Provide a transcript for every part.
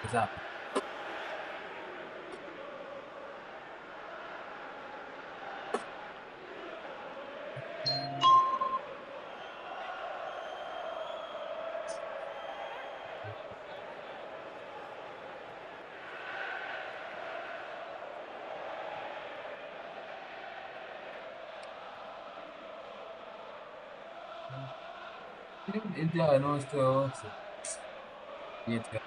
Esatto. India knows to get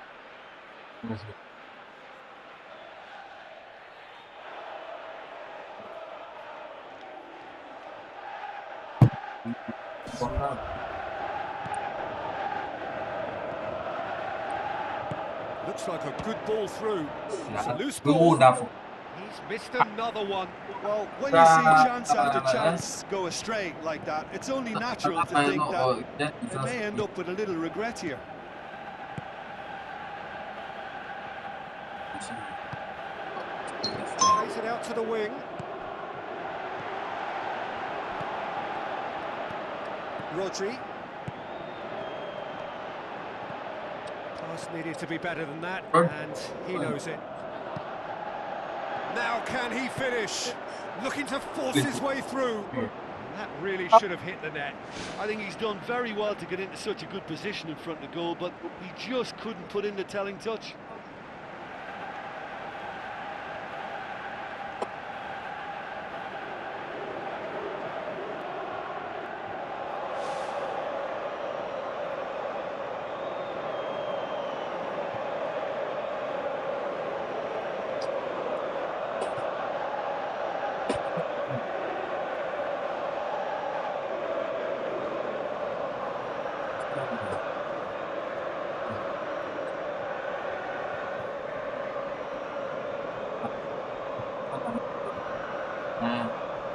Looks like a good ball through. It's a loose ball. Beautiful. He's missed another one. Well, when you see chance after chance go astray like that, it's only natural to think that they may end up with a little regret here. Plays it out to the wing. Rodri. Pass needed to be better than that, and he knows it. Now can he finish? Looking to force his way through. That really should have hit the net. I think he's done very well to get into such a good position in front of goal, but he just couldn't put in the telling touch.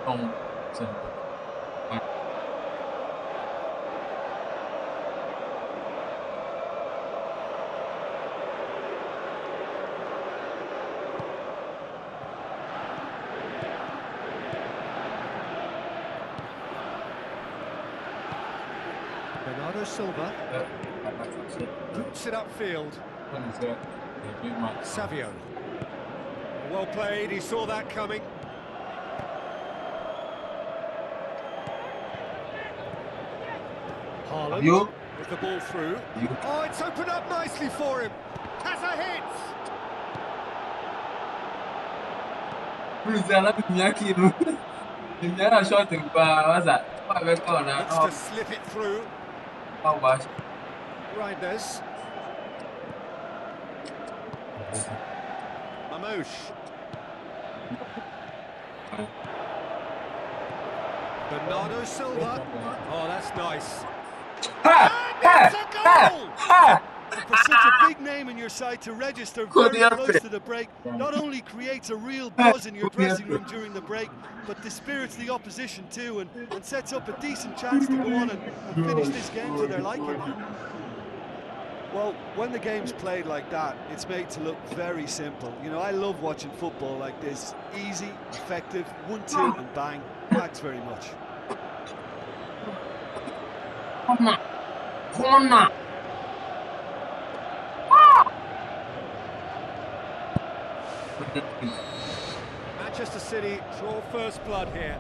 Không dừng. Bernardo Silva boots it upfield. Savio. Well played, he saw that coming. Haaland with the ball through. Oh, it's opened up nicely for him. Has a hit. Looks to slip it through. Reinders. Mamouche. Bernardo Silva. Oh, that's nice. And that's a goal! For such a big name in your side to register very close to the break, not only creates a real buzz in your dressing room during the break, but dispirits the opposition too, and sets up a decent chance to go on and finish this game to their liking. Well, when the game's played like that, it's made to look very simple. You know, I love watching football like this. Easy, effective, 1-2 and bang. Thanks very much. Manchester City draw first blood here.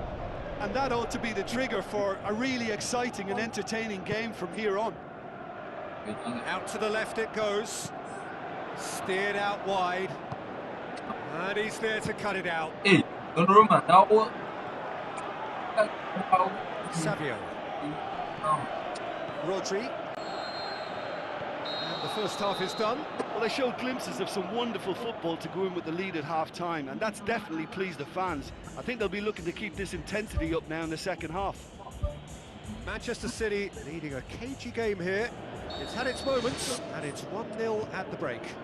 And that ought to be the trigger for a really exciting and entertaining game from here on. Out to the left it goes. Steered out wide. And he's there to cut it out. Savio. Rodri. And the first half is done. Well, they showed glimpses of some wonderful football to go in with the lead at half-time, and that's definitely pleased the fans. I think they'll be looking to keep this intensity up now in the second half. Manchester City leading a cagey game here. It's had its moments, and it's 1-0 at the break.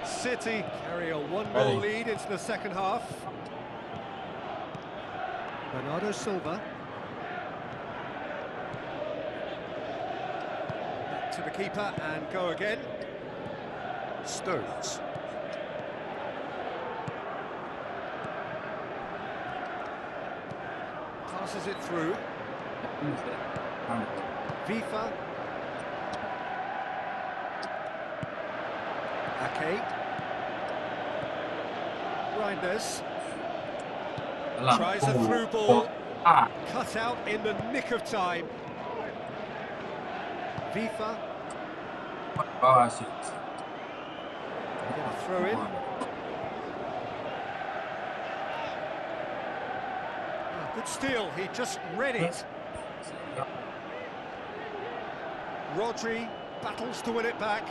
City carry a 1-0 lead into the second half. Bernardo Silva. Back to the keeper and go again. Stones. Passes it through. FIFA. Ake. Reinders. Tries a through ball. Cut out in the nick of time. Vifa. Gonna throw in. Oh, good steal, he just read it. Rodri battles to win it back.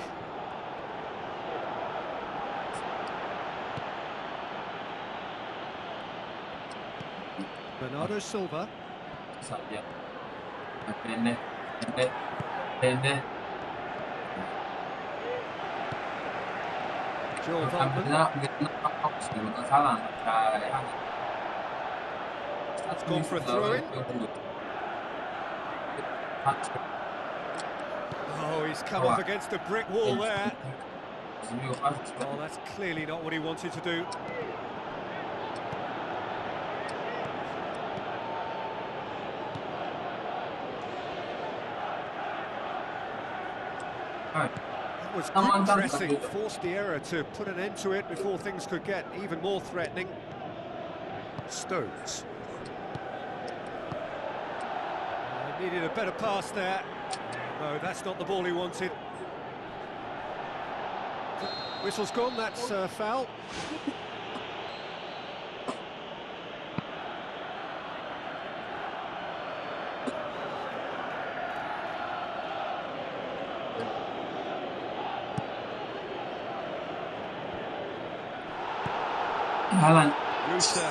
Bernardo Silva. Joel Veltman. That's gone for a throw-in. Oh, he's come off against a brick wall there. Oh, that's clearly not what he wanted to do. That was good pressing, forced the error to put an end to it before things could get even more threatening. Stones. Needed a better pass there. No, that's not the ball he wanted. Whistle's gone, that's foul. Rooster.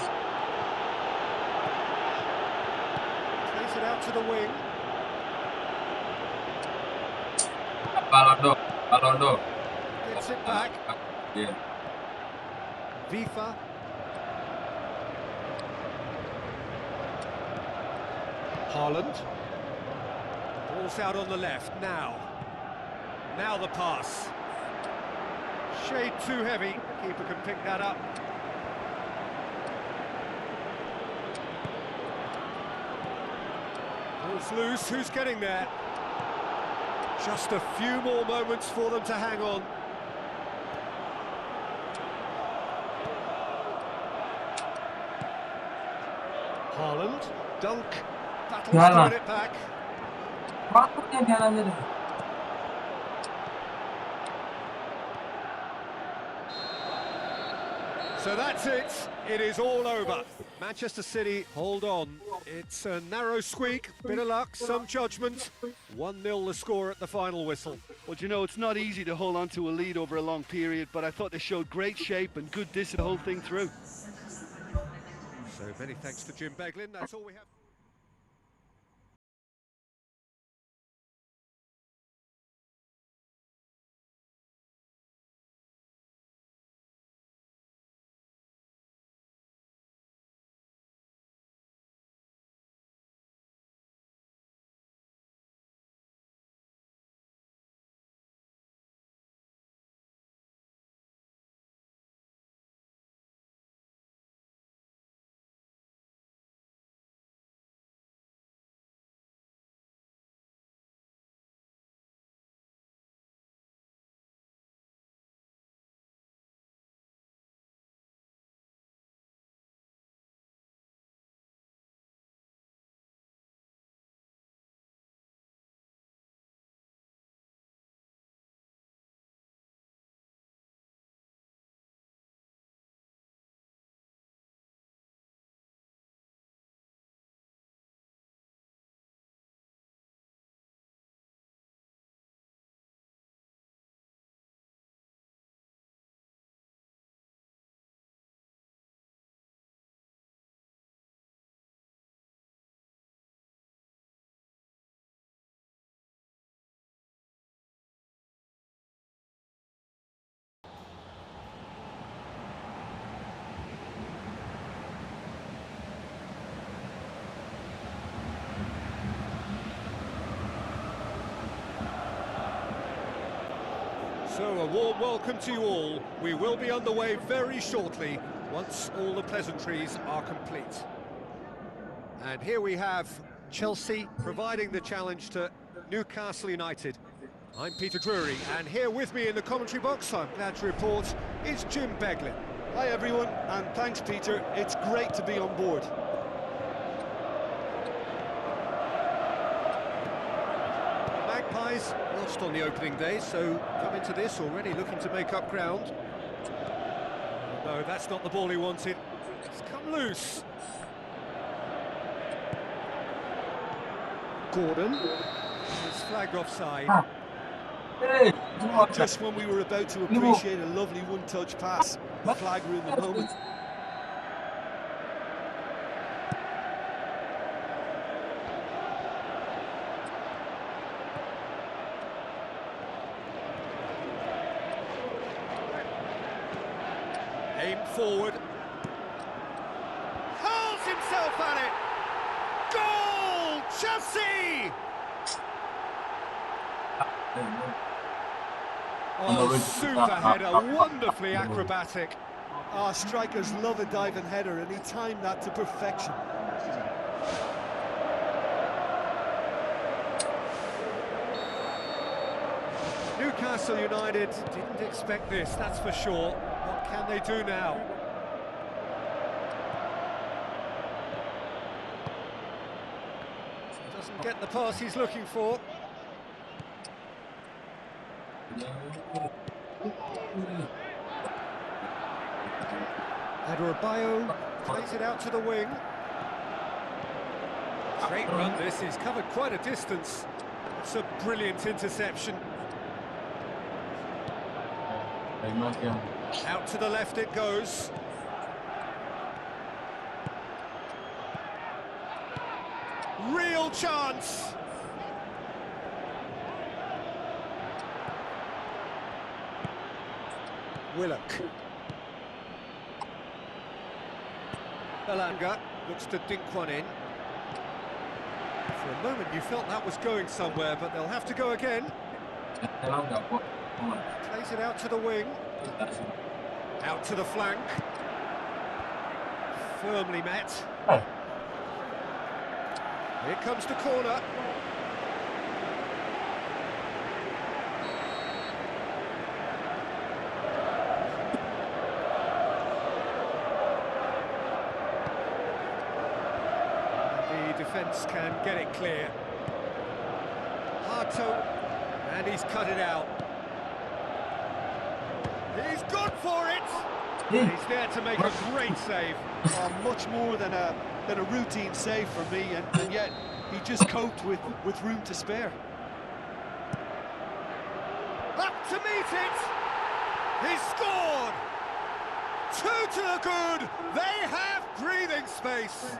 Plays it out to the wing. Ballon d'Or. Gets it back. Yeah. Vifa. Haaland. Ball's out on the left now. Now the pass. Shade too heavy. Keeper can pick that up. Ball's loose. Who's getting there? Just a few more moments for them to hang on. Haaland, dunk, battles to win it back. So that's it. It is all over. Manchester City, hold on. It's a narrow squeak, bit of luck, some judgment. 1-0 the score at the final whistle. Well, you know, it's not easy to hold on to a lead over a long period, but I thought they showed great shape and good discipline the whole thing through. So many thanks to Jim Beglin. That's all we have. So a warm welcome to you all. We will be underway very shortly once all the pleasantries are complete. And here we have Chelsea providing the challenge to Newcastle United. I'm Peter Drury, and here with me in the commentary box, I'm glad to report, is Jim Beglin. Hi everyone, and thanks Peter, it's great to be on board. Magpies lost on the opening day, so come into this already looking to make up ground. No, that's not the ball he wanted. It's come loose. Gordon is flagged offside. Hey, Just when we were about to appreciate a lovely one-touch pass, the flag ruined the moment. Aim forward. Hurls himself at it. Goal! Chelsea! Oh, super header, wonderfully acrobatic. Our strikers love a diving header, and he timed that to perfection. Newcastle United didn't expect this, that's for sure. What can they do now? Doesn't get the pass he's looking for. Adebayo plays it out to the wing. Great run this, he's covered quite a distance. It's a brilliant interception. Out to the left it goes. Real chance! Willock. Belanga looks to dink one in. For a moment you felt that was going somewhere, but they'll have to go again. Plays it out to the wing. Out to the flank. Firmly met. Here comes the corner. The defence can get it clear. Harto, and he's cut it out. He's gone for it! And he's there to make a great save. Much more than a routine save for me, and yet he just coped with room to spare. Up to meet it! He's scored! 2 to the good! They have breathing space!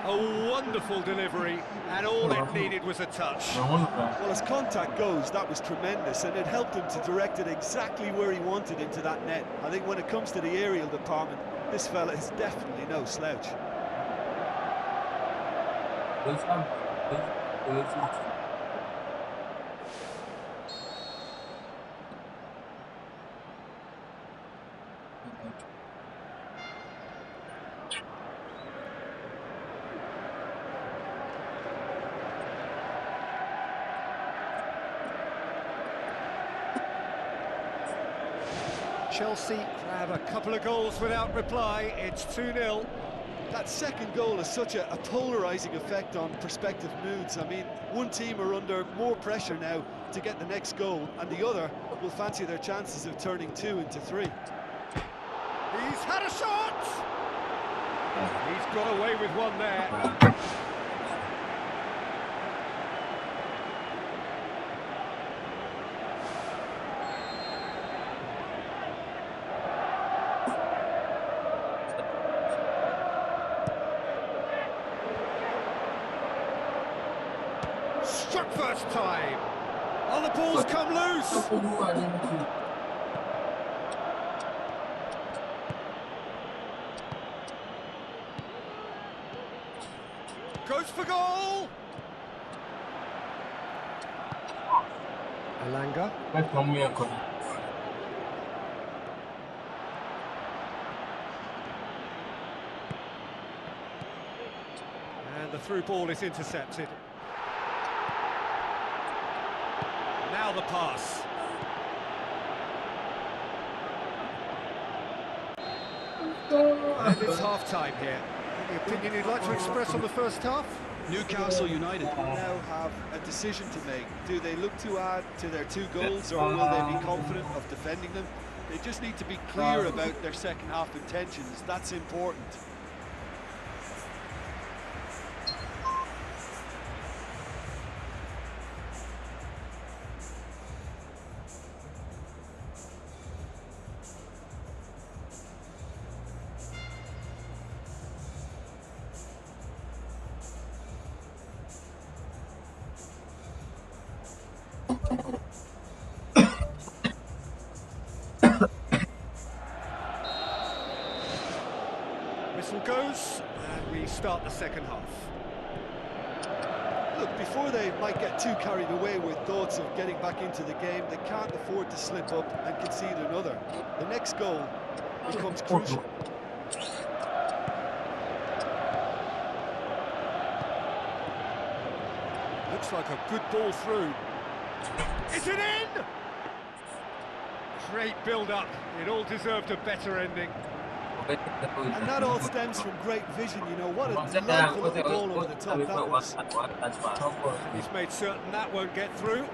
A wonderful delivery, and all it needed was a touch. Well, as contact goes, that was tremendous, and it helped him to direct it exactly where he wanted into that net. I think when it comes to the aerial department, this fella is definitely no slouch. Chelsea grab a couple of goals without reply. It's 2-0. That second goal has such a polarising effect on prospective moods. I mean, one team are under more pressure now to get the next goal, and the other will fancy their chances of turning 2 into 3. He's had a shot! He's got away with one there. Struck first time. Oh, the ball's come loose. Goes for goal. Elanga. And the through ball is intercepted. Now the pass. And it's half-time here. Any opinion you'd like to express on the first half? Newcastle United now have a decision to make. Do they look to add to their 2 goals, or will they be confident of defending them? They just need to be clear about their second half intentions. That's important. Whistle goes, and we start the second half. Look, before they might get too carried away with thoughts of getting back into the game, they can't afford to slip up and concede another. The next goal becomes crucial. Looks like a good ball through. Is it in? Great build-up. It all deserved a better ending. And that all stems from great vision, you know. What a delightful little ball over the top that was. He's made certain that won't get through.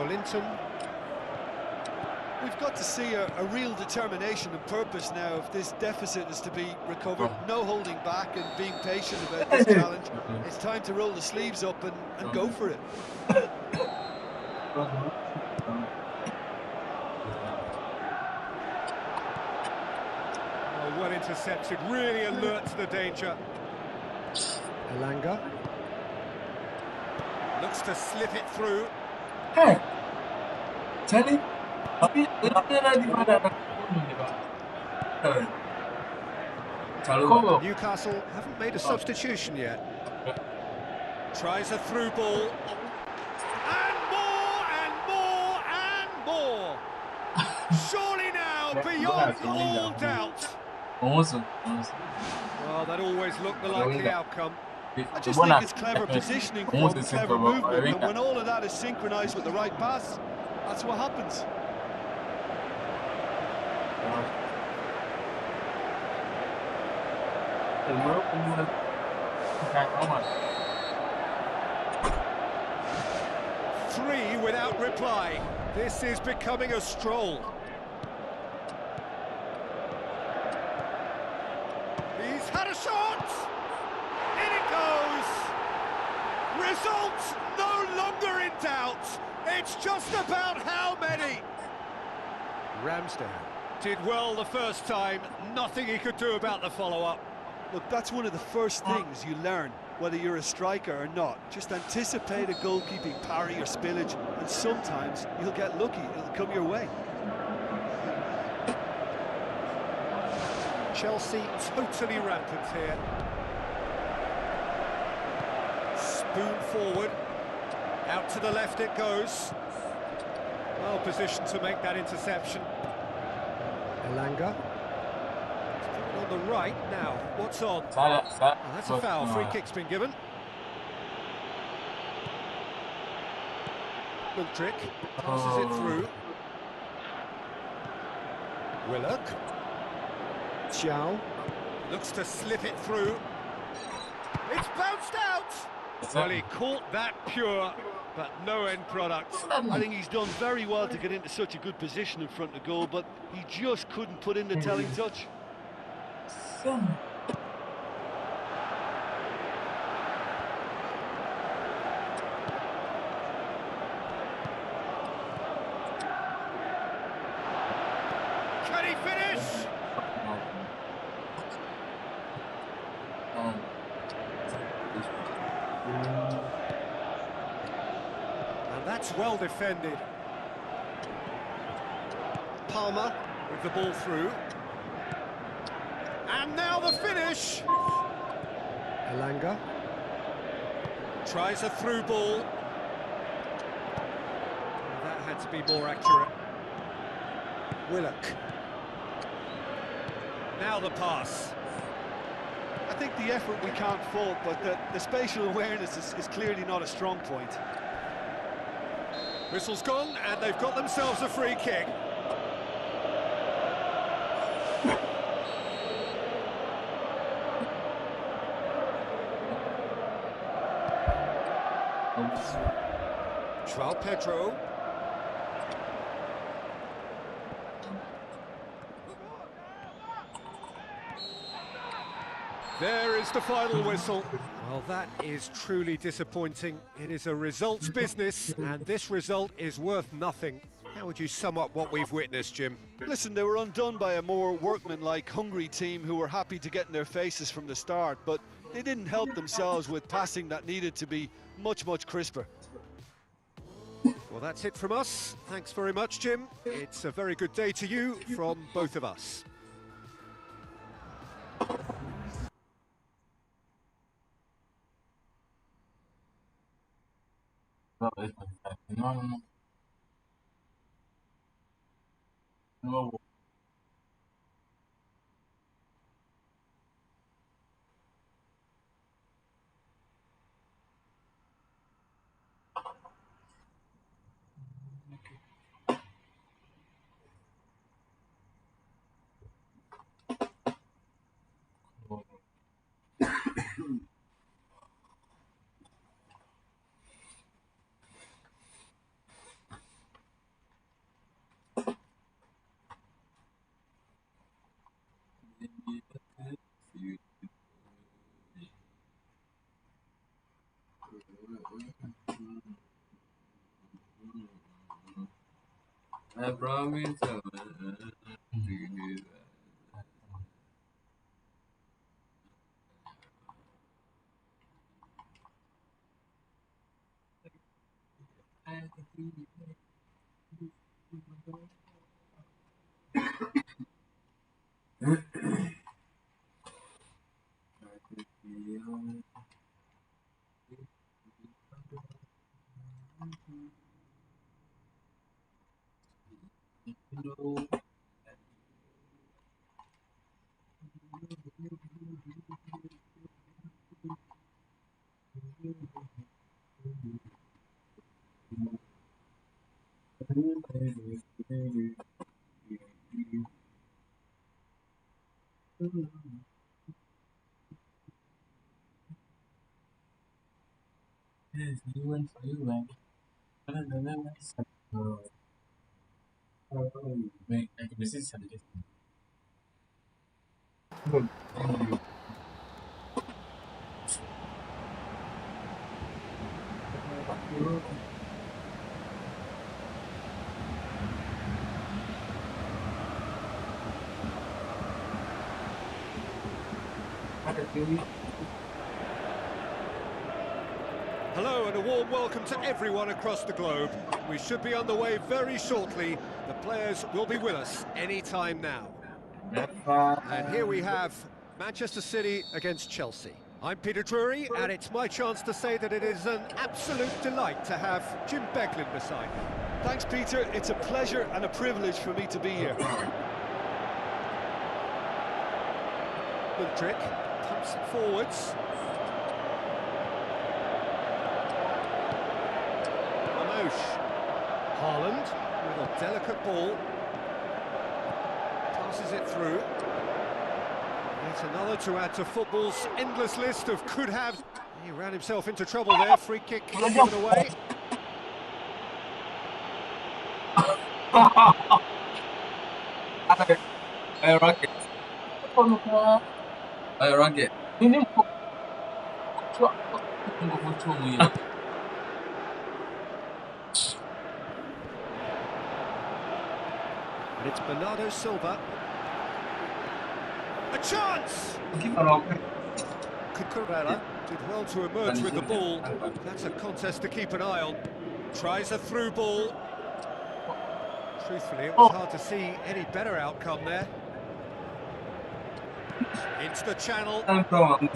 Linton. We've got to see a real determination and purpose now if this deficit is to be recovered. No holding back and being patient about this challenge. It's time to roll the sleeves up and go for it. Well intercepted, really alert to the danger. Elanga. Looks to slip it through. Hey, Charlie. Newcastle haven't made a substitution yet. Tries a through ball. And more, and more, and more. Surely now, beyond all doubt. Well, that always looked the likely outcome. I just think it's clever positioning, clever movement, and when all of that is synchronised with the right pass, that's what happens. Three without reply. This is becoming a stroll. He's had a shot! In it goes! Results no longer in doubt. It's just about how many. Ramsdale did well the first time. Nothing he could do about the follow-up. Look, that's one of the first things you learn, whether you're a striker or not. Just anticipate a goalkeeping parry or spillage, and sometimes you'll get lucky. It'll come your way. Chelsea totally rampant here. Spoon forward. Out to the left it goes. Well positioned to make that interception. Elanga. On the right now. What's on? Oh, that's a foul. Free kick's been given. Mudryk passes it through. Willock. Xiao looks to slip it through. It's bounced out. Well, he caught that pure, but no end product. I think he's done very well to get into such a good position in front of goal, but he just couldn't put in the telling touch. Can he finish? And that's well defended. Palmer with the ball through. And now the finish. Elanga tries a through ball. That had to be more accurate. Willock. Now the pass. I think the effort we can't fault, but the spatial awareness is clearly not a strong point. Whistle's gone, and they've got themselves a free kick. João Pedro. There is the final whistle. Well, that is truly disappointing. It is a results business, and this result is worth nothing. How would you sum up what we've witnessed, Jim? Listen, they were undone by a more workmanlike, hungry team who were happy to get in their faces from the start, but they didn't help themselves with passing that needed to be much, much crisper. Well, that's it from us. Thanks very much, Jim. It's a very good day to you from both of us. No, no. I promise I will do Yes, you went for you went. Wait, I can resist something. Good. Thank you. Hello and a warm welcome to everyone across the globe. We should be on the way very shortly. The players will be with us any time now. And here we have Manchester City against Chelsea. I'm Peter Drury, and it's my chance to say that it is an absolute delight to have Jim Beglin beside me. Thanks, Peter. It's a pleasure and a privilege for me to be here. Mudryk pumps it forwards. Haaland with a delicate ball, passes it through. Yet another to add to football's endless list of could-haves. He ran himself into trouble there, free kick given away. I rocket. I rocket. Ini And it's Bernardo Silva. A chance! Cucurella did well to emerge with the ball. That's a contest to keep an eye on. Tries a through ball. Truthfully, it was hard to see any better outcome there. Into the channel. Haaland.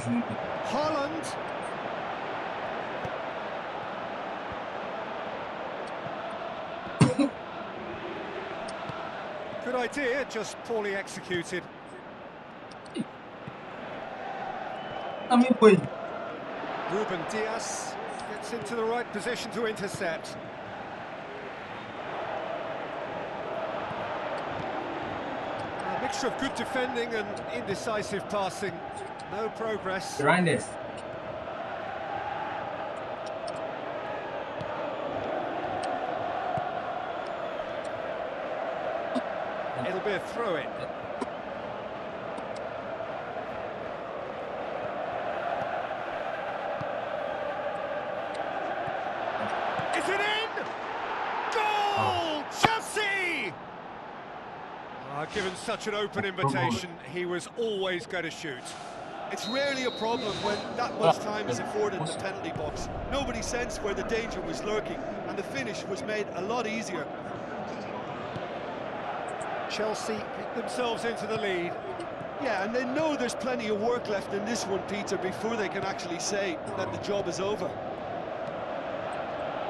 Good idea, just poorly executed. também foi. Ruben Diaz gets into the right position to intercept. A mixture of good defending and indecisive passing. No progress. Reinders. It'll be a throw-in. Is it in? Goal! Chelsea! Given such an open invitation, he was always going to shoot. It's rarely a problem when that much time is afforded in the penalty box. Nobody sensed where the danger was lurking, and the finish was made a lot easier. Chelsea get themselves into the lead. Yeah, and they know there's plenty of work left in this one, Peter, before they can actually say that the job is over.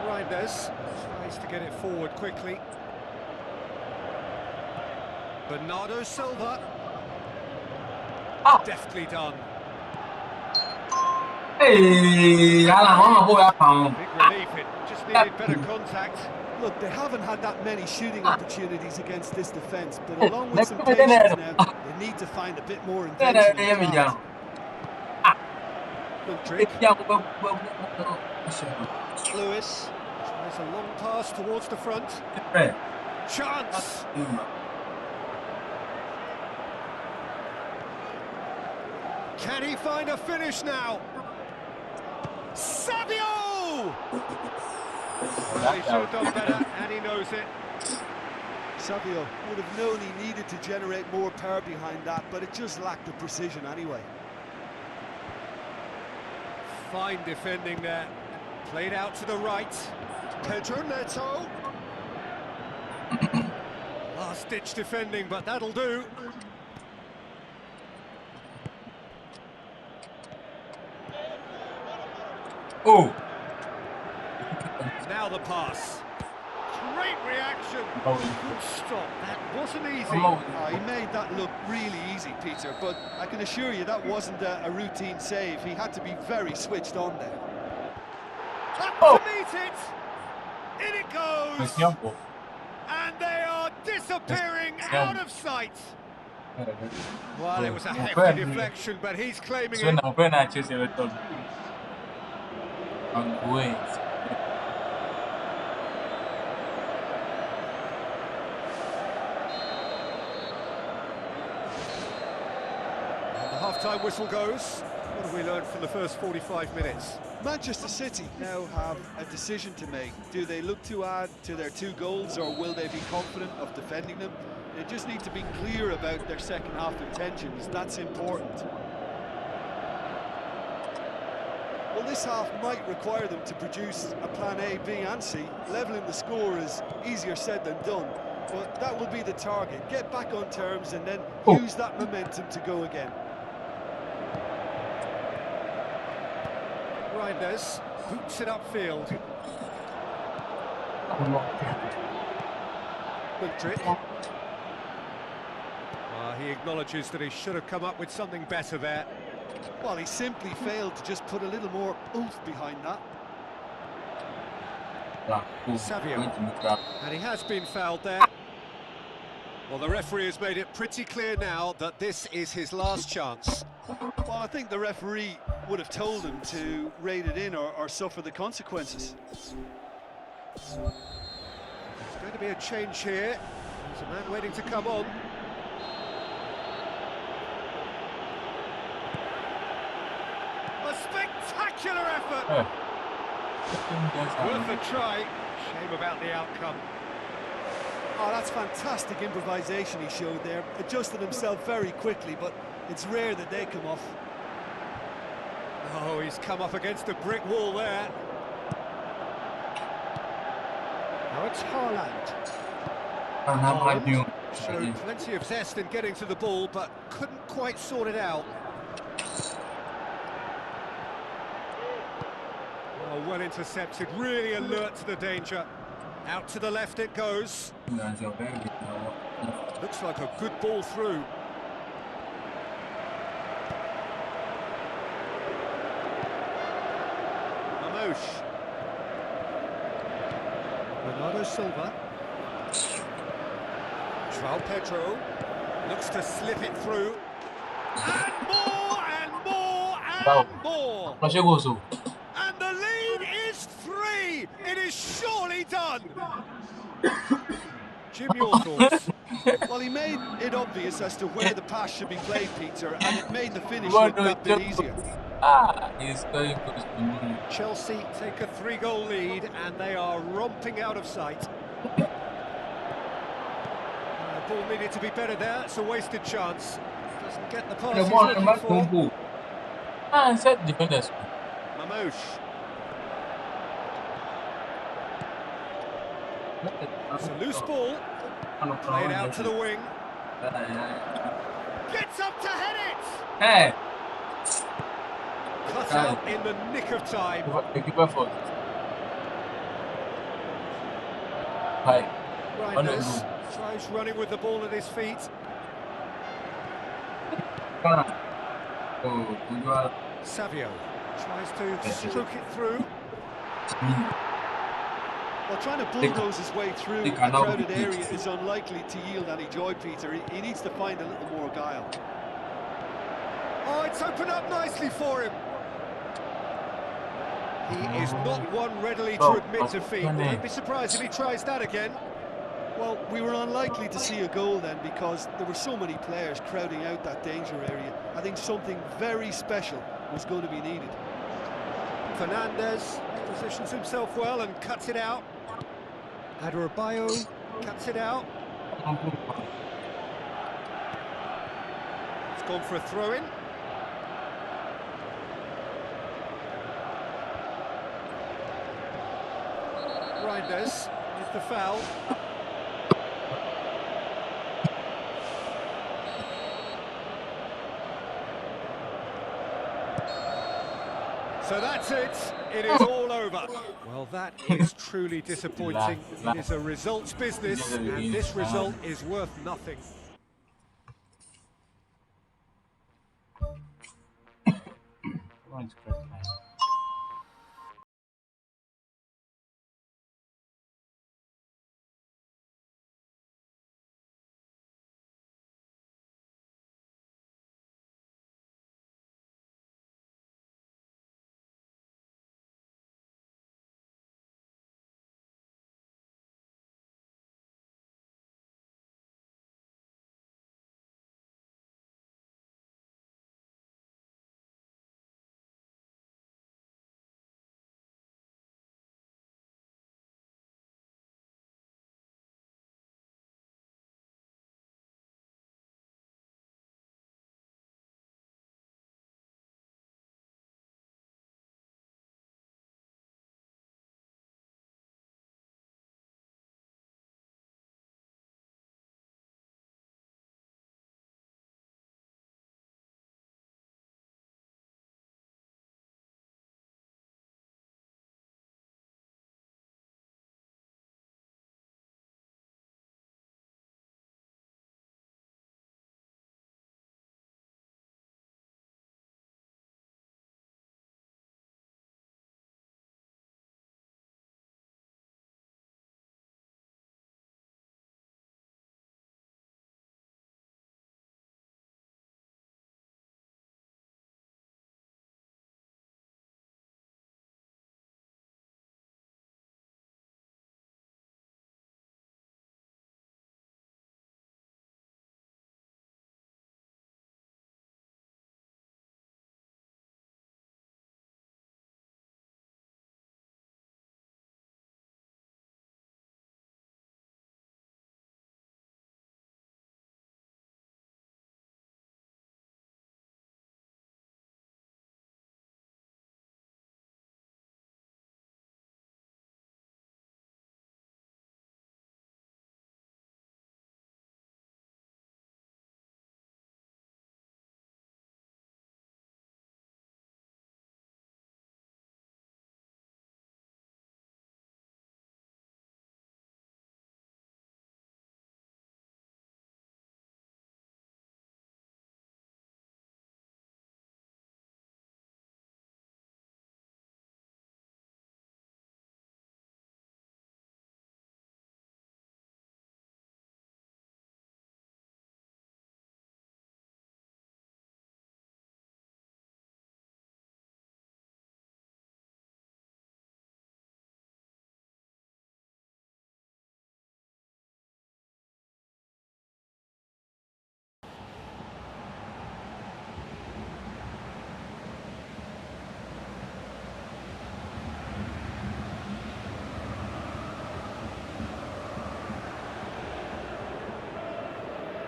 Reinders tries to get it forward quickly. Bernardo Silva. Deftly done. Ei, Alan, uma boa pão. Big relief, it just needed better contact. Look, they haven't had that many shooting opportunities against this defence, but along with some patience now, they need to find a bit more invention. Trick. Lewis tries a long pass towards the front. Chance. Can he find a finish now? Savio! Well, he should have done better, and he knows it. Savio would have known he needed to generate more power behind that, but it just lacked the precision anyway. Fine defending there. Played out to the right. Pedro Neto. Last-ditch defending, but that'll do. Oh! Now the pass. Great reaction. Good stop. That wasn't easy. He made that look really easy, Peter, but I can assure you that wasn't a routine save. He had to be very switched on there. Up to meet it. In it goes. And they are disappearing out of sight. Well, it was a hefty deflection, but he's claiming it. The half-time whistle goes. What have we learned from the first 45 minutes? Manchester City now have a decision to make. Do they look to add to their 2 goals, or will they be confident of defending them? They just need to be clear about their second half intentions. That's important. Well, this half might require them to produce a plan A, B and C. Levelling the score is easier said than done, but that will be the target. Get back on terms and then use that momentum to go again. Reinders boots it upfield. Mudryk. He acknowledges that he should have come up with something better there. Well, he simply failed to just put a little more oomph behind that. Savio. And he has been fouled there. Well, the referee has made it pretty clear now that this is his last chance. Well, I think the referee would have told him to rein it in or suffer the consequences. There's going to be a change here. There's a man waiting to come on. A spectacular effort! Worth a try. Shame about the outcome. Oh, that's fantastic improvisation he showed there. Adjusted himself very quickly, but it's rare that they come off. Oh, he's come up against a brick wall there. Now it's Haaland. Haaland showed plenty of zest in getting to the ball, but couldn't quite sort it out. Oh, well intercepted, really alert to the danger. Out to the left it goes. Looks like a good ball through. Mamouche. Bernardo Silva. João Pedro looks to slip it through. And more, and more, Bravo. and more. Não chegou, Zul. And the lead is 3. It is surely done. Jim, your thoughts? Well, he made it obvious as to where the pass should be played, Peter, and it made the finish Boa look that noite. bit easier. Ah, isso aí foi isso. Chelsea take a 3-goal lead and they are romping out of sight. Ball needed to be better there, it's a wasted chance. Doesn't get the pass he's Demora looking mais for. um gol. Ah, isso é defenders. Mamouche. It's a loose ball, played out to the wing. Gets up to head it! É, Cut out in the nick of time. equipe é forte. Vai. Reinders tries running with the ball at his feet. Cara. Oh, Guardiola. Savio tries to stroke it through. Well, trying to bulldoze his way through a crowded area is unlikely to yield any joy, Peter. He needs to find a little more guile. Oh, it's opened up nicely for him. He is not one readily to admit defeat. Don't be surprised if he tries that again. Well, we were unlikely to see a goal then because there were so many players crowding out that danger area. I think something very special was going to be needed. Fernandez positions himself well and cuts it out. Adebayo cuts it out. It's gone for a throw-in. Reinders with the foul. So that's it. It is all over. Well, that is truly disappointing. It is a results business, and this result is worth nothing.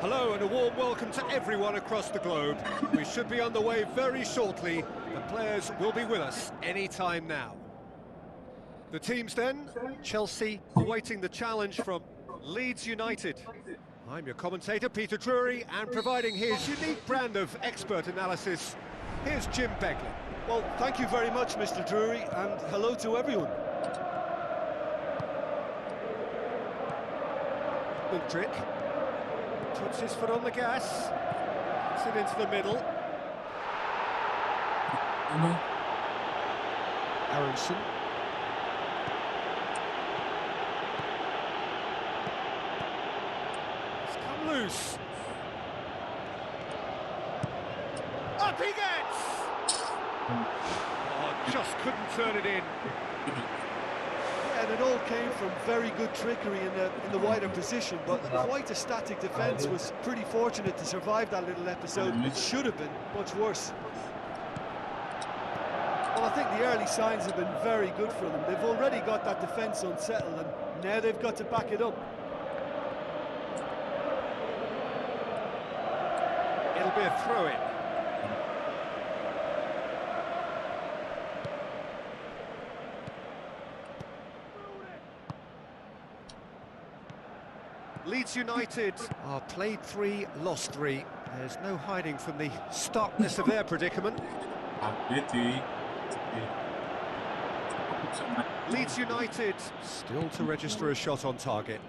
Hello and a warm welcome to everyone across the globe. We should be on the way very shortly. The players will be with us any time now. The teams then, Chelsea awaiting the challenge from Leeds United. I'm your commentator, Peter Drury, and providing his unique brand of expert analysis, here's Jim Beglin. Well, thank you very much, Mr. Drury, and hello to everyone. Mudryk puts his foot on the gas, gets it into the middle. Aronson. It's come loose. Up he gets! Oh, just couldn't turn it in. And it all came from very good trickery in the wider position, but quite a static defence. Was pretty fortunate to survive that little episode. It should have been much worse. Well, I think the early signs have been very good for them. They've already got that defence unsettled, and now they've got to back it up. It'll be a throw-in. Leeds United are played 3, lost 3. There's no hiding from the starkness of their predicament. Leeds United still to register a shot on target.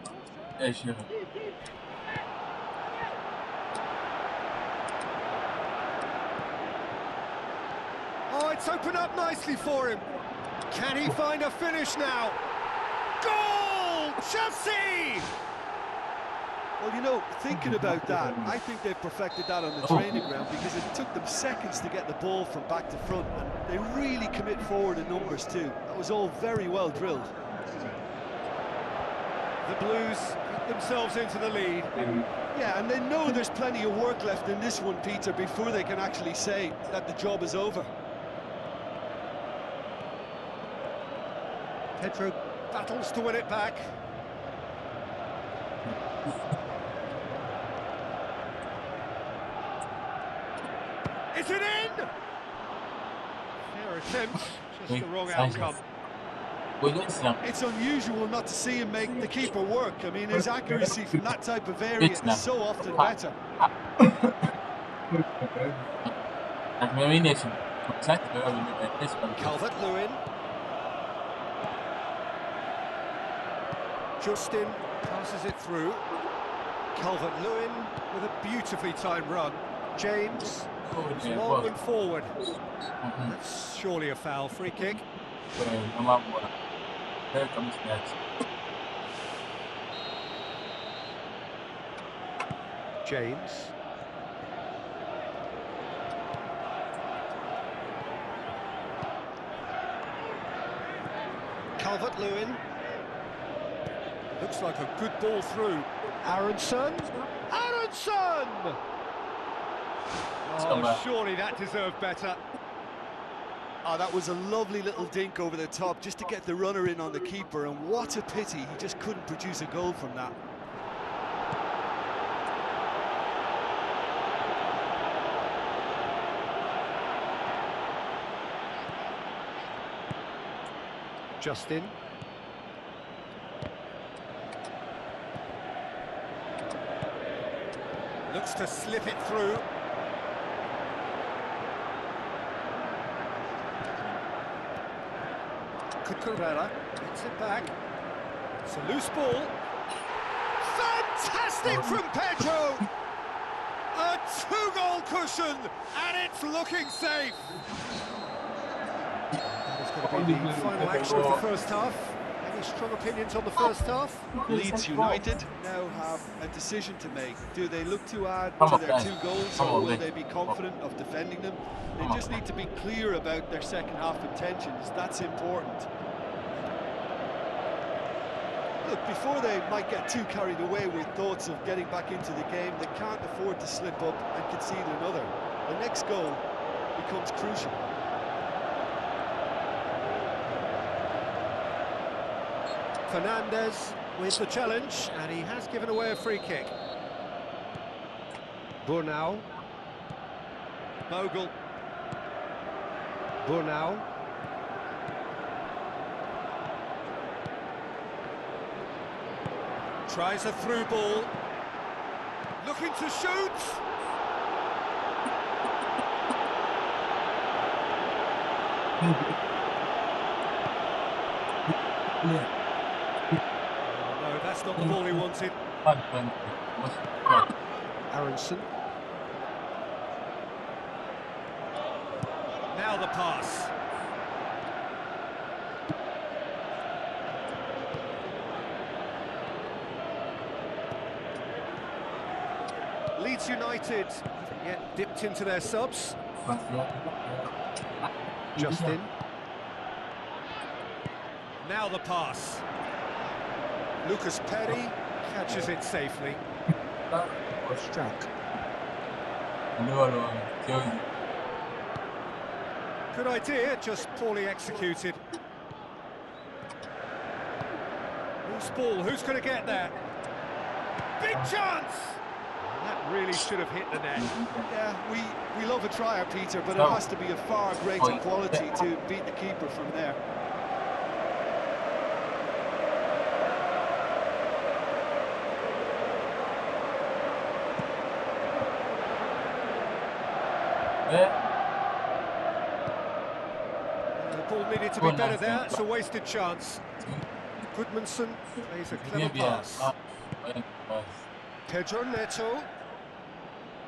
Oh, it's opened up nicely for him. Can he find a finish now? Goal! Chelsea! Well, you know, thinking about that, I think they've perfected that on the training ground, because it took them seconds to get the ball from back to front, and they really commit forward in numbers too. That was all very well drilled. The Blues get themselves into the lead. Yeah, and they know there's plenty of work left in this one, Peter, before they can actually say that the job is over. Pedro battles to win it back. Is it in? Fair attempt, just the wrong outcome. It's unusual not to see him make the keeper work. I mean, his accuracy from that type of area is so often better. Calvert-Lewin. Justin passes it through. Calvert-Lewin with a beautifully timed run. James, long and forward. That's surely a foul. Free kick. James. Calvert-Lewin. Looks like a good ball through. Aronson. Aronson! Oh, surely that deserved better. Oh, that was a lovely little dink over the top just to get the runner in on the keeper, and what a pity he just couldn't produce a goal from that. Justin. Looks to slip it through. Cucurella gets it back. It's a loose ball. Fantastic from Pedro! A 2-goal cushion, and it's looking safe. That is going to be the final action of the first half. Any strong opinions on the first half? Leeds United now have a decision to make. Do they look to add to their 2 goals, or will they be confident of defending them? They just need to be clear about their second half intentions. That's important. Look, before they might get too carried away with thoughts of getting back into the game, they can't afford to slip up and concede another. The next goal becomes crucial. Fernandez with the challenge, and he has given away a free kick. Burnau. Bogle. Burnau. Tries a through ball. Looking to shoot. No, that's not the ball he wanted. Aronson. Now the pass. Leeds United haven't yet dipped into their subs. Justin. Now the pass. Lucas Perry catches it safely. Strack. Good idea, just poorly executed. Loose ball, who's going to get that? Big chance! That really should have hit the net. Yeah, we love a trier, Peter, but it has to be a far greater quality to beat the keeper from there. The ball needed to be better there, it's a wasted chance. Goodmanson plays a clever pass. Pedro Neto.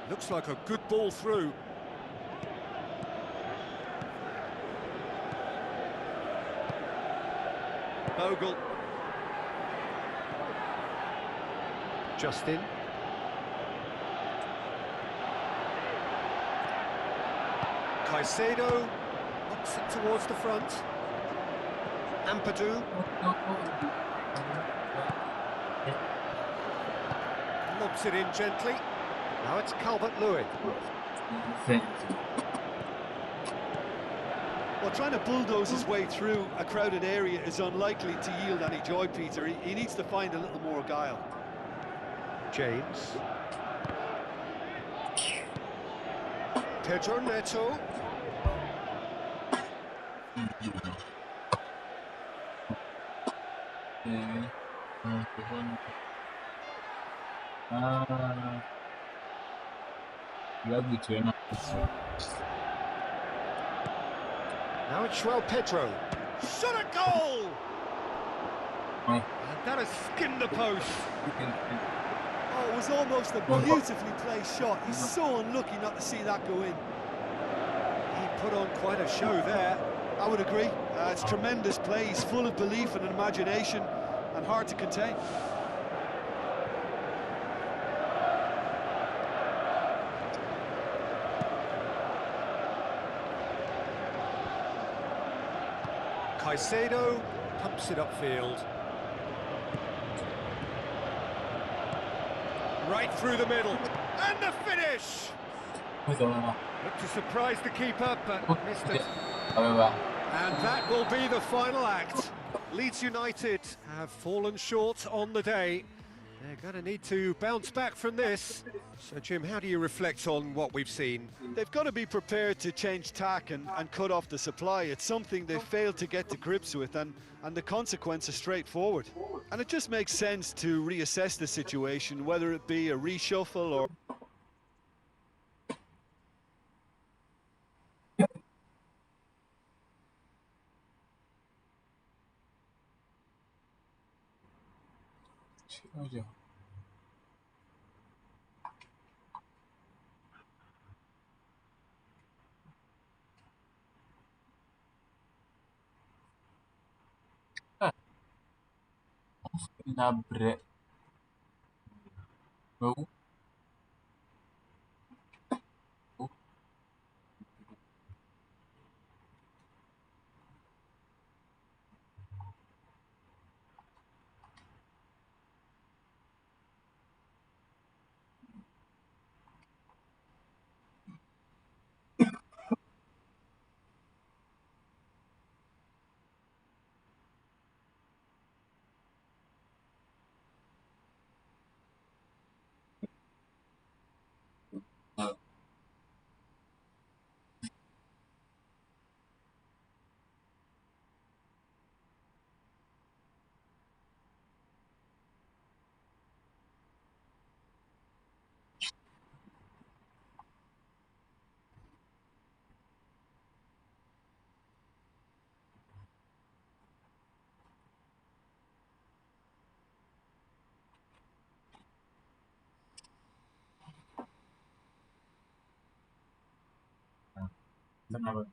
Looks like a good ball through. Bogle. Justin. Caicedo knocks it towards the front. Ampadu. Lobs it in gently. Now it's Calvert-Lewin. Well, trying to bulldoze his way through a crowded area is unlikely to yield any joy, Peter. He needs to find a little more guile. James. Pedro Neto. Now it's João Pedro. Shot a goal! And that has skimmed the post. Oh, it was almost a beautifully placed shot. He's so unlucky not to see that go in. He put on quite a show there. I would agree. It's tremendous play. He's full of belief and imagination and hard to contain. Caicedo pumps it upfield. Right through the middle. And the finish! Looked to surprise the keeper, but missed it. And that will be the final act. Leeds United have fallen short on the day. They're going to need to bounce back from this. So, Jim, how do you reflect on what we've seen? They've got to be prepared to change tack and cut off the supply. It's something they've failed to get to grips with, and the consequence is straightforward. And it just makes sense to reassess the situation, whether it be a reshuffle or... Nabre. Oh. kenapa?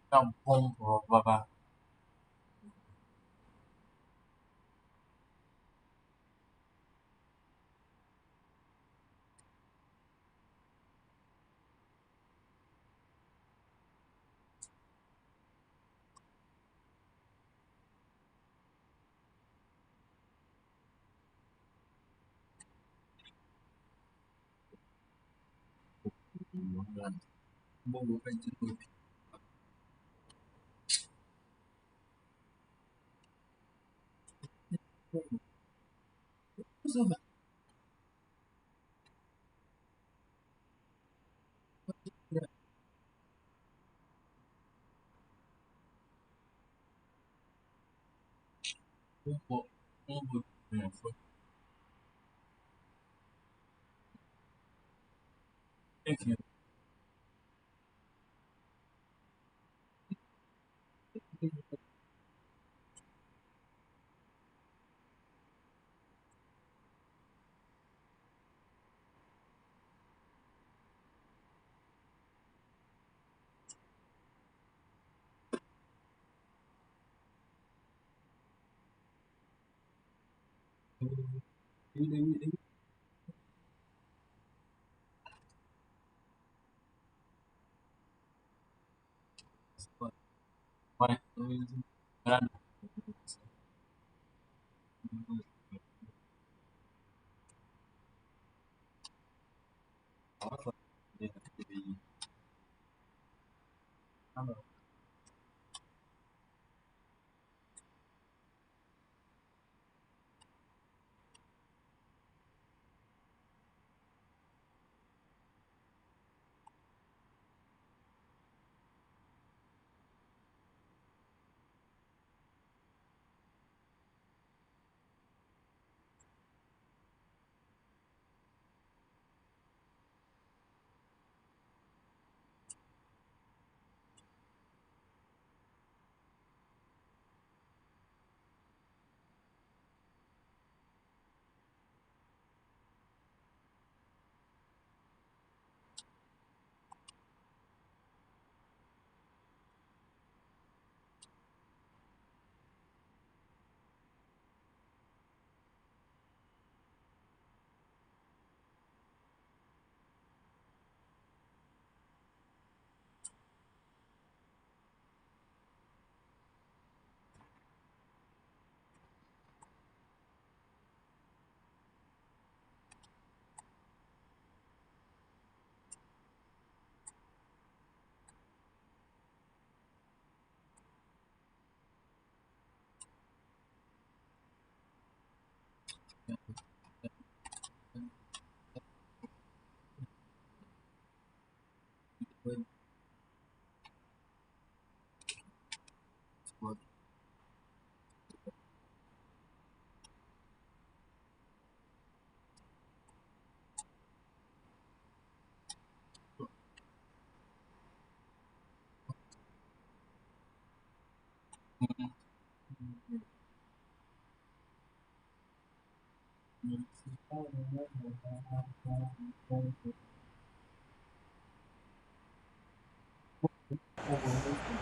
Kampung Baba. Thank you. Why?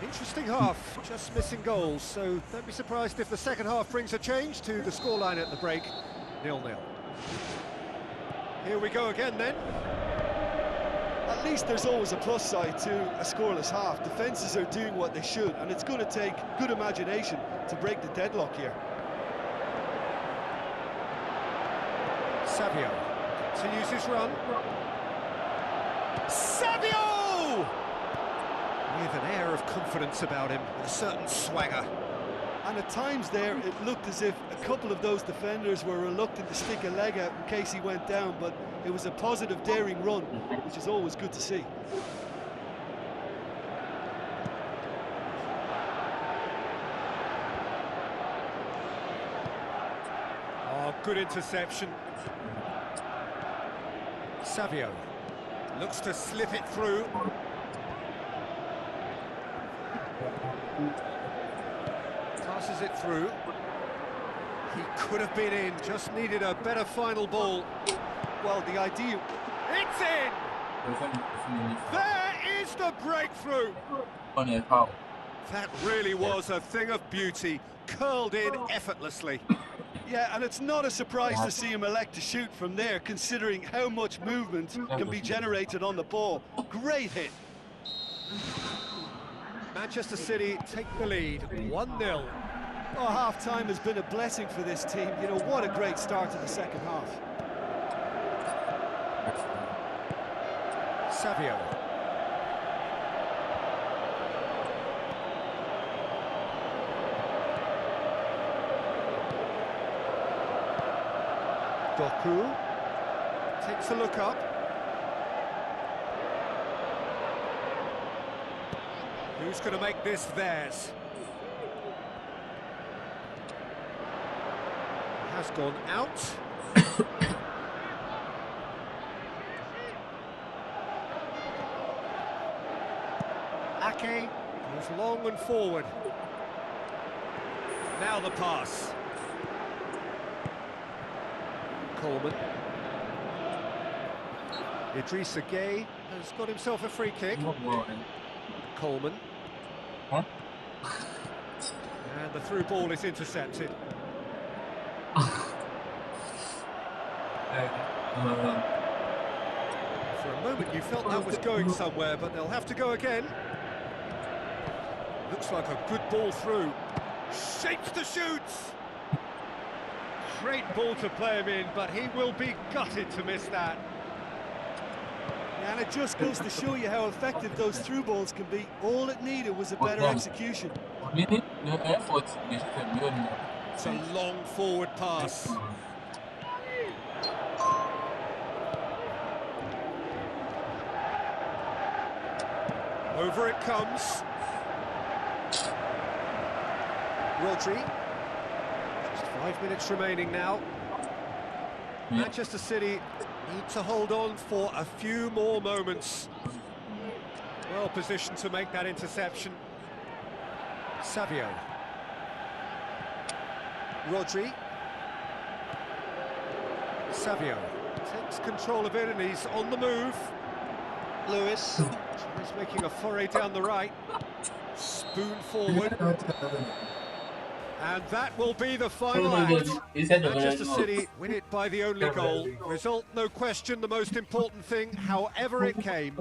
Interesting half, just missing goals, so don't be surprised if the second half brings a change to the scoreline at the break, 0-0. Here we go again then. At least there's always a plus side to a scoreless half. Defences are doing what they should, and it's going to take good imagination to break the deadlock here. Savio continues his run. Savio! With an air of confidence about him, with a certain swagger. And at times there, it looked as if a couple of those defenders were reluctant to stick a leg out in case he went down, but it was a positive, daring run, which is always good to see. Oh, good interception. Savio looks to slip it through. Passes it through. He could have been in, just needed a better final ball. Well, the idea... It's in! There is the breakthrough! On your foul. That really was a thing of beauty, curled in effortlessly. Yeah, and it's not a surprise to see him elect to shoot from there, considering how much movement can be generated on the ball. Great hit. Manchester City take the lead, 1-0. Oh, half-time has been a blessing for this team. You know, what a great start to the second half. Savio. Doku takes a look up. Who's going to make this theirs? Has gone out. Ake goes long and forward. Now the pass. Coleman. Idrissa Gueye has got himself a free kick. Coleman. Huh? And the through ball is intercepted. For a moment you felt that was going somewhere, but they'll have to go again. Looks like a good ball through. Shapes the shoots! Great ball to play him in, but he will be gutted to miss that. And it just goes to show you how effective those through balls can be. All it needed was a better execution. It's a long forward pass. Over it comes. Rodri. Just 5 minutes remaining now. Manchester City need to hold on for a few more moments. Well positioned to make that interception. Savio. Rodri. Savio takes control of it and he's on the move. Lewis is making a foray down the right. Spoon forward. And that will be the final act. Manchester City win it by the only goal. Result, no question, the most important thing, however it came.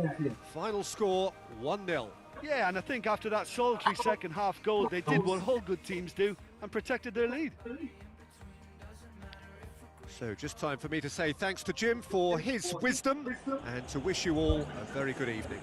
Final score, 1-0. Yeah, and I think after that solitary second half goal, they did what all good teams do and protected their lead. So just time for me to say thanks to Jim for his wisdom and to wish you all a very good evening.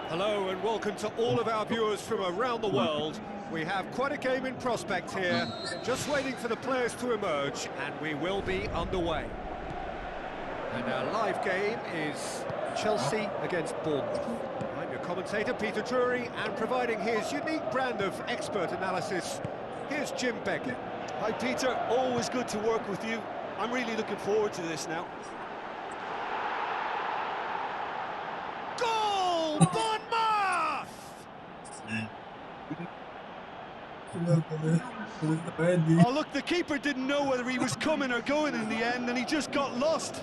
Hello and welcome to all of our viewers from around the world. We have quite a game in prospect here, just waiting for the players to emerge, and we will be underway. And our live game is Chelsea against Bournemouth. I'm your commentator, Peter Drury, and providing his unique brand of expert analysis, here's Jim Beglin. Hi Peter, always good to work with you. I'm really looking forward to this now. Goal! Bournemouth! Oh look, the keeper didn't know whether he was coming or going in the end, and he just got lost.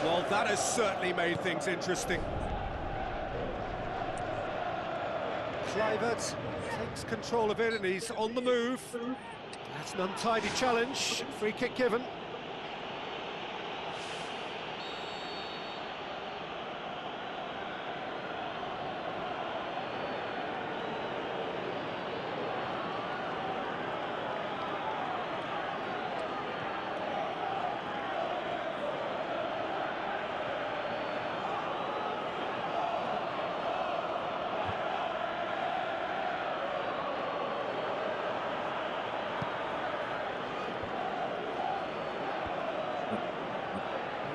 Well, that has certainly made things interesting. Kluivert takes control of it and he's on the move. That's an untidy challenge. Free kick given.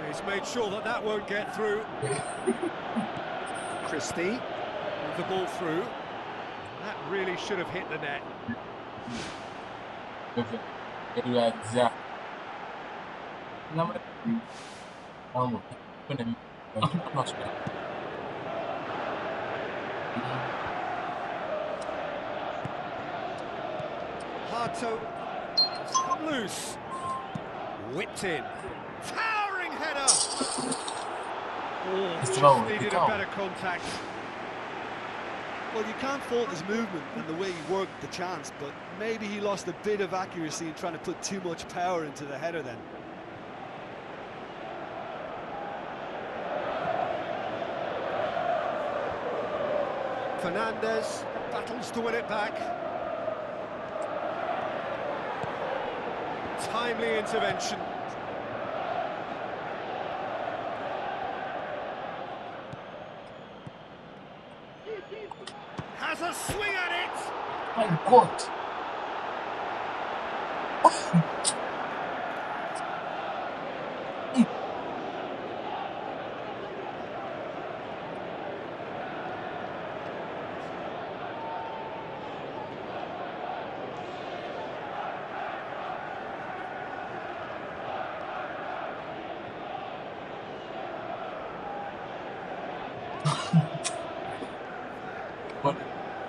He's made sure that that won't get through. Christie with the ball through. That really should have hit the net. Hato has come loose. Whipped in. Towering header! Oh, just needed a better contact. Well, you can't fault his movement and the way he worked the chance, but maybe he lost a bit of accuracy in trying to put too much power into the header then. Fernandez battles to win it back. Timely intervention. Has a swing at it! My God!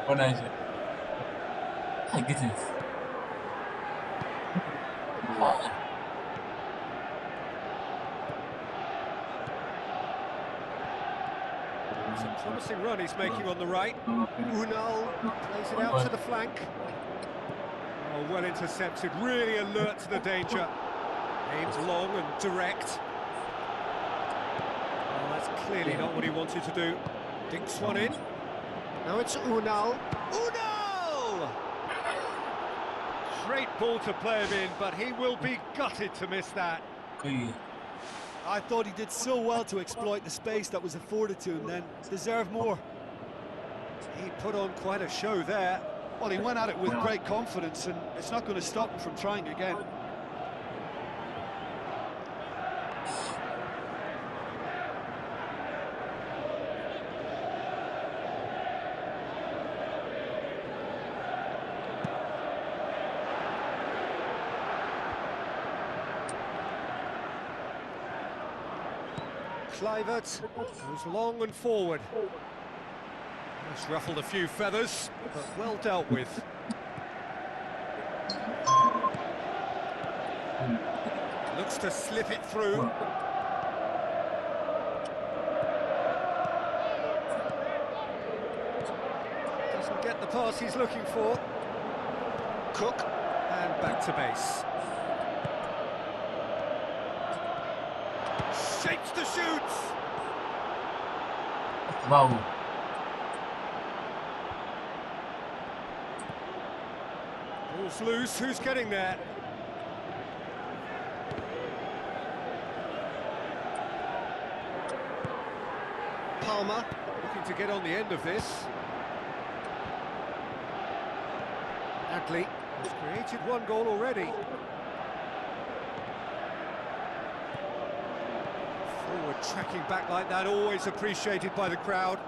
What I said? I get it. It's a promising run he's making on the right. Unal plays it out to the flank. Oh, well intercepted, really alert to the danger. Aims long and direct. Oh, that's clearly not what he wanted to do. Dinks one in. Now it's Unal. Unal! Great ball to play him in, but he will be gutted to miss that. I thought he did so well to exploit the space that was afforded to him then. Deserved more. He put on quite a show there. Well, he went at it with great confidence, and it's not going to stop him from trying again. Kluivert goes long and forward. Just ruffled a few feathers, but well dealt with. Looks to slip it through. Doesn't get the pass he's looking for. Cook, and back to base. Shapes to shoot! Wow. Ball's loose, who's getting there? Palmer looking to get on the end of this. Adley has created one goal already. Forward tracking back like that, always appreciated by the crowd.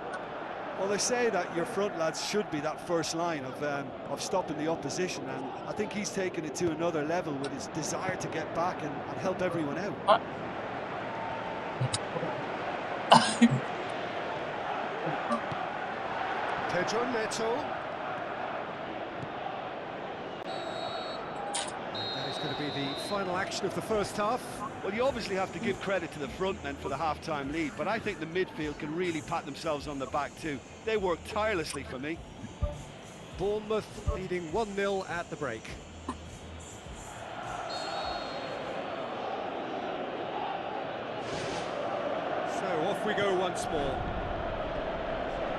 Well, they say that your front lads should be that first line of stopping the opposition, and I think he's taken it to another level with his desire to get back and help everyone out. Pedro Neto. That is going to be the final action of the first half. Well, you obviously have to give credit to the front men for the half-time lead, but I think the midfield can really pat themselves on the back too. They work tirelessly for me. Bournemouth leading 1-0 at the break. So off we go once more.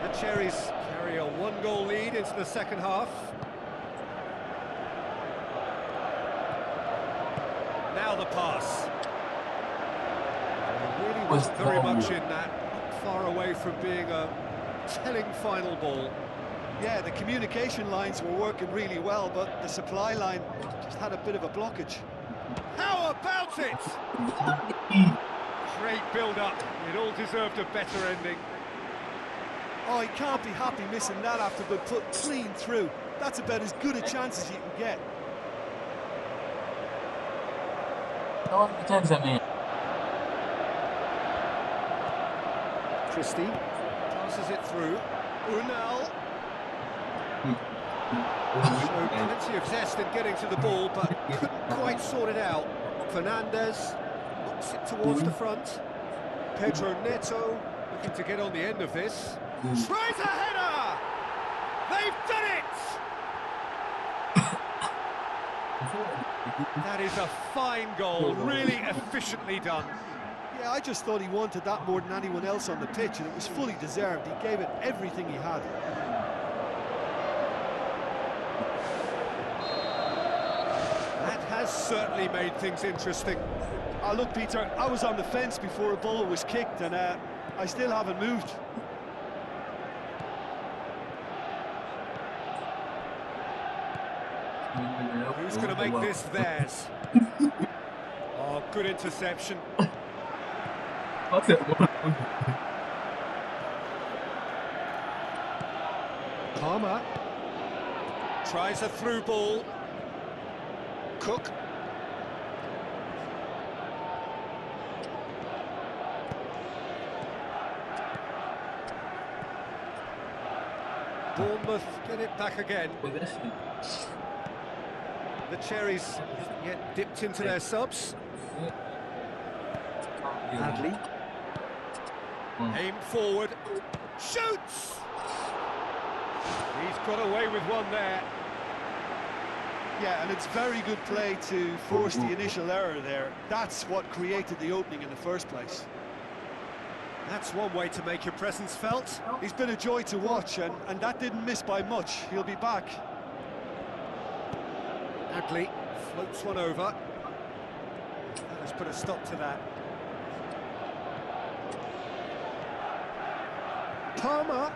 The Cherries carry a one-goal lead into the second half. Now the pass. It really wasn't very much in that, not far away from being a telling final ball. Yeah, the communication lines were working really well, but the supply line just had a bit of a blockage. How about it? Great build-up. It all deserved a better ending. Oh, he can't be happy missing that after being put clean through. That's about as good a chance as you can get. No one pretends at me. Christie passes it through. Unal. Showed plenty of zest in getting to the ball, but couldn't quite sort it out. Fernandez looks it towards the front. Pedro Neto looking to get on the end of this. Tries a header! They've done it! That is a fine goal, really efficiently done. Yeah, I just thought he wanted that more than anyone else on the pitch, and it was fully deserved. He gave it everything he had. That has certainly made things interesting. Oh, look, Peter, I was on the fence before a ball was kicked, and I still haven't moved. Who's going to make this theirs? Oh, good interception. What's it? Palmer tries a through ball. Cook. Bournemouth get it back again. The Cherries haven't yet dipped into their subs. Adley. Aim forward. Shoots! He's got away with one there. Yeah, and it's very good play to force the initial error there. That's what created the opening in the first place. That's one way to make your presence felt. He's been a joy to watch, and that didn't miss by much. He'll be back. Adley floats one over. Let's put a stop to that. Palmer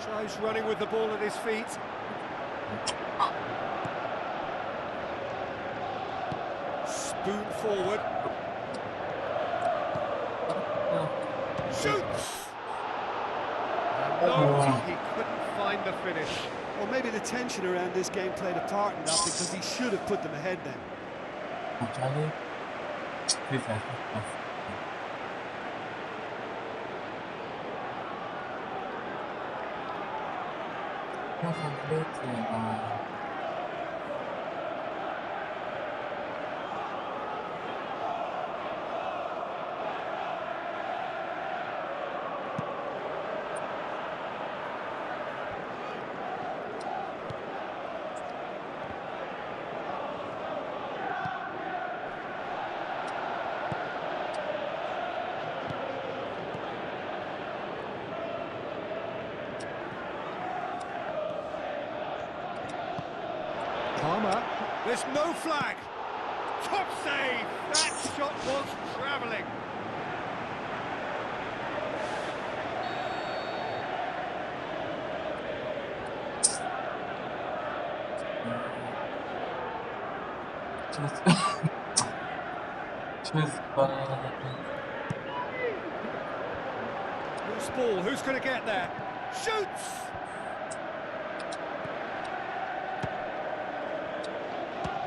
tries running with the ball at his feet. Spoon forward. Shoots! And no, he couldn't find the finish. Well, maybe the tension around this game played a part in that, because he should have put them ahead then. There's no flag. Top save. That shot was travelling. Loose ball. Who's going to get there? Shoots.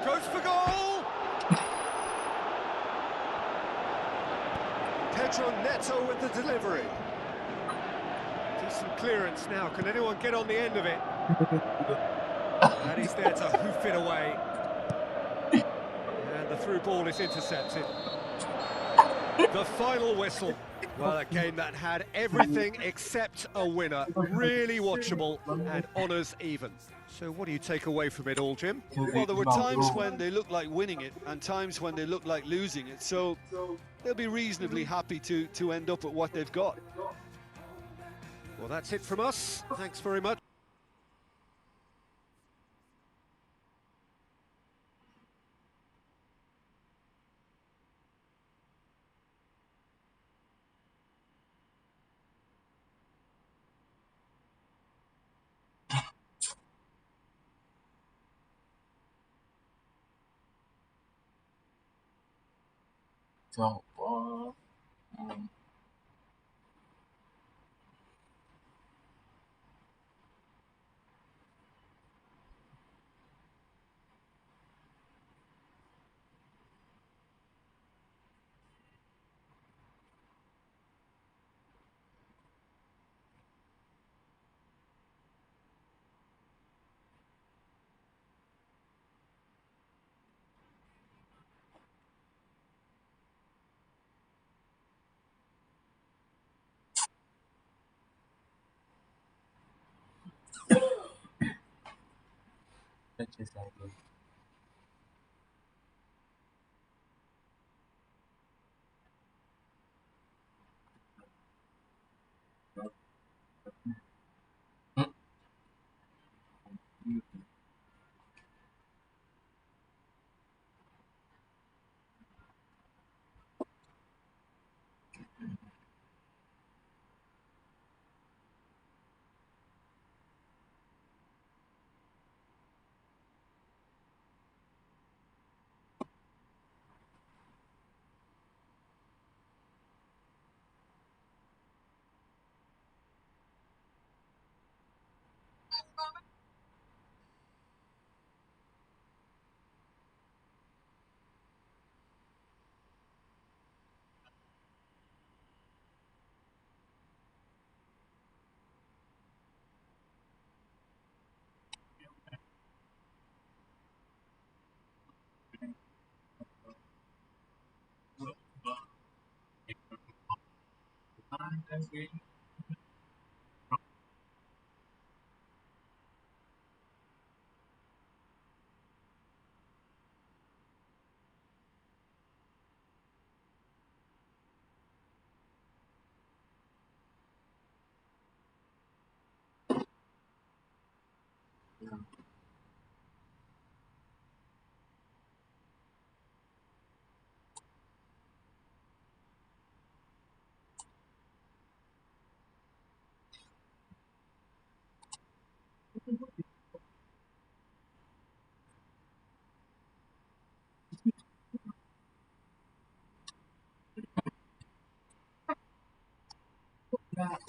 Goes for goal! Pedro Neto with the delivery. Decent clearance now. Can anyone get on the end of it? And he's there to hoof it away. And the through ball is intercepted. The final whistle. Well, a game that had everything except a winner. Really watchable and honours even. So what do you take away from it all, Jim? Well, there were times when they looked like winning it and times when they looked like losing it. So they'll be reasonably happy to end up at what they've got. Well, that's it from us. Thanks very much. So, let's just have a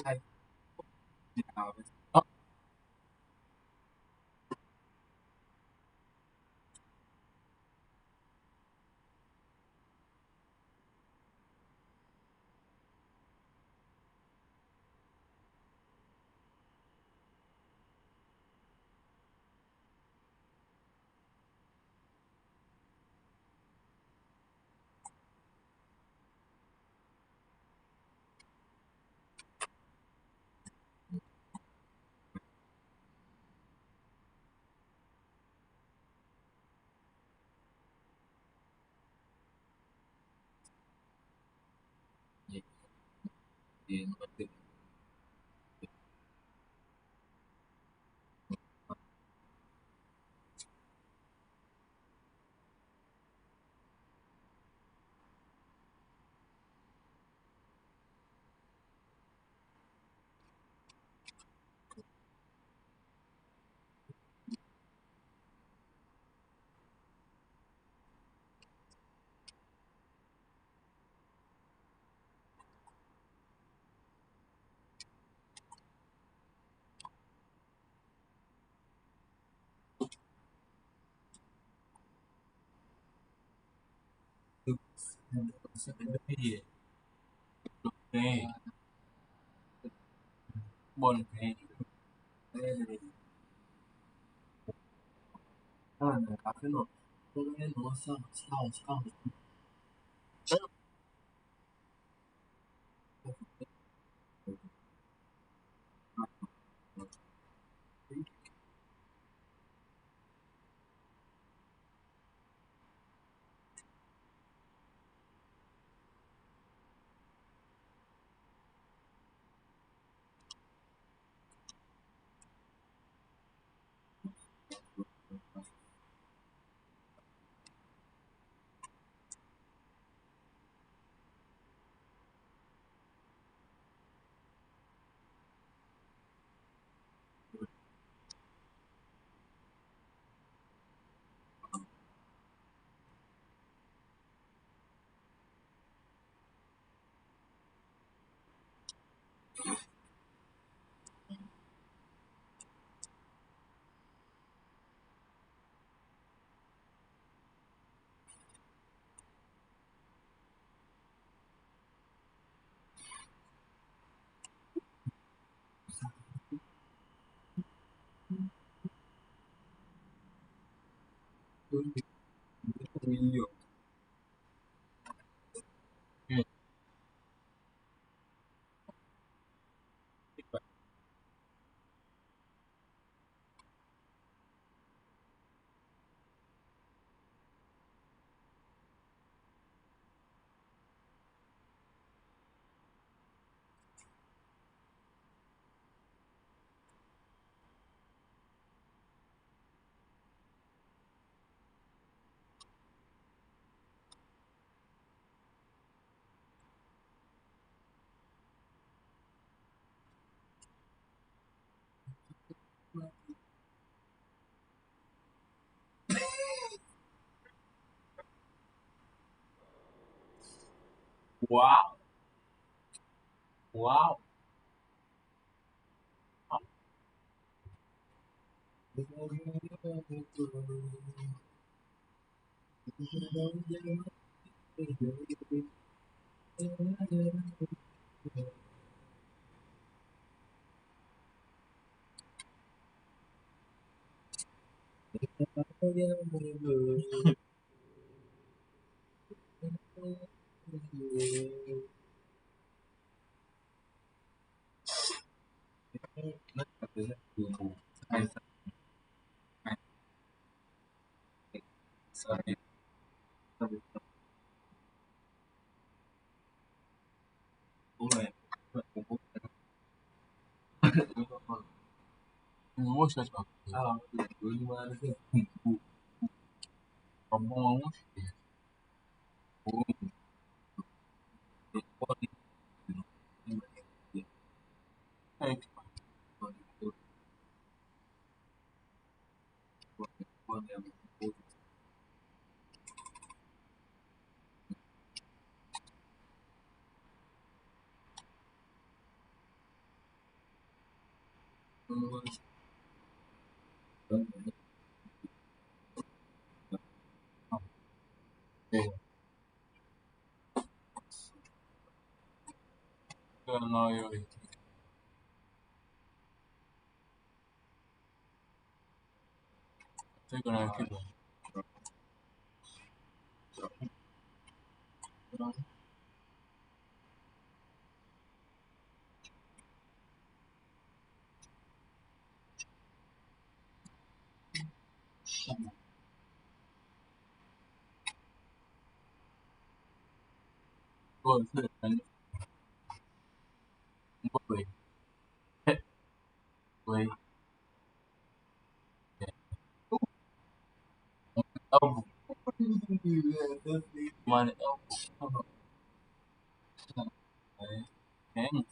like, oh, yeah, yeah, sẽเป็นที่ในบนในนะครับขึ้นหนดตัวเล่นรู้เศร้าตัวมีอยู่ว้าวว้าวนั่นก็คือใช่ใช่รู้เลยผมพูด무엇이 하지 마. 요즘은 건강한 좋은 뻔히 네, 그나요. 그나요. 그것을 왜, 왜, أو من أو كان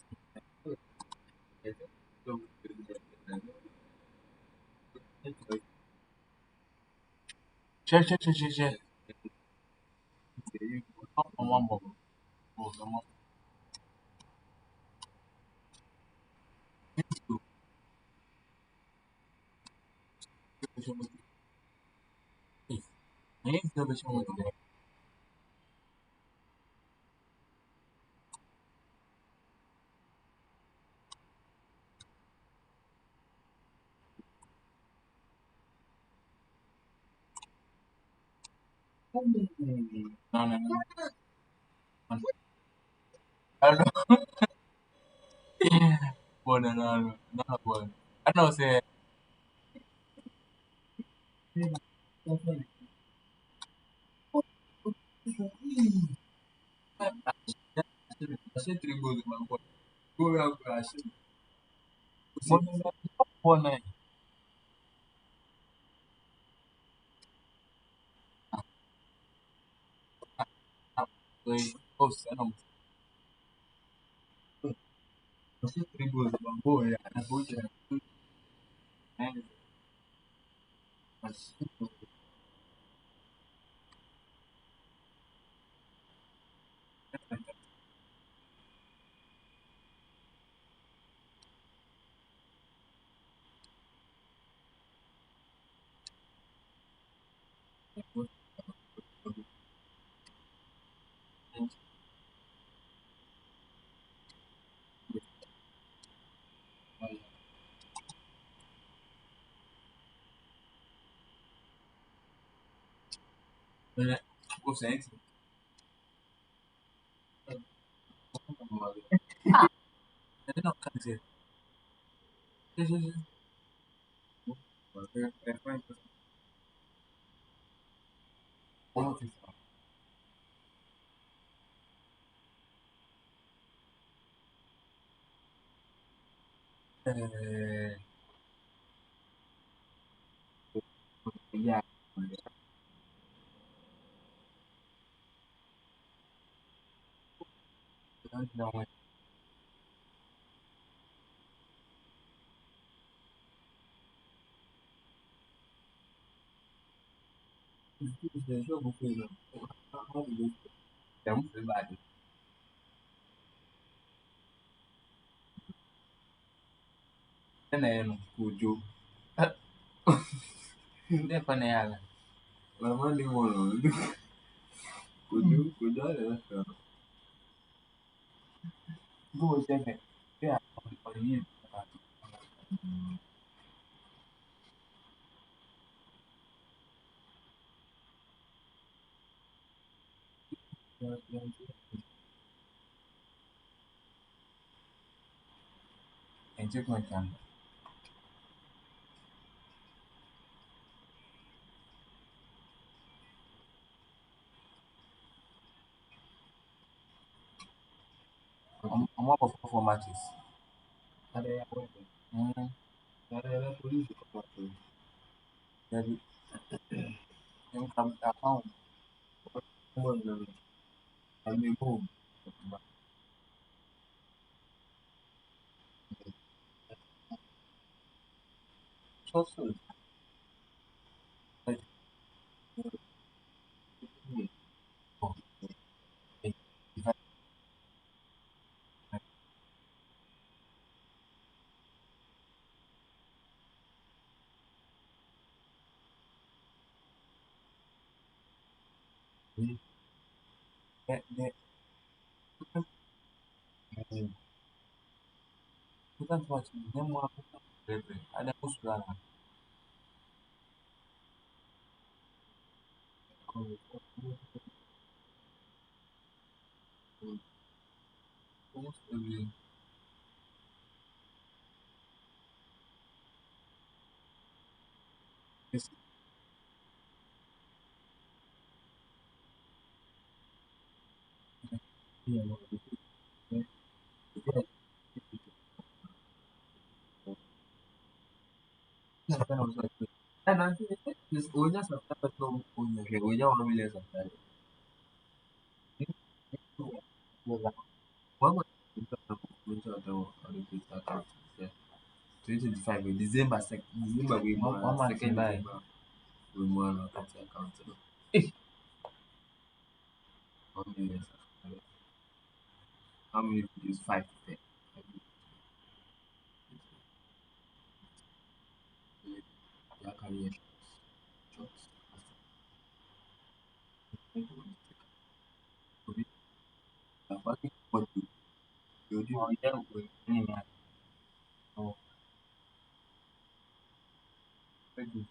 쟤 한번 먹어 너무 아니 그거 돼 No, no, no. Hello. Boy, no, no, no, no, boy. I know, say, I said 3 goals, my boy. Go out, I said, boy, man. Oh, son of I said 3 goals, my boy. I told you, man. I said, go say anything. I didn't know, can't say. Yes, yes, yes. What is yeah, I don't know. The show go fail. How do you them feel bad? Then I know Kujo. Then Panayala. My money one. Kujo, Kujo. Go check it. Yeah, for you. And check my camera. I'm up for matches. Mm, then come account. I mean, boom. So, like, oh, if I get you can't watch them more. I don't know. Almost every yes, yeah, yeah, kind of like and I think this Onya subscribers no Onya here. Onya 1 million subscribers. One month account. Yeah. 2025 December December we more second December we more on account. Eh, 1 million subscribers. How many videos? 5 to 10. Yeah, career shots. What you do? Oh, yeah, oh, very good.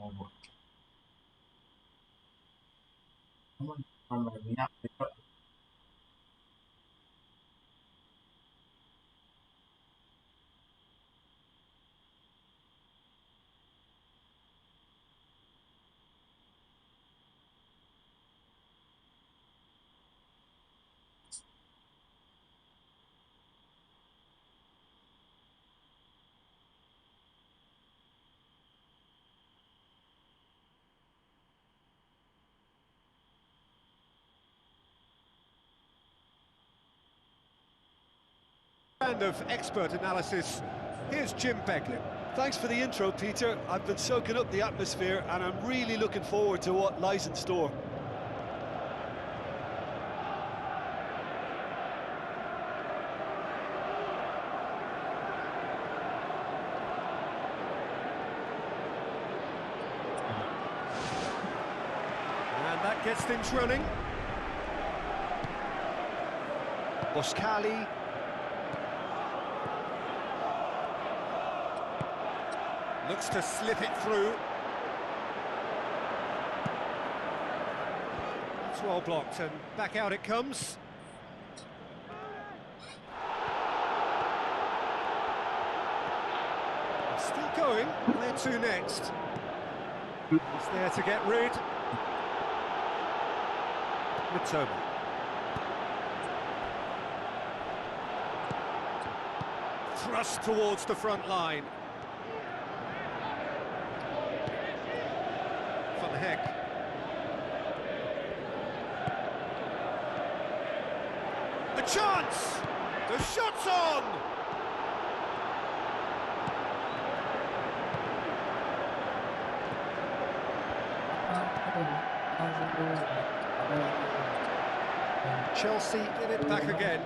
ทำอะไรเนี้ย Of expert analysis, here's Jim Beglin. Thanks for the intro, Peter. I've been soaking up the atmosphere and I'm really looking forward to what lies in store. And that gets things running. Boskali. Looks to slip it through. It's well blocked and back out it comes. Still going. Where to next? He's there to get rid. Mitoma. Thrust towards the front line. Van Heck. A chance! The shot's on! Chelsea get it back again.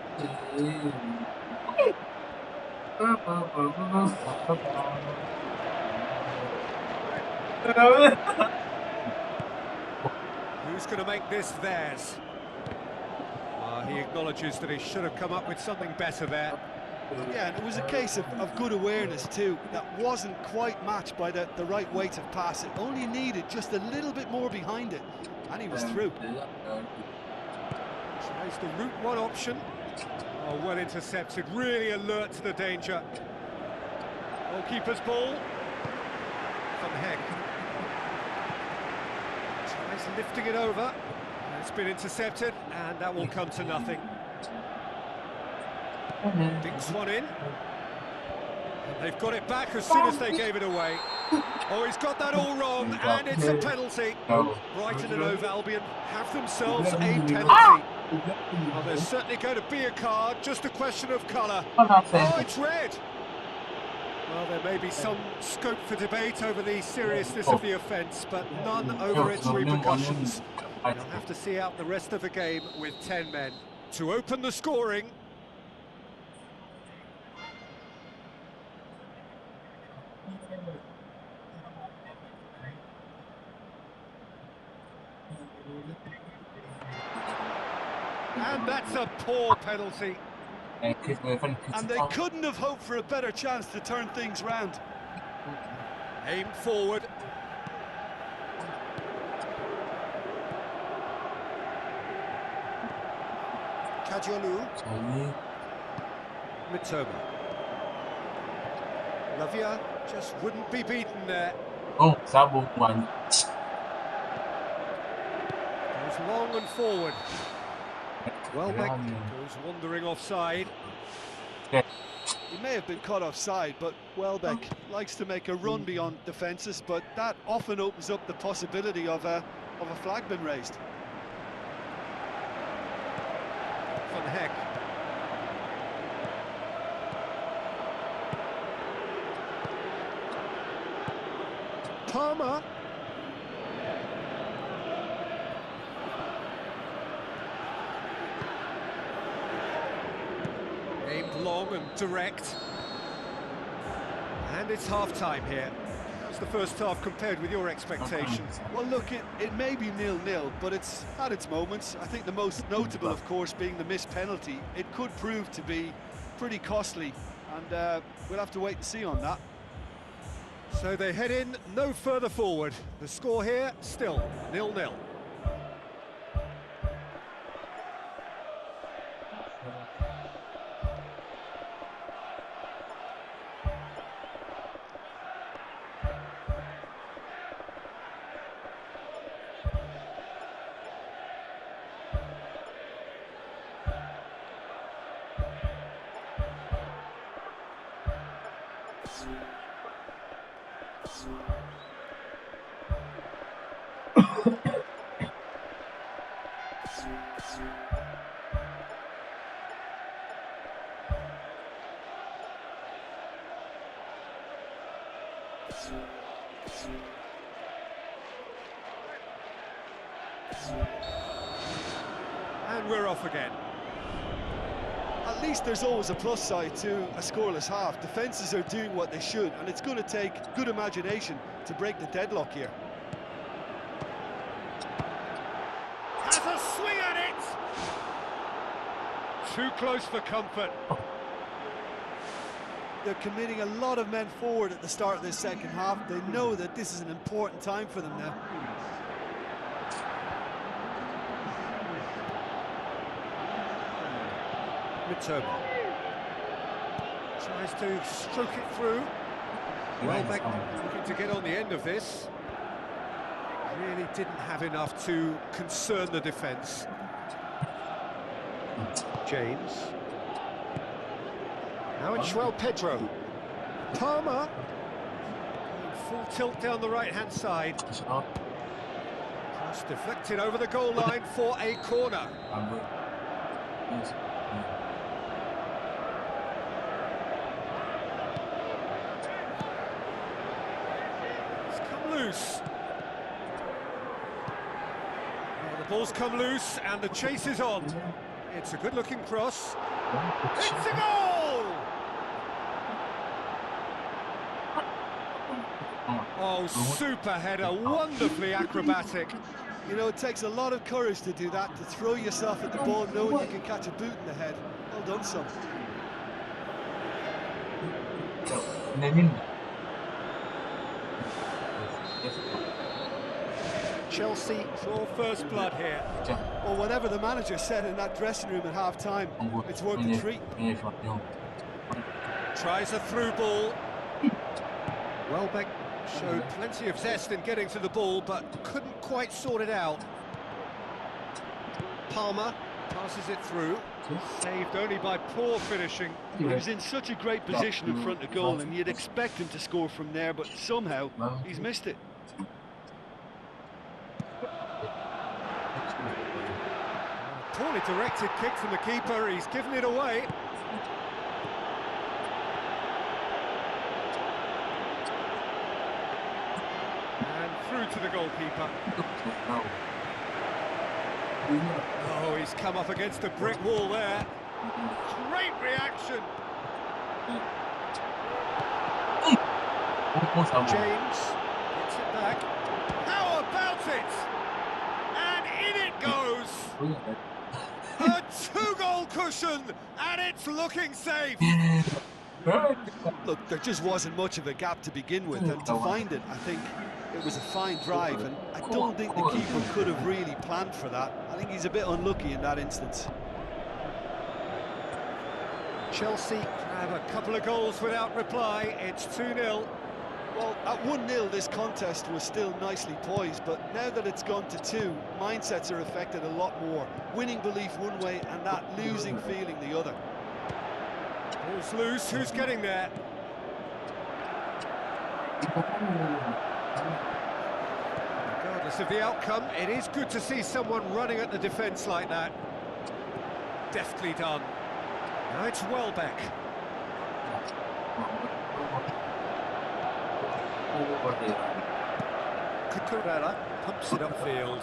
Who's going to make this theirs? He acknowledges that he should have come up with something better there. Yeah, and it was a case of good awareness too. That wasn't quite matched by the right weight of pass. It only needed just a little bit more behind it, and he was through. Tries the route one option. Oh, well intercepted, really alert to the danger. Goalkeeper's ball. Van Heck. Tries lifting it over. It's been intercepted, and that will come to nothing. Dinks one in. They've got it back as soon as they gave it away. Oh, he's got that all wrong, and it's a penalty. Brighton and Hove Albion have themselves a penalty. Well, there's certainly going to be a card, just a question of colour. Oh, it's red! Well, there may be some scope for debate over the seriousness of the offence, but none over its repercussions. They'll have to see out the rest of the game with 10 men. To open the scoring. And that's a poor penalty. And they couldn't have hoped for a better chance to turn things round. Aimed forward. Kadiolu. Mitoma. Lavia just wouldn't be beaten there. Oh, Sabo one. Goes long and forward. Welbeck goes wandering offside. He may have been caught offside, but Welbeck likes to make a run beyond defences, but that often opens up the possibility of a flag being raised. Van Heck. Palmer. Aimed long and direct. And it's half-time here. How's the first half compared with your expectations? Well, look, it may be 0-0, but it's had its moments. I think the most notable, of course, being the missed penalty. It could prove to be pretty costly, and we'll have to wait and see on that. So they head in no further forward. The score here still 0-0. And we're off again. At least there's always a plus side to a scoreless half. Defences are doing what they should, and it's going to take good imagination to break the deadlock here. Has a swing at it! Too close for comfort. They're committing a lot of men forward at the start of this second half. They know that this is an important time for them now. Mitoma tries to stroke it through. Welbeck looking to get on the end of this. Really didn't have enough to concern the defence. James. Now it's João Pedro. Palmer. Full tilt down the right-hand side. Cross deflected over the goal line for a corner. It's come loose. Well, the ball's come loose and the chase is on. It's a good-looking cross. It's a goal! Oh, super header, wonderfully acrobatic. You know, it takes a lot of courage to do that, to throw yourself at the ball knowing you can catch a boot in the head. Well done, son. Chelsea draw first blood here. Well, whatever the manager said in that dressing room at half-time, it's worth the treat. Tries a through ball. Welbeck showed plenty of zest in getting to the ball, but couldn't quite sort it out. Palmer passes it through. Saved only by poor finishing. He was in such a great position in front of goal, and you'd expect him to score from there, but somehow he's missed it. Poorly directed kick from the keeper, he's given it away. And through to the goalkeeper. Oh, he's come up against a brick wall there. Great reaction. James gets it back. How about it? And in it goes. A two-goal cushion, and it's looking safe. Look, there just wasn't much of a gap to begin with, and to find it, I think it was a fine drive, and I don't think the keeper could have really planned for that. I think he's a bit unlucky in that instance. Chelsea grab a couple of goals without reply. It's 2-0. Well, at 1-0, this contest was still nicely poised, but now that it's gone to 2, mindsets are affected a lot more. Winning belief one way and that losing feeling the other. Ball's loose, who's getting there? Regardless of the outcome, it is good to see someone running at the defence like that. Deftly done. Now it's Welbeck. Cucurella pumps it upfield.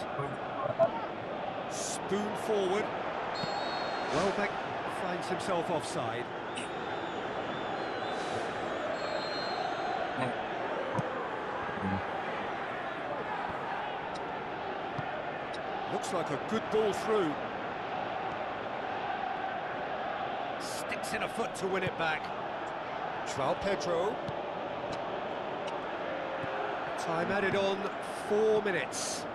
Spoon forward. Welbeck finds himself offside. Looks like a good ball through. Sticks in a foot to win it back. João Pedro. Time added on 4 minutes.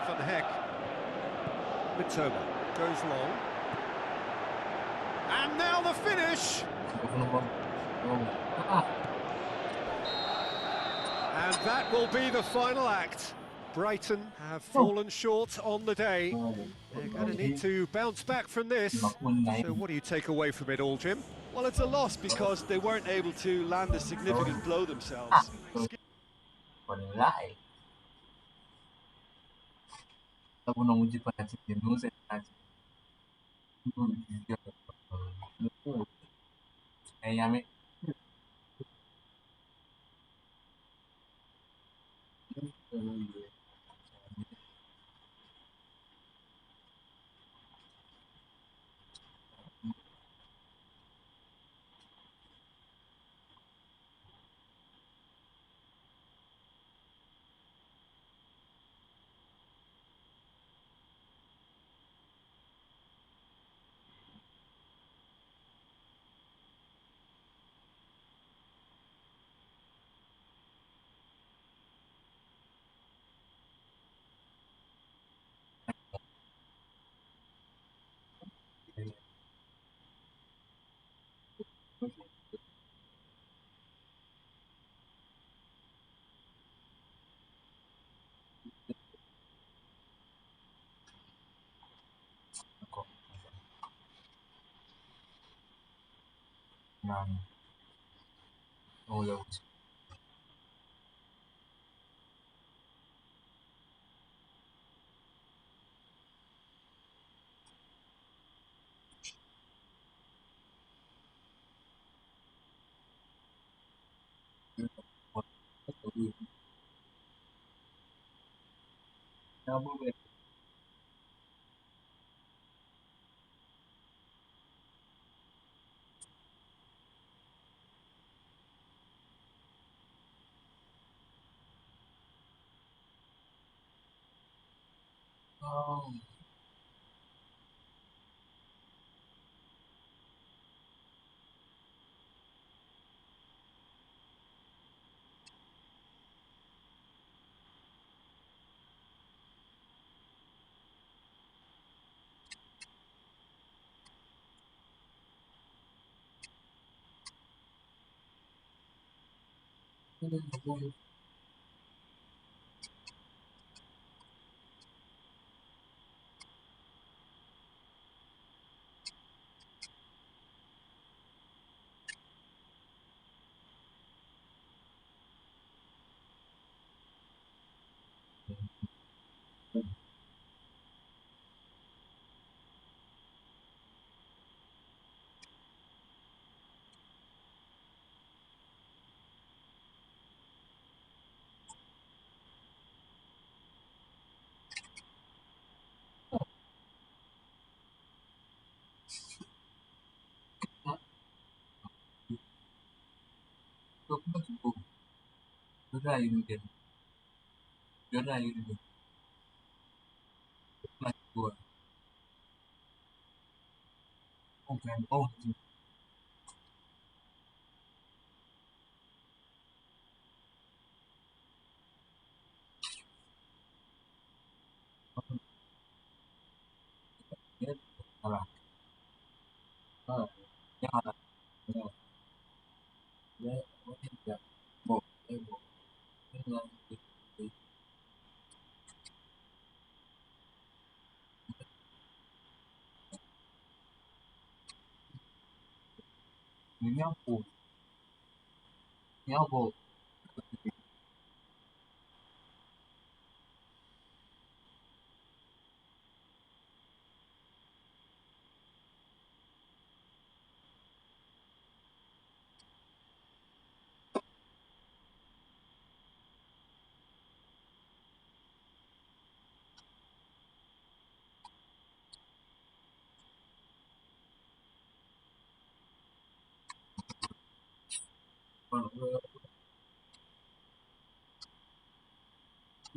Van Heck. Mitoma goes long. And now the finish! And that will be the final act. Brighton have fallen short on the day. They're going to need to bounce back from this. So what do you take away from it all, Jim? Well, it's a loss because they weren't able to land a significant blow themselves.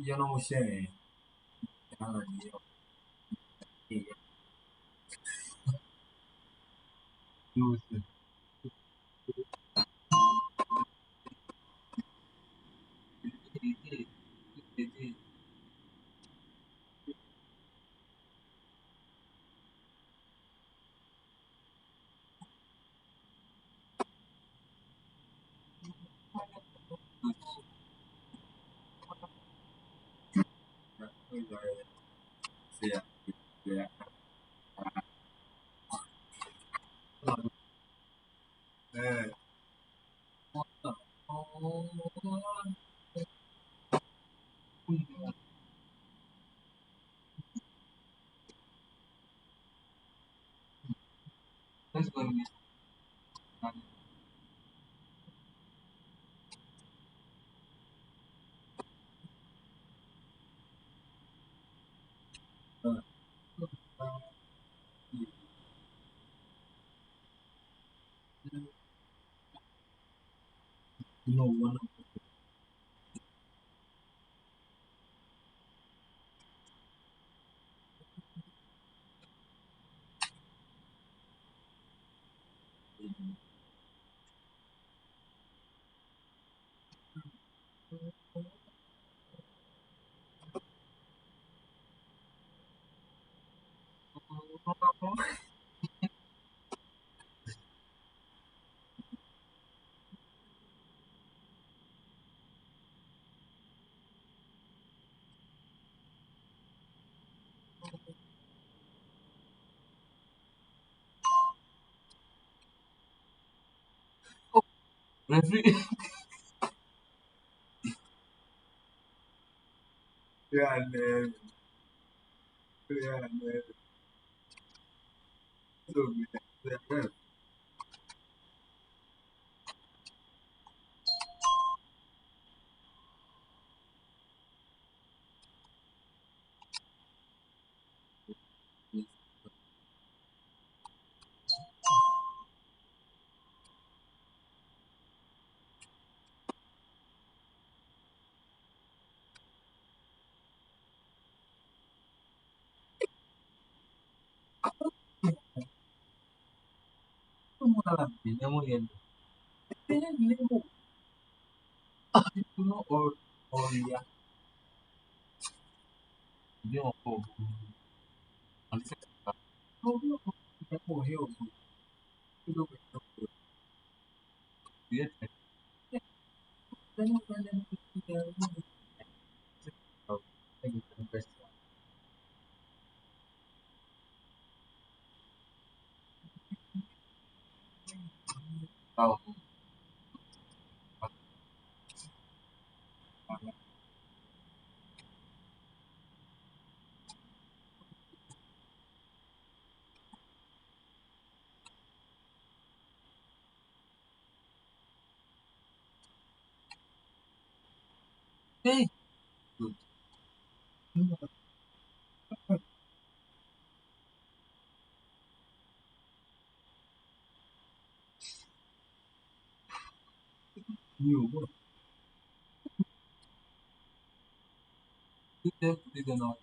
Io non sei. Yeah. Yeah. Yeah. That's going to be one of referee. Yeah, man. Yeah, man. So, yeah. Semua dalam dia mau yang dia mau itu no or ya dia mau nanti dia mau heo itu dia dan dia tahu hey you what dia not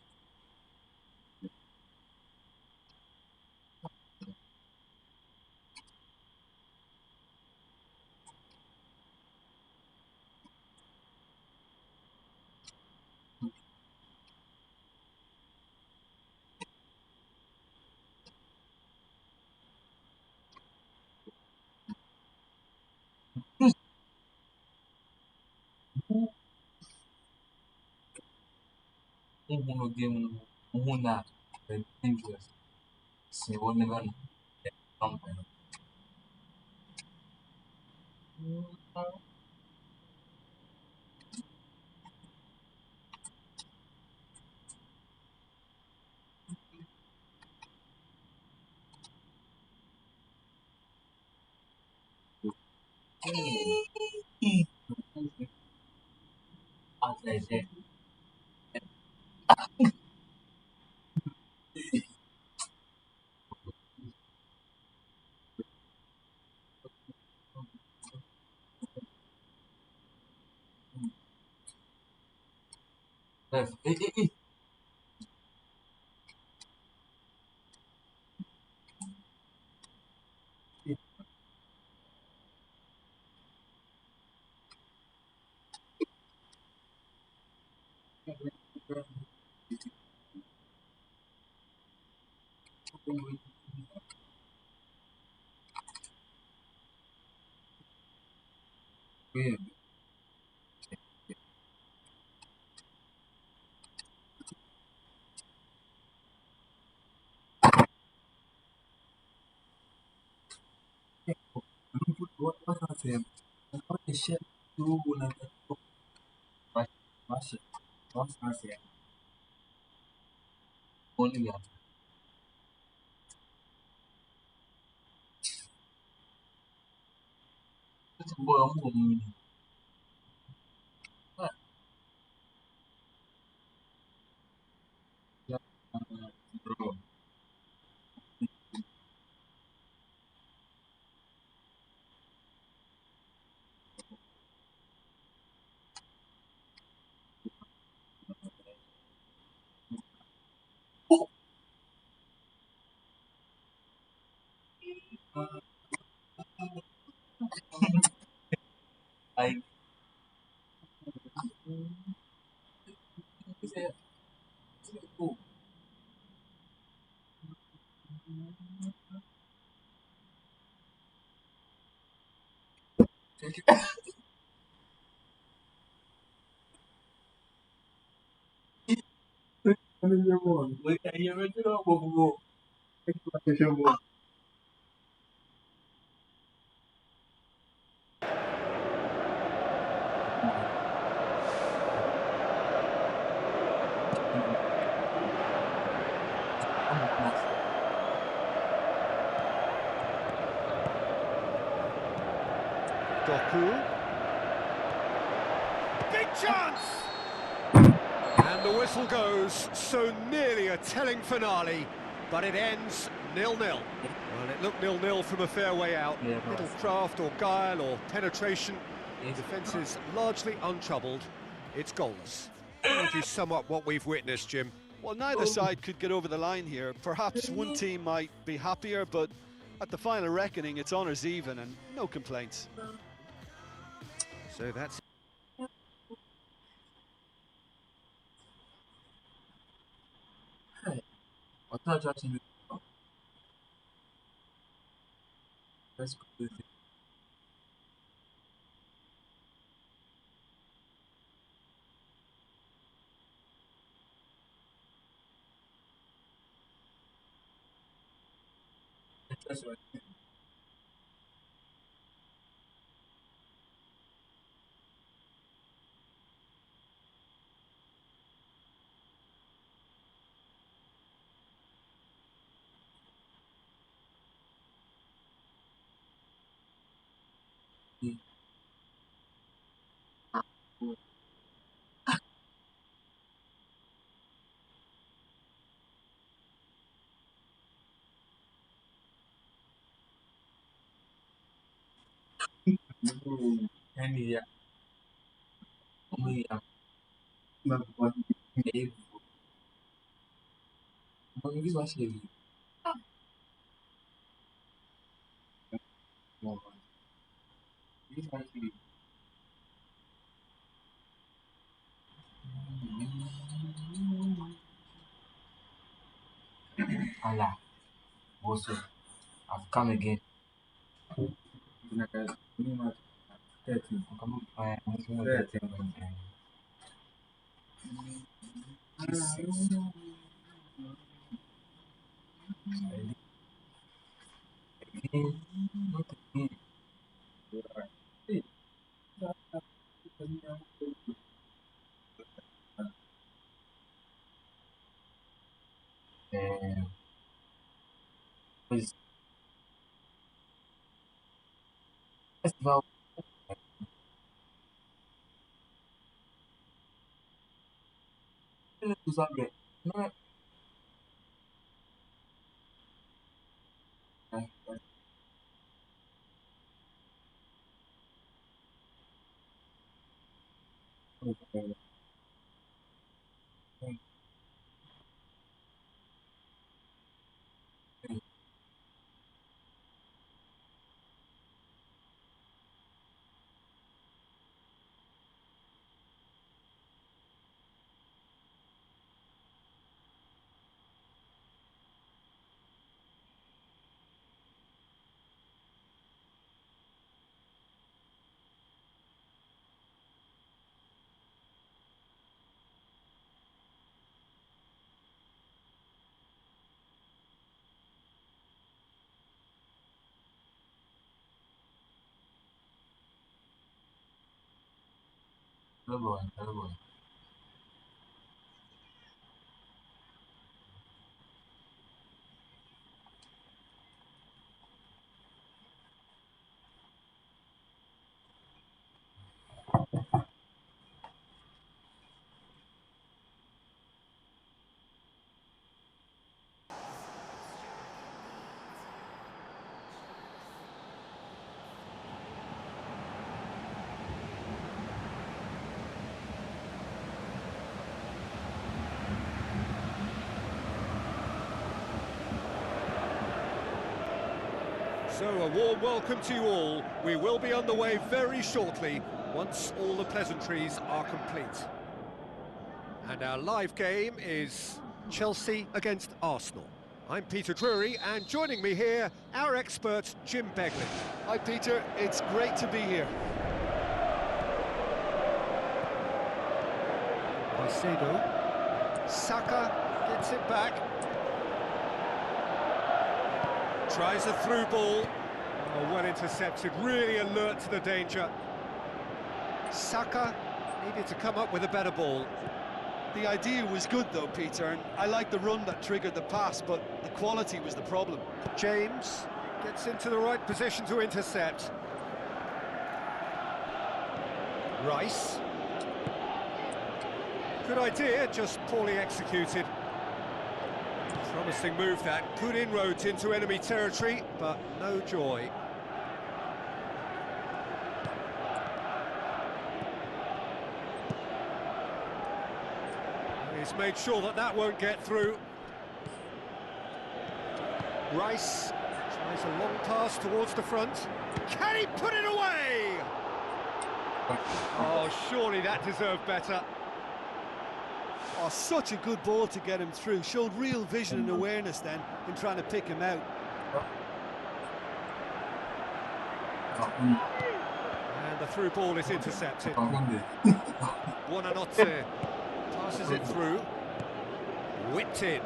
game na dangerous se wani ban company as I said What's that saying? What the shit do like what what what's that saying? Only that. It's a boy I'm going to yeah, bro. Like he said, oh, take it. Wait, I hear it, you know, go. Doku. Big chance! And the whistle goes, so nearly a telling finale, but it ends 0-0. Well, it looked 0-0 from a fair way out. Yeah, Little boss. craft or guile or penetration. Yes. Defence is largely untroubled. It's goalless. How would you sum up what we've witnessed, Jim? Well, neither side could get over the line here. Perhaps one team might be happier, but at the final reckoning, it's honours even and no complaints. So that's Hey, I thought you actually let's go. That's what any yeah. Only yeah. But this was heavy. This was heavy. Allah, also, I've come again. Like a minimum 13. I'm coming by 13. Again, not again. Hey, please, festival. To Zagreb. No, Hello, hello. So a warm welcome to you all. We will be on the way very shortly, once all the pleasantries are complete. And our live game is Chelsea against Arsenal. I'm Peter Drury, and joining me here, our expert Jim Begley. Hi, Peter. It's great to be here. Caicedo. Saka gets it back. Tries a through ball. Oh, well intercepted, really alert to the danger. Saka needed to come up with a better ball. The idea was good, though, Peter, and I like the run that triggered the pass, but the quality was the problem. James gets into the right position to intercept. Rice. Good idea, just poorly executed. Promising move that, good inroads into enemy territory, but no joy. He's made sure that that won't get through. Rice tries a long pass towards the front. Can he put it away? Oh, surely that deserved better. Oh, such a good ball to get him through. Showed real vision and awareness then in trying to pick him out. And the through ball is intercepted. Buonanotte passes it through. Whipped in.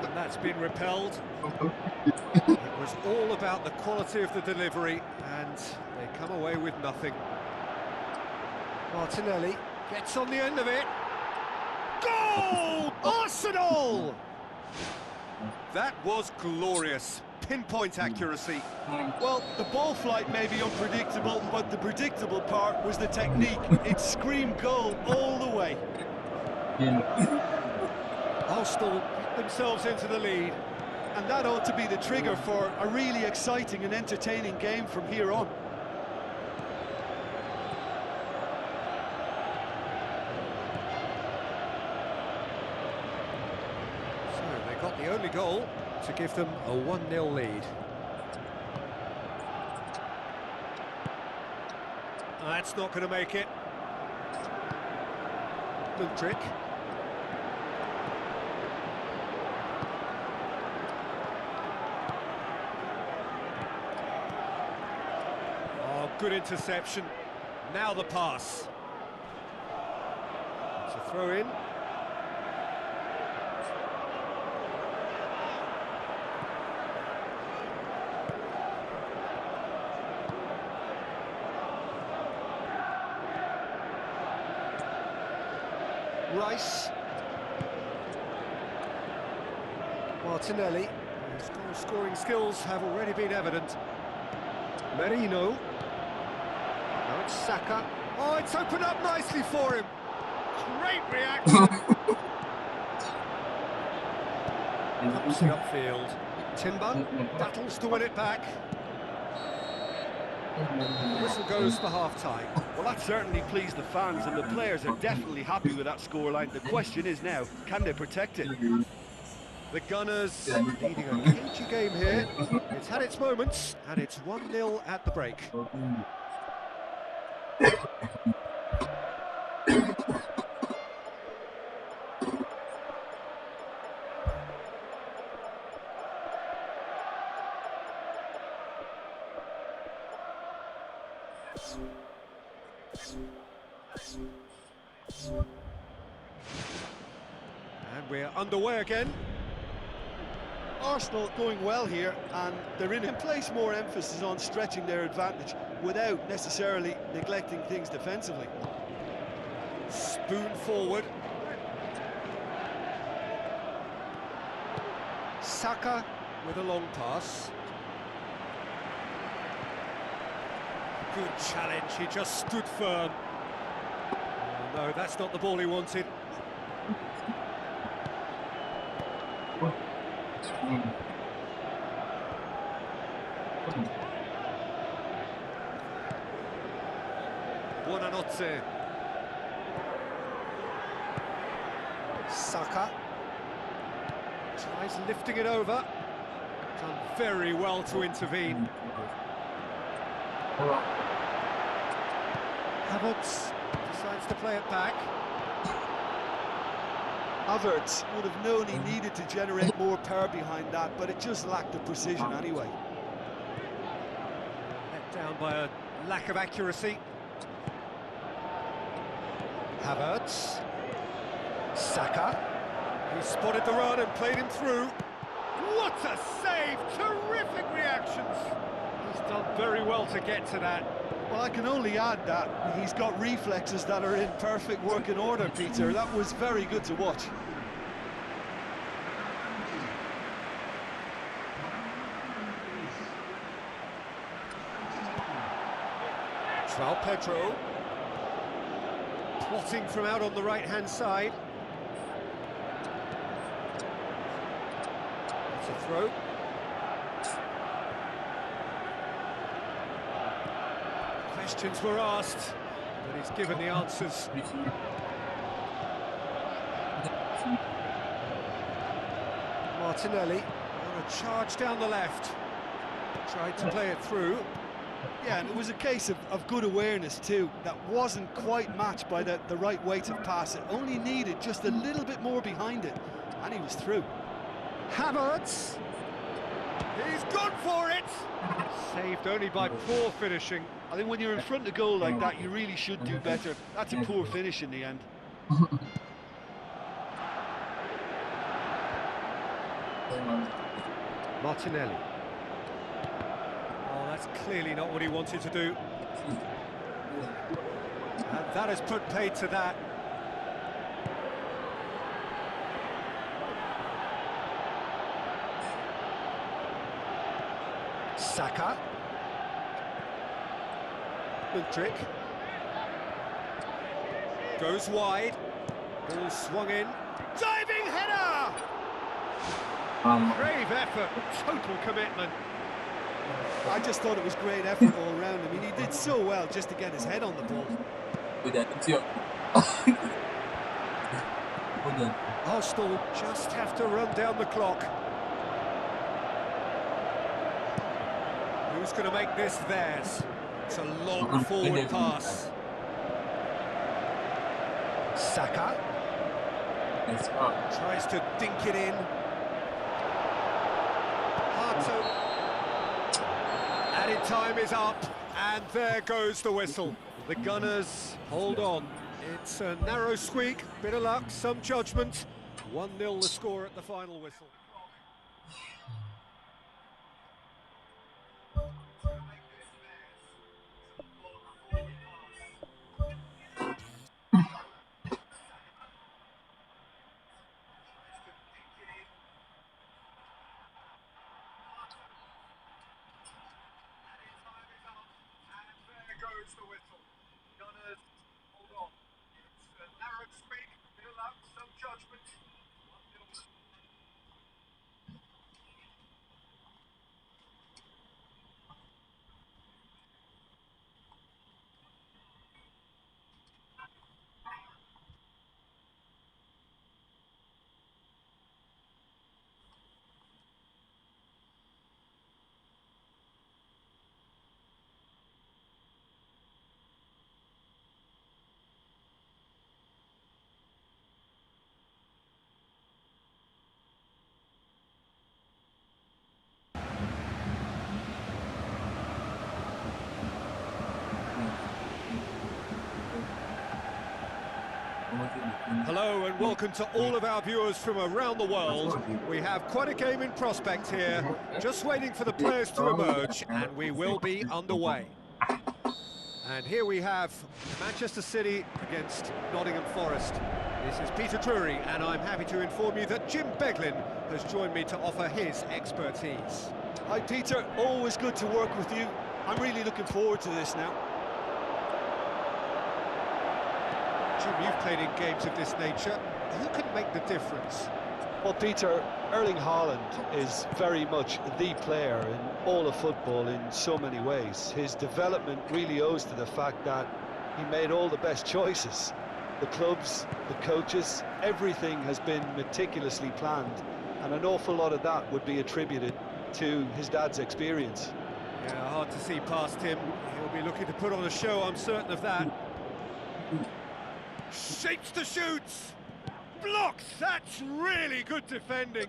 And that's been repelled. It was all about the quality of the delivery, and they come away with nothing. Martinelli gets on the end of it. Goal! Arsenal! That was glorious. Pinpoint accuracy. Well, the ball flight may be unpredictable, but the predictable part was the technique. It screamed goal all the way. Arsenal get themselves into the lead. And that ought to be the trigger for a really exciting and entertaining game from here on. So they got the only goal to give them a 1-0 lead. That's not going to make it. Mudryk. Oh, good interception. Now the pass. It's a throw in. Rice. Martinelli. His goal-scoring skills have already been evident. Merino. Now it's Saka. Oh, it's opened up nicely for him. Great reaction. Puts it upfield. Timber battles to win it back. The whistle goes for half-time. Well, that certainly pleased the fans, and the players are definitely happy with that scoreline. The question is now, can they protect it? The Gunners leading a cagey game here. It's had its moments, and it's 1-0 at the break. And we're underway again. Arsenal going well here, and they're in place more emphasis on stretching their advantage without necessarily neglecting things defensively. Spoon forward. Saka with a long pass. Good challenge, he just stood firm. Oh, no, that's not the ball he wanted. Buonanotte. Saka tries lifting it over. Done very well to intervene. Havertz decides to play it back. Havertz would have known he needed to generate more power behind that, but it just lacked the precision anyway. Let down by a lack of accuracy. Havertz. Saka. He spotted the run and played him through. What a save! Terrific reactions! He's done very well to get to that. Well, I can only add that he's got reflexes that are in perfect working order, Peter. That was very good to watch. João Pedro. Plotting from out on the right-hand side. It's a throw. Questions were asked, but he's given the answers. Martinelli on a charge down the left. Tried to play it through. Yeah, and it was a case of good awareness too. That wasn't quite matched by the right weight of pass. It only needed just a little bit more behind it, and he was through. Havertz. He's gone for it. Saved only by poor finishing. I think when you're in front of goal like that, you really should do better. That's a poor finish in the end. Martinelli. Oh, that's clearly not what he wanted to do. And that has put paid to that. Saka. Mudryk. Goes wide. Ball swung in. Diving header! Brave effort, total commitment. I just thought it was great effort all around. I mean, he did so well just to get his head on the ball. Arsenal just have to run down the clock. Who's going to make this theirs? It's a long forward pass. Saka tries to dink it in. Hato. Added time is up, and there goes the whistle. The Gunners hold on. It's a narrow squeak, bit of luck, some judgment. 1-0 the score at the final whistle. Goes the whistle. Gunners, hold on. It's a narrow squeak, bit of luck, some judgment. 1-0. Hello and welcome to all of our viewers from around the world. We have quite a game in prospect here, just waiting for the players to emerge, and we will be underway. And here we have Manchester City against Nottingham Forest. This is Peter Drury, and I'm happy to inform you that Jim Beglin has joined me to offer his expertise. Hi Peter, always good to work with you. I'm really looking forward to this now. Jim, you've played in games of this nature. Who can make the difference? Well, Peter, Erling Haaland is very much the player in all of football in so many ways. His development really owes to the fact that he made all the best choices. The clubs, the coaches, everything has been meticulously planned, and an awful lot of that would be attributed to his dad's experience. Yeah, hard to see past him. He'll be looking to put on a show, I'm certain of that. Shapes the shoots! Blocks! That's really good defending.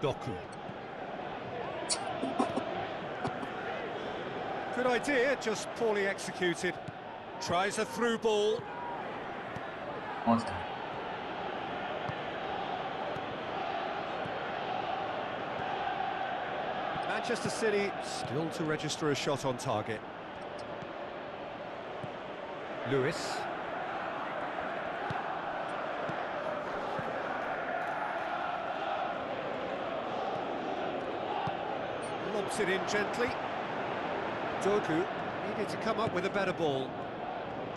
Doku. Good idea, just poorly executed. Tries a through ball. Monster. Manchester City still to register a shot on target. Lewis. Lobs it in gently. Doku needed to come up with a better ball.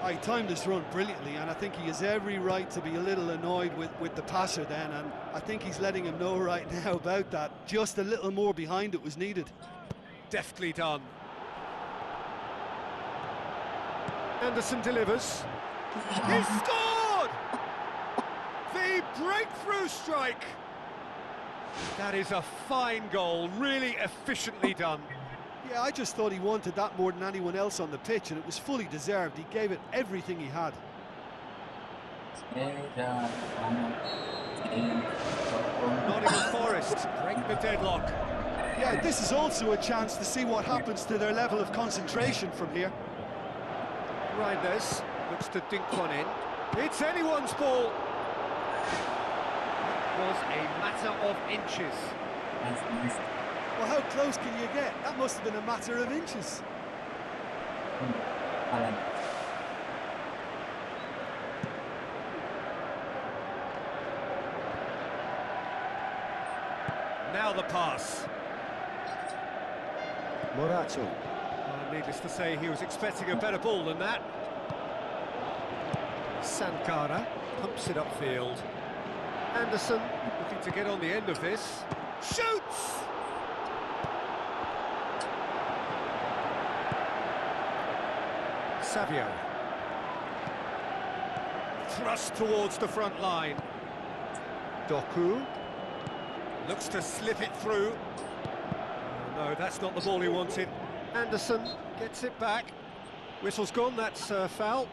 He timed this run brilliantly, and I think he has every right to be a little annoyed with the passer then, and I think he's letting him know right now about that. Just a little more behind it was needed. Deftly done. Anderson delivers. He scored! The breakthrough strike! That is a fine goal, really efficiently done. Yeah, I just thought he wanted that more than anyone else on the pitch, and it was fully deserved. He gave it everything he had. Nottingham Forest break the deadlock. Yeah, this is also a chance to see what happens to their level of concentration from here. Reinders looks to dink one in. It's anyone's ball. It was a matter of inches. Well, how close can you get? That must have been a matter of inches. Now the pass. Morata. Needless to say, he was expecting a better ball than that. Sankara pumps it upfield. Anderson looking to get on the end of this. Shoots! Savio. Thrust towards the front line. Doku. Looks to slip it through. Oh, no, that's not the ball he wanted. Anderson gets it back. Whistle's gone, that's foul.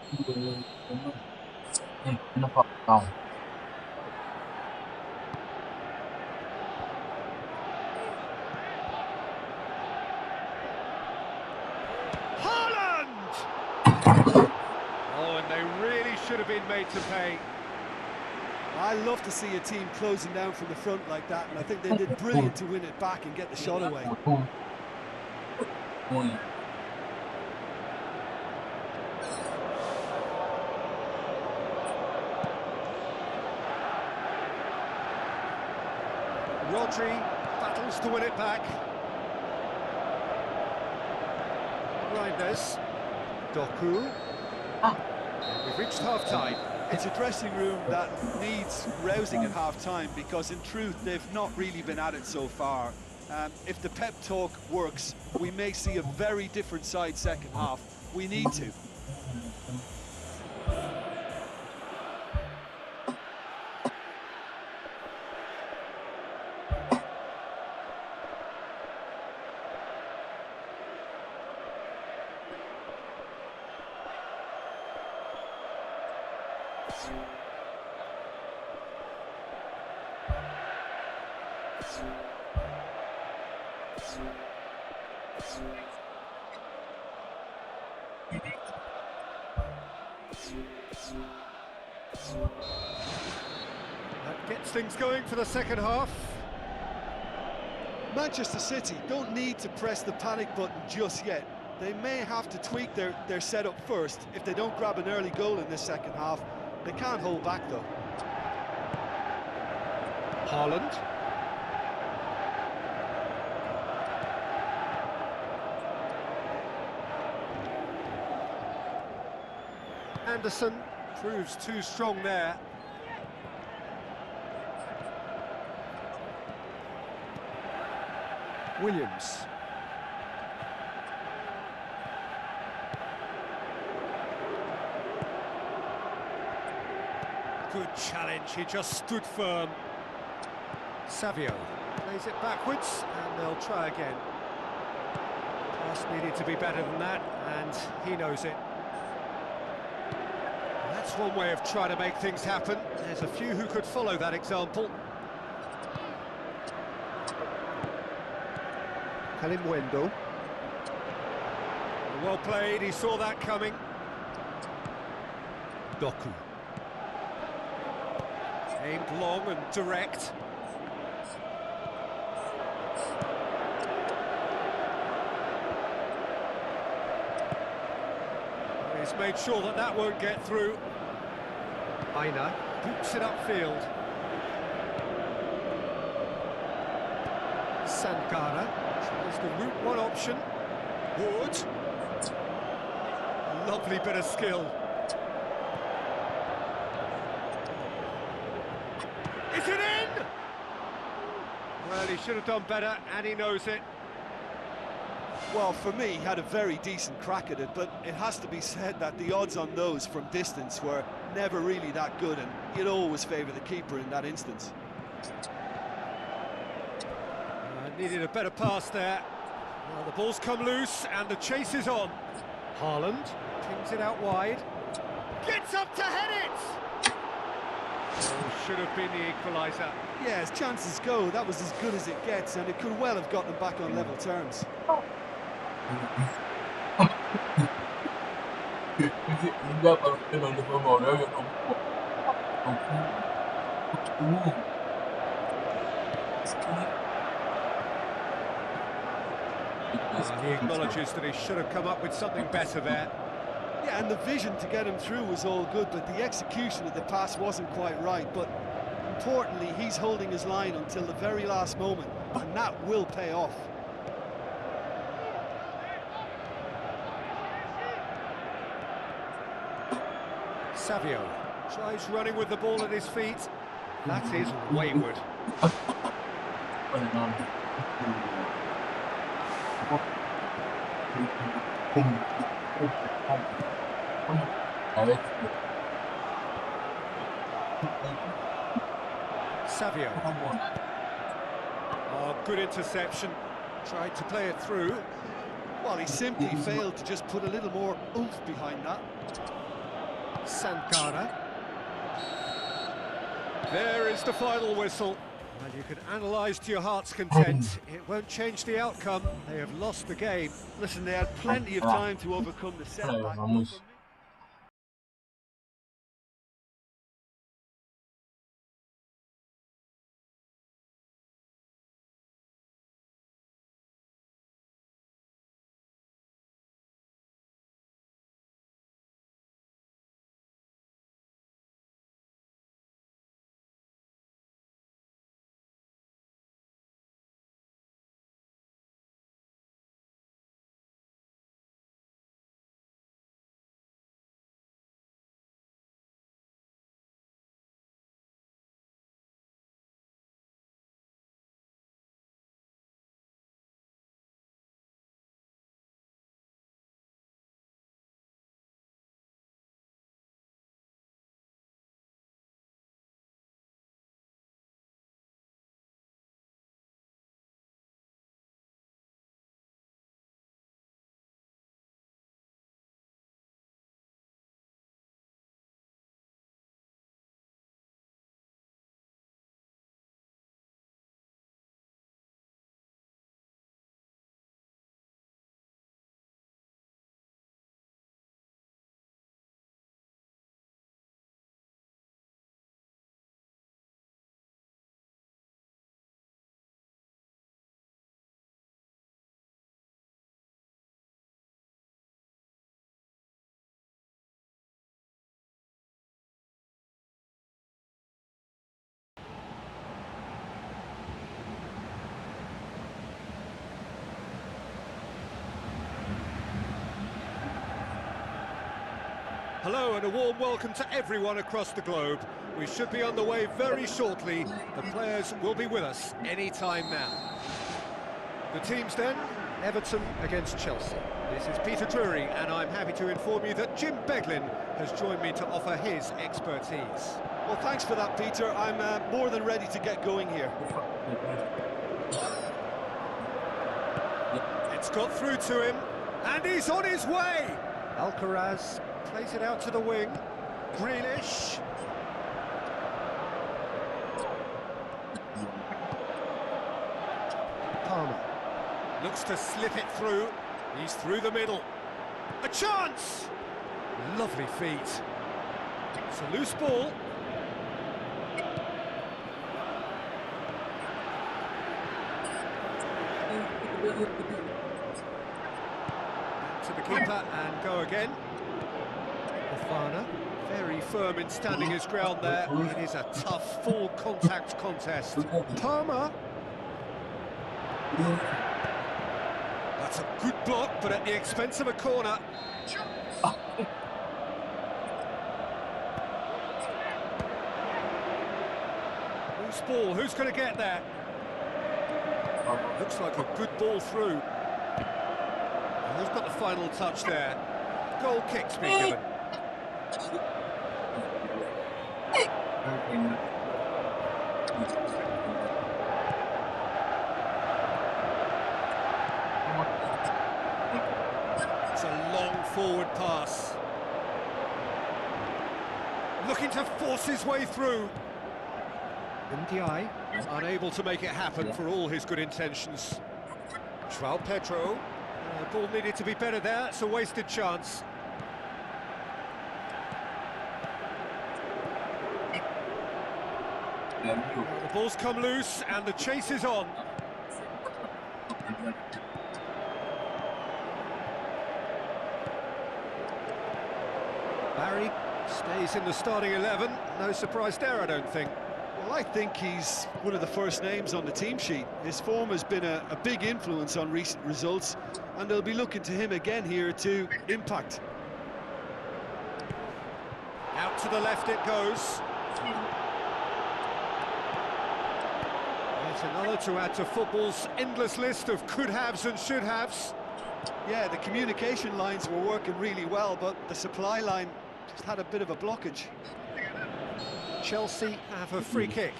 Haaland! Oh, and they really should have been made to pay. I love to see a team closing down from the front like that, and I think they did brilliant to win it back and get the shot away. Rodri battles to win it back. Reinders. Doku. We've reached half-time. It's a dressing room that needs rousing at half-time, because in truth they've not really been at it so far. If the pep talk works, we may see a very different side second half. We need to. That gets things going for the second half. Manchester City don't need to press the panic button just yet. They may have to tweak their setup first. If they don't grab an early goal in this second half, they can't hold back though. Haaland. Anderson proves too strong there. Williams. Good challenge, he just stood firm. Savio plays it backwards and they'll try again. Pass needed to be better than that and he knows it. That's one way of trying to make things happen. There's a few who could follow that example. Kalimwendo. Well played, he saw that coming. Doku. Aimed long and direct. He's made sure that that won't get through. Aina boots it upfield. Sankara tries the route one option. Wood. Lovely bit of skill. Is it in? Well, he should have done better, and he knows it. Well, for me, he had a very decent crack at it, but it has to be said that the odds on those from distance were never really that good, and you'd always favour the keeper in that instance. Needed a better pass there. Well, the ball's come loose, and the chase is on. Haaland pings it out wide. Gets up to head it! Oh, should have been the equaliser. Yeah, as chances go, that was as good as it gets, and it could well have gotten them back on level terms. He acknowledges that he should have come up with something better there. Yeah, and the vision to get him through was all good, but the execution of the pass wasn't quite right. But importantly, he's holding his line until the very last moment, and that will pay off. Savio tries running with the ball at his feet. That is wayward. Savio. Oh, good interception. Tried to play it through. Well, he simply failed to just put a little more oomph behind that. Sankara. There is the final whistle. Well, you can analyse to your heart's content. It won't change the outcome. They have lost the game. Listen, they had plenty of time to overcome the setback. Hello and a warm welcome to everyone across the globe. We should be on the way very shortly. The players will be with us any time now. The teams then, Everton against Chelsea. This is Peter Drury, and I'm happy to inform you that Jim Beglin has joined me to offer his expertise. Well, thanks for that, Peter. I'm more than ready to get going here. It's got through to him, and he's on his way! Alcaraz plays it out to the wing. Grealish. Palmer looks to slip it through. He's through the middle. A chance! Lovely feet. It's a loose ball. Back to the keeper and go again. Fofana, very firm in standing his ground there. It is a tough, full contact contest. Palmer. That's a good block, but at the expense of a corner. Loose ball, who's going to get there? Looks like a good ball through. And who's got the final touch there? Goal kick's been given. It's a long forward pass. Looking to force his way through. Ndiaye unable to make it happen for all his good intentions. João Pedro. The ball needed to be better there. It's a wasted chance. The ball's come loose and the chase is on. Barry stays in the starting 11. No surprise there, I don't think. Well, I think he's one of the first names on the team sheet. His form has been a big influence on recent results, and they'll be looking to him again here to impact. Out to the left it goes. Yet another to add to football's endless list of could-haves and should-haves. Yeah, the communication lines were working really well, but the supply line just had a bit of a blockage. Chelsea have a free kick.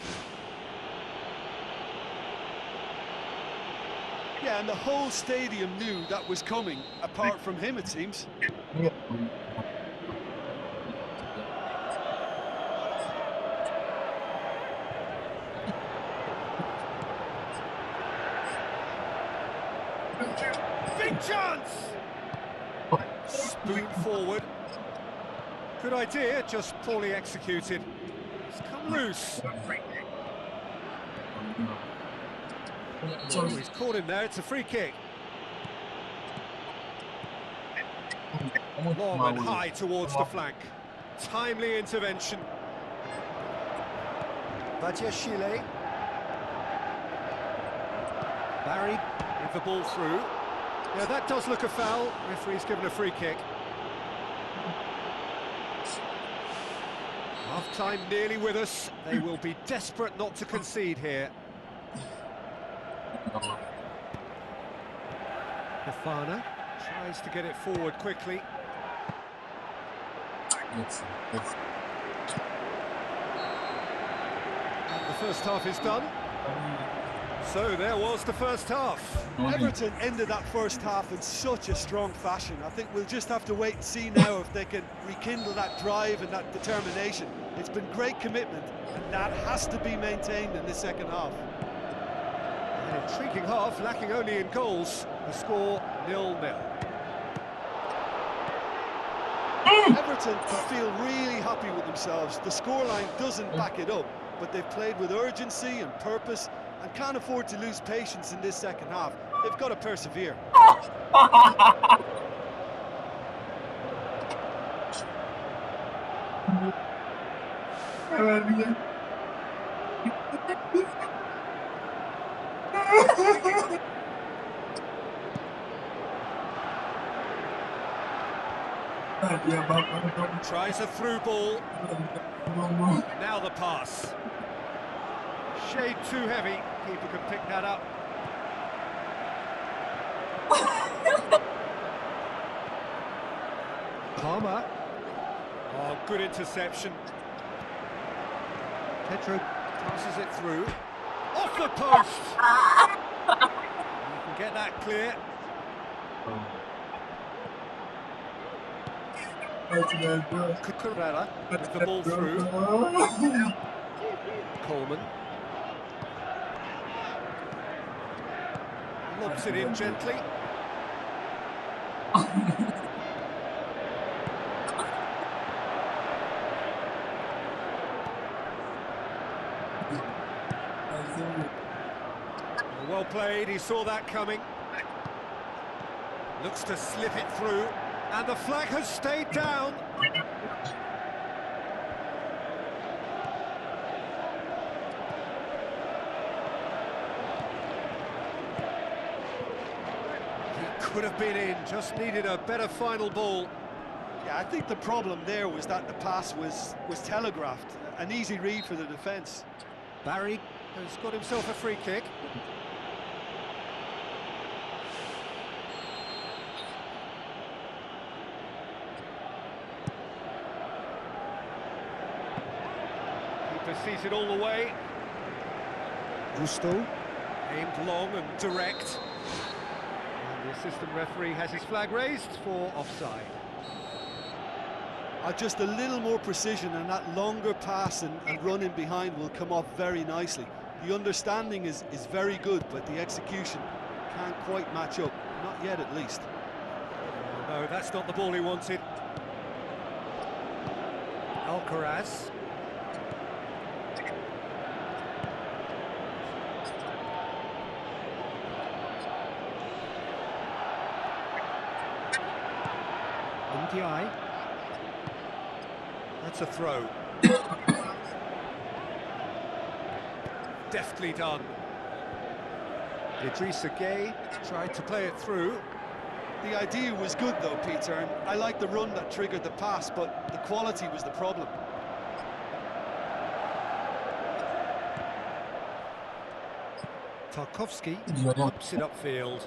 Yeah, and the whole stadium knew that was coming, apart from him, it seems. Big chance! Spoon forward. Good idea, just poorly executed. It's come loose. Oh, he's caught him there, it's a free kick. Long and high towards the flank. Timely intervention. Badiashile. Barry with the ball through. Yeah, that does look a foul. Referee's given a free kick. Half-time nearly with us. They will be desperate not to concede here. Fofana tries to get it forward quickly. And the first half is done. So there was the first half. Everton ended that first half in such a strong fashion. I think we'll just have to wait and see now if they can rekindle that drive and that determination. It's been great commitment, and that has to be maintained in the second half. An intriguing half, lacking only in goals. The score 0-0. Everton feel really happy with themselves. The scoreline doesn't back it up, but they've played with urgency and purpose and can't afford to lose patience in this second half. They've got to persevere. Tries a through ball. Now the pass. Shade too heavy. Keeper can pick that up. Palmer. Oh, good interception. Pedro passes it through. Off the post! You can get that clear. Cucurella with the ball through. Coleman. Lobs it in gently. Well played, he saw that coming. Looks to slip it through, and the flag has stayed down. He could have been in, just needed a better final ball. Yeah, I think the problem there was that the pass was telegraphed. An easy read for the defence. Barry has got himself a free kick. Keeper sees it all the way. Gusto. Aimed long and direct. And the assistant referee has his flag raised for offside. Just a little more precision, and that longer pass and run in behind will come off very nicely. The understanding is very good, but the execution can't quite match up. Not yet, at least. No, that's not the ball he wanted. Alcaraz. Ndiaye. That's a throw. Deftly done. Idrissa Gueye tried to play it through. The idea was good though, Peter, and I like the run that triggered the pass, but the quality was the problem. Tarkowski ups it upfield.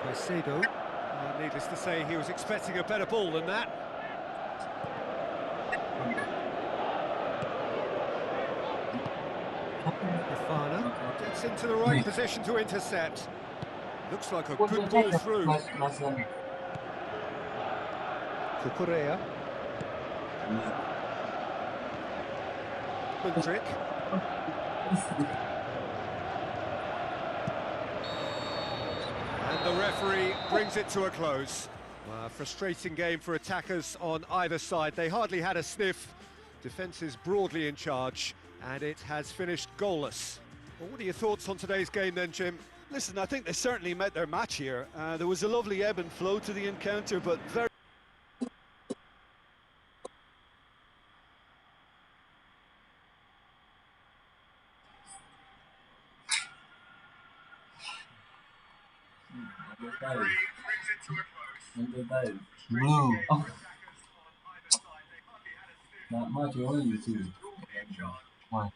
Caicedo. Needless to say, he was expecting a better ball than that. Fofana gets into the right position to intercept. Looks like a good ball through. Cucurella. Mudryk. And the referee brings it to a close. Frustrating game for attackers on either side. They hardly had a sniff. Defence is broadly in charge, and it has finished goalless. Well, what are your thoughts on today's game then, Jim? Listen, I think they certainly met their match here. There was a lovely ebb and flow to the encounter, but very... Blue. Oh. Not much on YouTube. Why?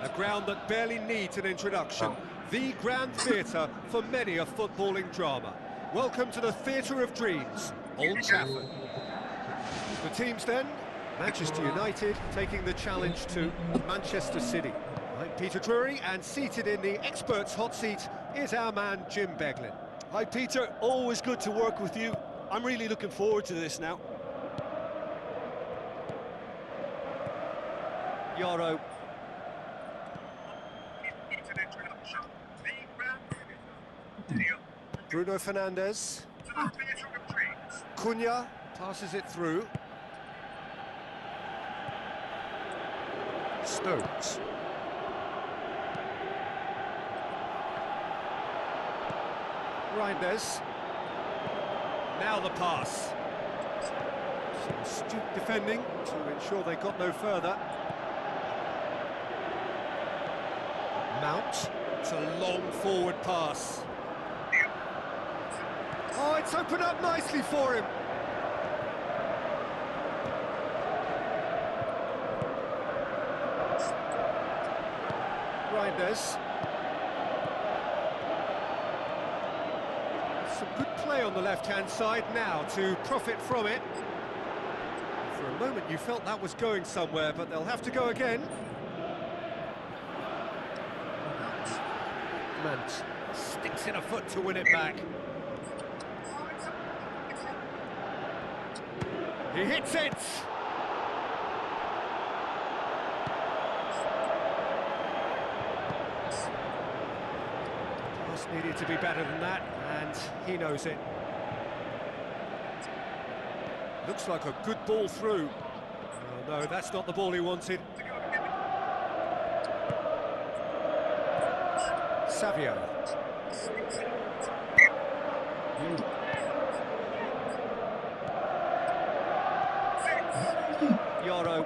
A ground that barely needs an introduction. The Grand Theatre for many a footballing drama. Welcome to the Theatre of Dreams. Old Trafford. The teams then, Manchester United taking the challenge to Manchester City. I'm Peter Drury, and seated in the experts' hot seat is our man Jim Beglin. Hi Peter, always good to work with you. I'm really looking forward to this now. Yoro. Bruno Fernandes. Cunha passes it through. Stones. Reinders. Now the pass. Some astute defending to ensure they got no further. Mount. It's a long forward pass. Oh, it's opened up nicely for him. Reinders. Some good play on the left-hand side now to profit from it. For a moment you felt that was going somewhere, but they'll have to go again. Mount sticks in a foot to win it back. He hits it! Pass needed to be better than that, and he knows it. Looks like a good ball through. Oh, no, that's not the ball he wanted. Savio. Yoro.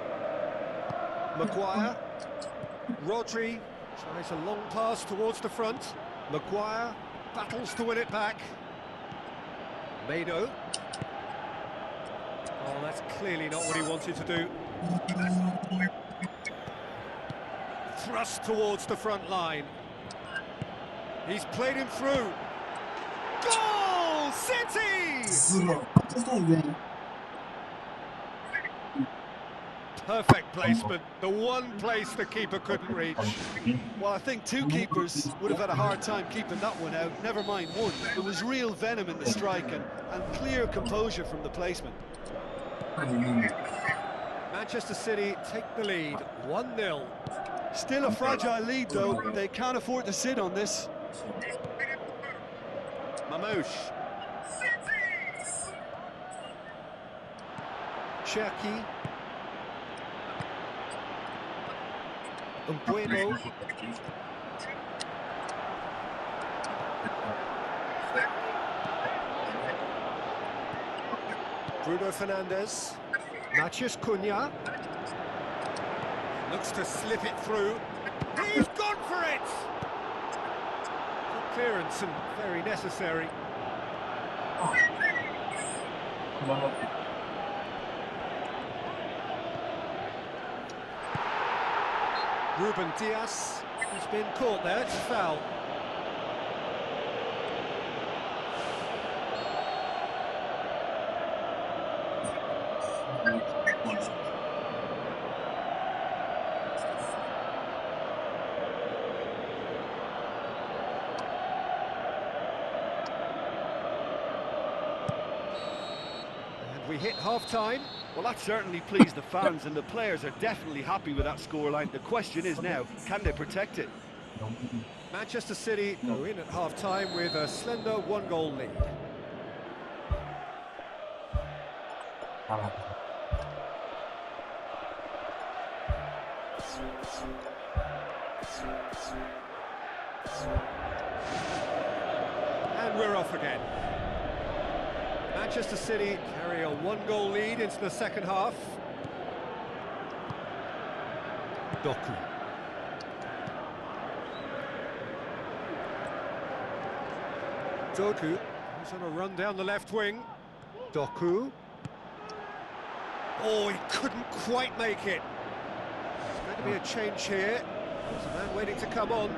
Maguire. Rodri tries a long pass towards the front. Maguire battles to win it back. Mado. Oh, that's clearly not what he wanted to do. Thrust towards the front line. He's played him through. Goal! City! Perfect placement, the one place the keeper couldn't reach. Well, I think two keepers would have had a hard time keeping that one out, never mind one. There was real venom in the strike and clear composure from the placement. Manchester City take the lead, 1-0. Still a fragile lead though, they can't afford to sit on this. Mamouche. Cherki. Mbuemo. Bruno Fernandes. Matheus Cunha. Looks to slip it through. He's gone for it! Good clearance and very necessary. Ruben Dias has been caught there, it's a foul. And we hit half-time. Well, that certainly pleased the fans, and the players are definitely happy with that scoreline. The question is now, can they protect it? Manchester City go in at half-time with a slender one-goal lead. And we're off again. Manchester City carry a one-goal lead into the second half. Doku. Doku, he's on a run down the left wing. Doku. Oh, he couldn't quite make it. There's going to be a change here. There's a man waiting to come on.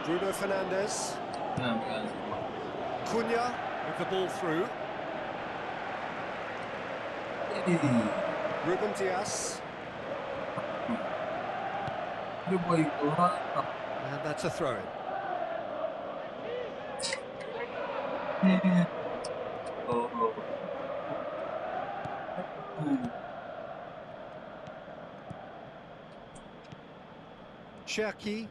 Bruno Fernandes. Cunha with the ball through. Ruben Dias. And that's a throw-in. Cherki.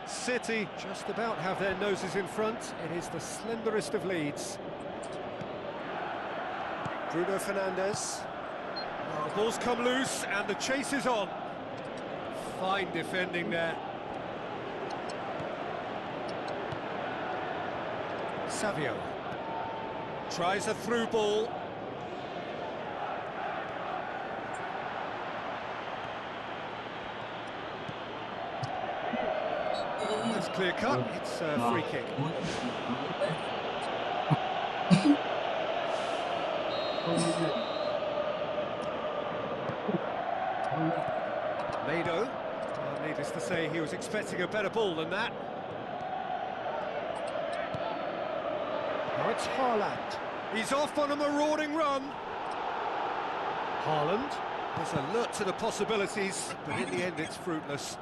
City just about have their noses in front. It is the slenderest of leads. Bruno Fernandes. The ball's come loose and the chase is on. Fine defending there. Savio. Tries a through ball. It's clear cut, it's a free kick. Mado. Well, needless to say, he was expecting a better ball than that. Now it's Haaland. He's off on a marauding run. Haaland is alert to the possibilities, but in the end it's fruitless.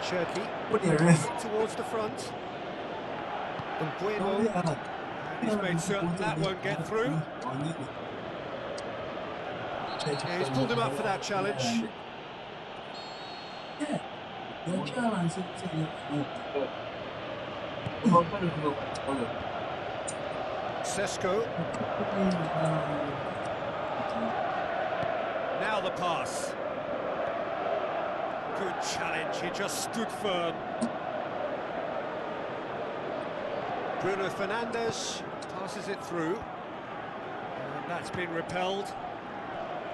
Cherki towards the front. Bueno. He's made certain that won't get through. Yeah, he's pulled him up for that challenge. Sesko. Now the pass. Good challenge, he just stood firm. Bruno Fernandes passes it through. And that's been repelled.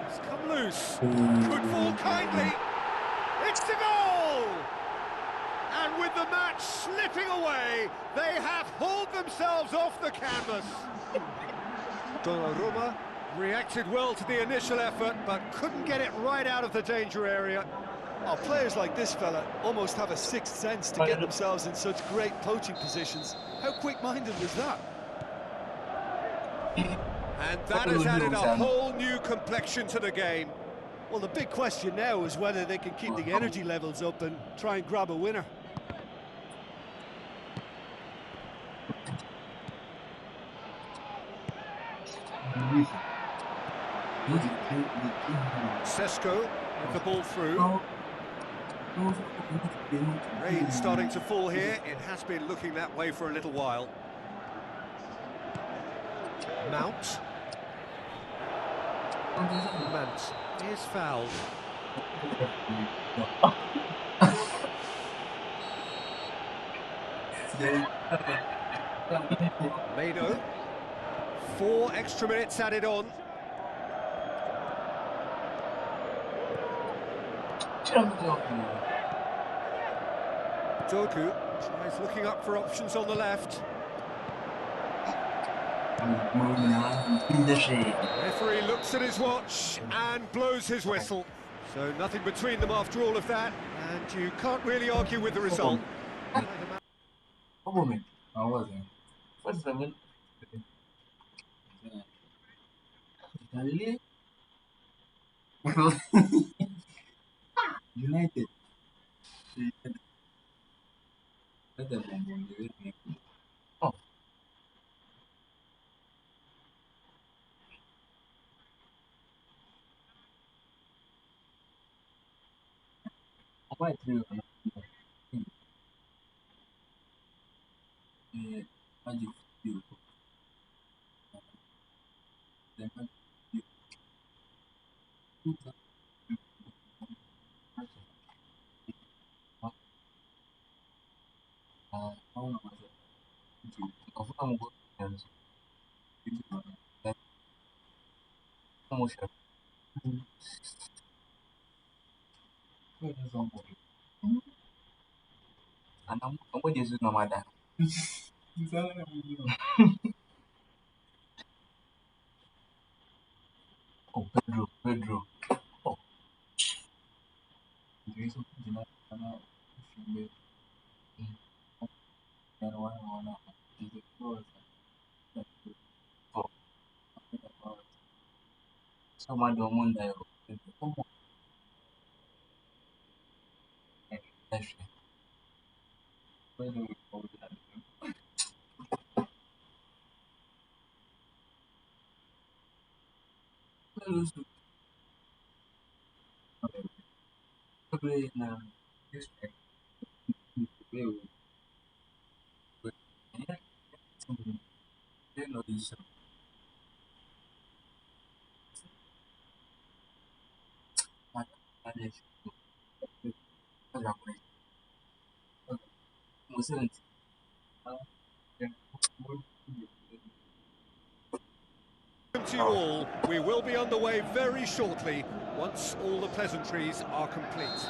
It's come loose. Could fall kindly. It's the goal! And with the match slipping away, they have hauled themselves off the canvas. Donnarumma reacted well to the initial effort, but couldn't get it right out of the danger area. Oh, players like this fella almost have a sixth sense to get themselves in such great poaching positions. How quick-minded was that? And that has added a whole new complexion to the game. Well, the big question now is whether they can keep the energy levels up and try and grab a winner. Sesko with the ball through. Rain starting to fall here. It has been looking that way for a little while. Mount. Mount is fouled. Mado. 4 extra minutes added on. Doku tries looking up for options on the left. Referee looks at his watch and blows his whistle. So nothing between them after all of that, and you can't really argue with the result. United. Oh. Why through? Magic beautiful. Kamu Jesus namada. Sama domin da kuma lafiya. Saboda na respect will but they know this manage wasn't To you all, we will be underway very shortly once all the pleasantries are complete.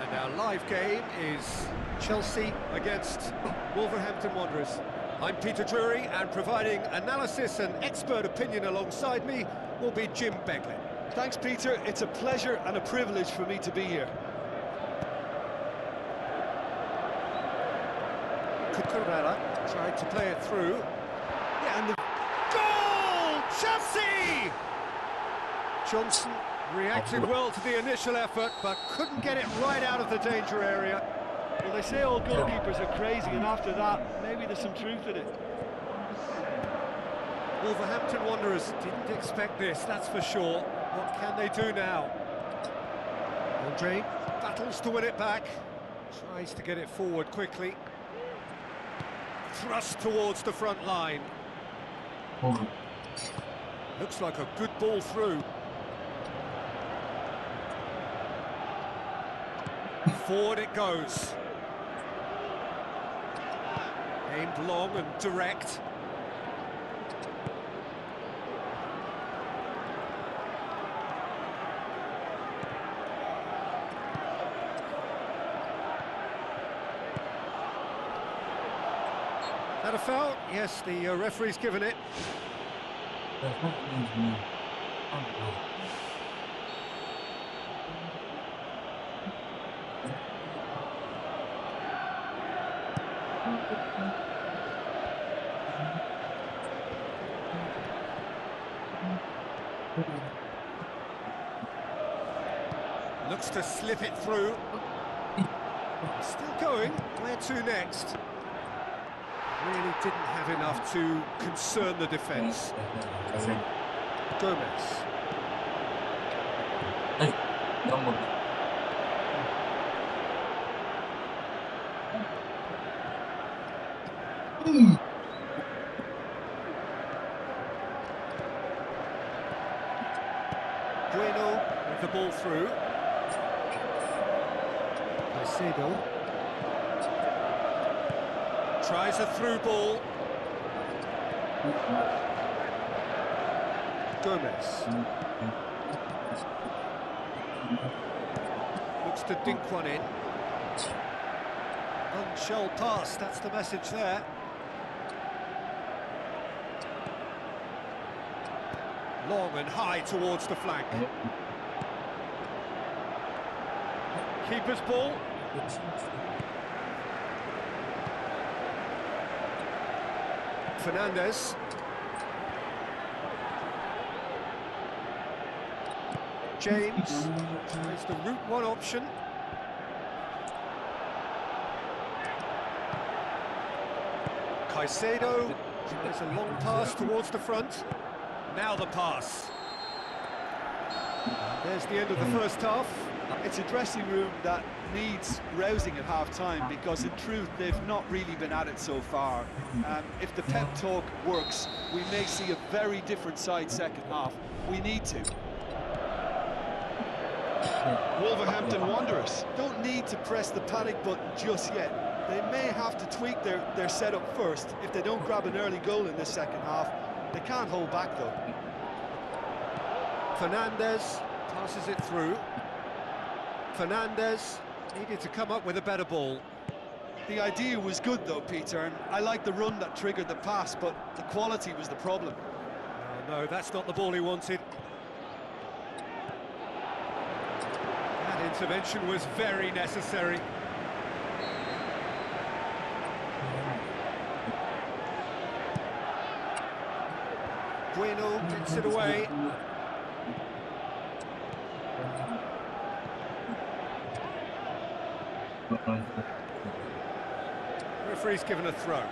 And our live game is Chelsea against Wolverhampton Wanderers. I'm Peter Drury, and providing analysis and expert opinion alongside me will be Jim Beglin. Thanks, Peter. It's a pleasure and a privilege for me to be here. Cucurella tried to play it through. Yeah, and the Goal! Chelsea! Johnson reacted well to the initial effort, but couldn't get it right out of the danger area. well, they say all goalkeepers are crazy, and after that, maybe there's some truth in it. Wolverhampton Wanderers didn't expect this, that's for sure. What can they do now? Andre battles to win it back, tries to get it forward quickly. Thrust towards the front line. Looks like a good ball through. Forward it goes. Aimed long and direct. That a foul? Yes, the referee's given it. Looks to slip it through. Still going. Where to next? Really didn't have enough to concern the defence. Gomez. Hey, don't move. Bueno with the ball through. Caicedo. Tries a through ball. Gomez. Looks to dink one in. None shall pass, that's the message there. Long and high towards the flank. Keeper's ball. Fernandez. James tries the route one option. Caicedo tries a long pass towards the front. Now the pass. There's the end of the first half. It's a dressing room that needs rousing at half-time, because in truth they've not really been at it so far. If the pep talk works, we may see a very different side second half. We need to. Wolverhampton Wanderers don't need to press the panic button just yet. They may have to tweak their setup first. If they don't grab an early goal in this second half, they can't hold back though. Fernandez passes it through. Fernandez needed to come up with a better ball. The idea was good though, Peter, and I like the run that triggered the pass, but the quality was the problem. Oh, no, that's not the ball he wanted. That intervention was very necessary. Bueno gets it away. Referee's given a throw.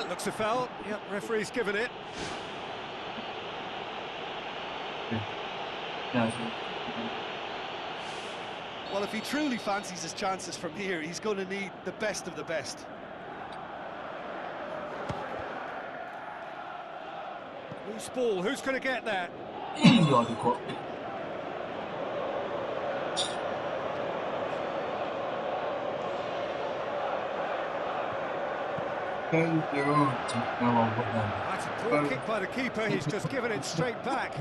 Looks a foul. Yep, referee's given it. Well, if he truly fancies his chances from here, he's going to need the best of the best. Loose ball, who's going to get that? That's a poor kick by the keeper, he's just given it straight back.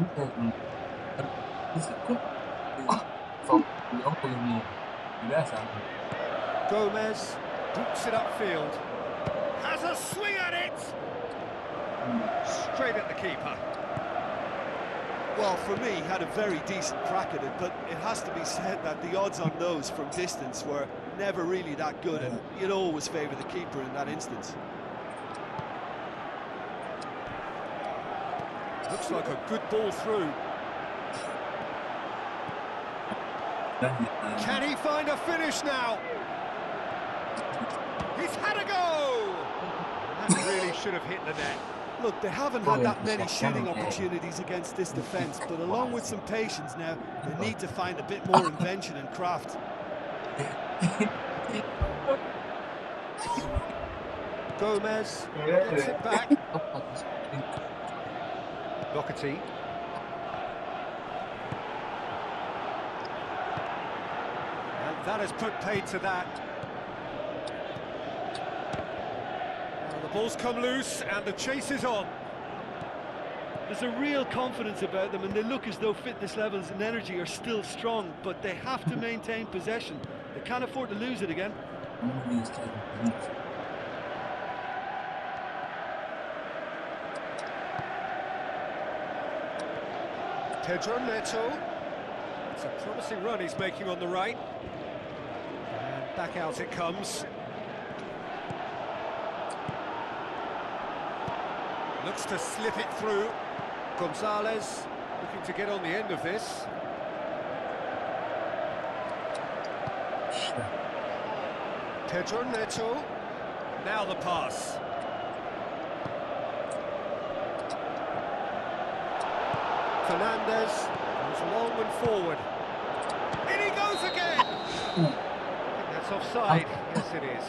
Gomez boots it upfield. Has a swing at it! Straight at the keeper. Well, for me, he had a very decent crack at it, but it has to be said that the odds on those from distance were never really that good, and you'd always favour the keeper in that instance. Looks like a good ball through. Can he find a finish now? He's had a go! That really should have hit the net. Look, they haven't had that many shooting opportunities against this defence, but along with some patience now, they need to find a bit more invention and craft. Gomez gets it back. Doherty. And that has put paid to that. And the ball's come loose and the chase is on. There's a real confidence about them, and they look as though fitness levels and energy are still strong, but they have to maintain possession. They can't afford to lose it again. Pedro Neto. It's a promising run he's making on the right. And back out it comes. Looks to slip it through. Gonzalez looking to get on the end of this. Pedro Neto. Now the pass. Fernandez goes long and forward. In he goes again! I think that's offside. Yes, it is.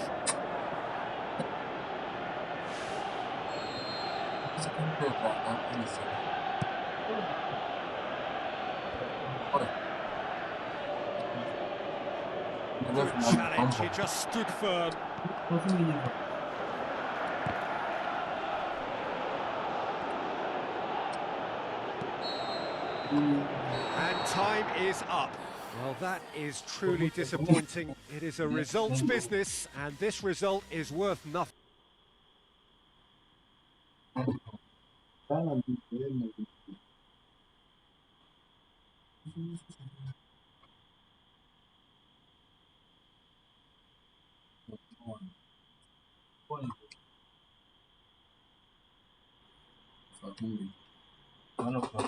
Good challenge, he just stood firm. And time is up. Well, that is truly disappointing. It is a results business, and this result is worth nothing.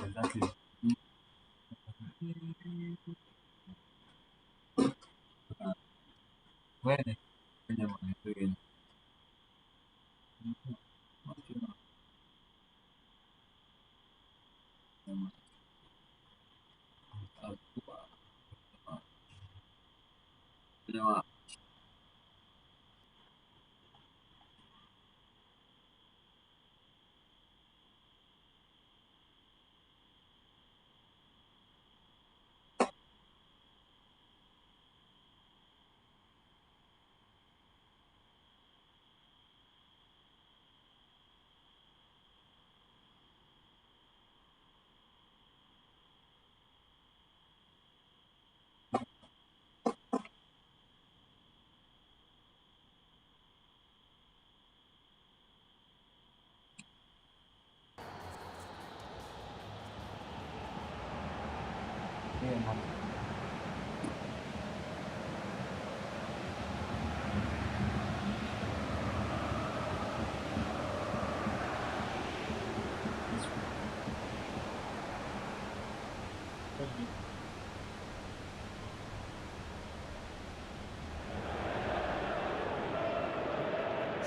Exactly. When again.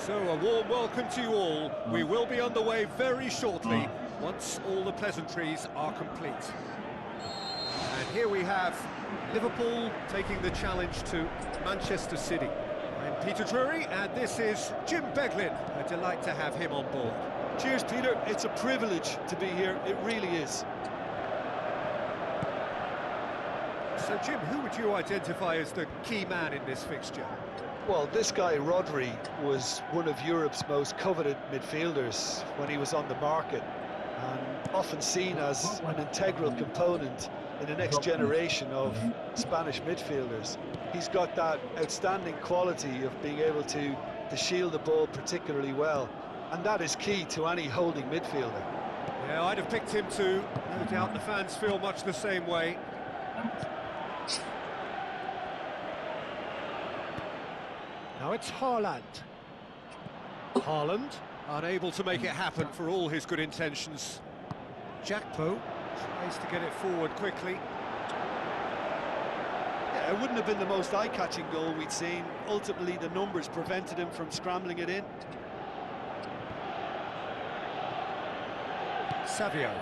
So a warm welcome to you all. We will be underway very shortly once all the pleasantries are complete. And here we have Liverpool taking the challenge to Manchester City. I'm Peter Drury, and this is Jim Beglin. A delight to have him on board. Cheers, Peter. It's a privilege to be here. It really is. So, Jim, who would you identify as the key man in this fixture? Well, this guy, Rodri, was one of Europe's most coveted midfielders when he was on the market, and often seen as an integral component in the next generation of Spanish midfielders. He's got that outstanding quality of being able to shield the ball particularly well, and that is key to any holding midfielder. Yeah, I'd have picked him too. No doubt the fans feel much the same way. Now it's Haaland. Haaland, unable to make it happen for all his good intentions. Gakpo tries to get it forward quickly. Yeah, it wouldn't have been the most eye-catching goal we'd seen. Ultimately, the numbers prevented him from scrambling it in. Savio.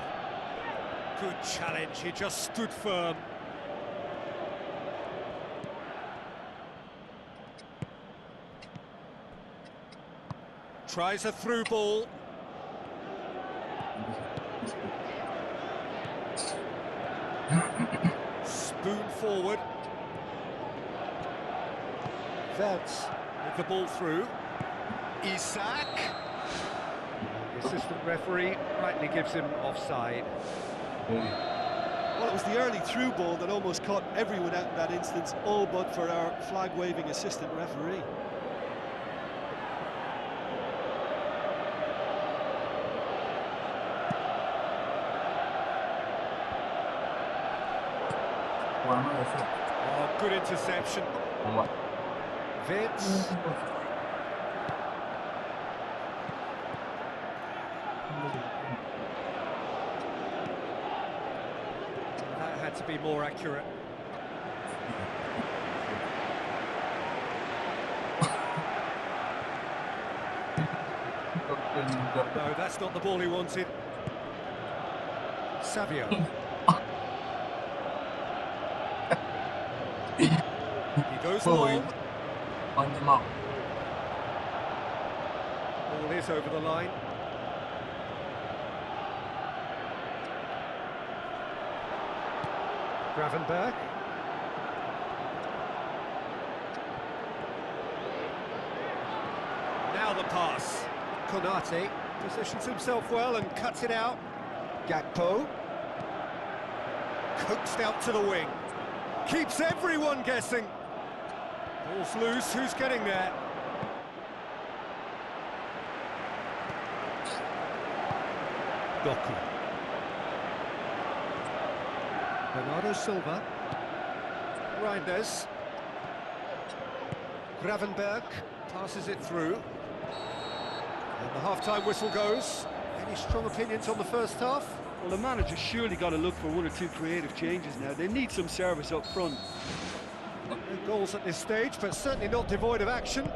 Good challenge, he just stood firm. Tries a through ball. Spoon forward. Verts with the ball through. Isak. The assistant referee rightly gives him offside. Well, it was the early through ball that almost caught everyone out in that instance, all but for our flag-waving assistant referee. Oh, good interception. Vitz. That had to be more accurate. No, that's not the ball he wanted. Savio. He goes long. On the mark. Ball is over the line. Gravenberg. Now the pass. Konate positions himself well and cuts it out. Gakpo. Coaxed out to the wing. Keeps everyone guessing. Ball's loose, who's getting there? Doku. Bernardo Silva. Reinders. Gravenberg passes it through. And the half-time whistle goes. Any strong opinions on the first half? Well, the manager's surely got to look for one or two creative changes now. They need some service up front. No goals at this stage, but certainly not devoid of action.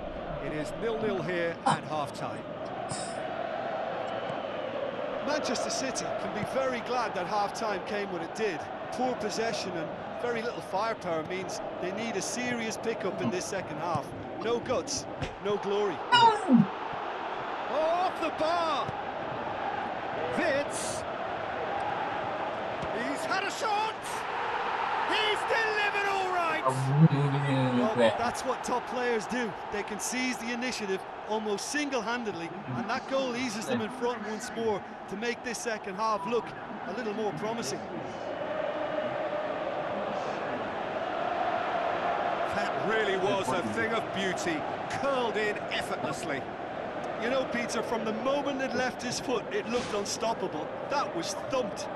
It is 0-0 here at half-time. Manchester City can be very glad that half-time came when it did. Poor possession and very little firepower means they need a serious pickup in this second half. No guts, no glory. Oh, off the bar! Vitz. He's had a shot! He's delivered all right! Well, that's what top players do. They can seize the initiative almost single-handedly, and that goal eases them in front once more to make this second half look a little more promising. That really was a thing of beauty, curled in effortlessly. You know, Peter, from the moment it left his foot, it looked unstoppable. That was thumped.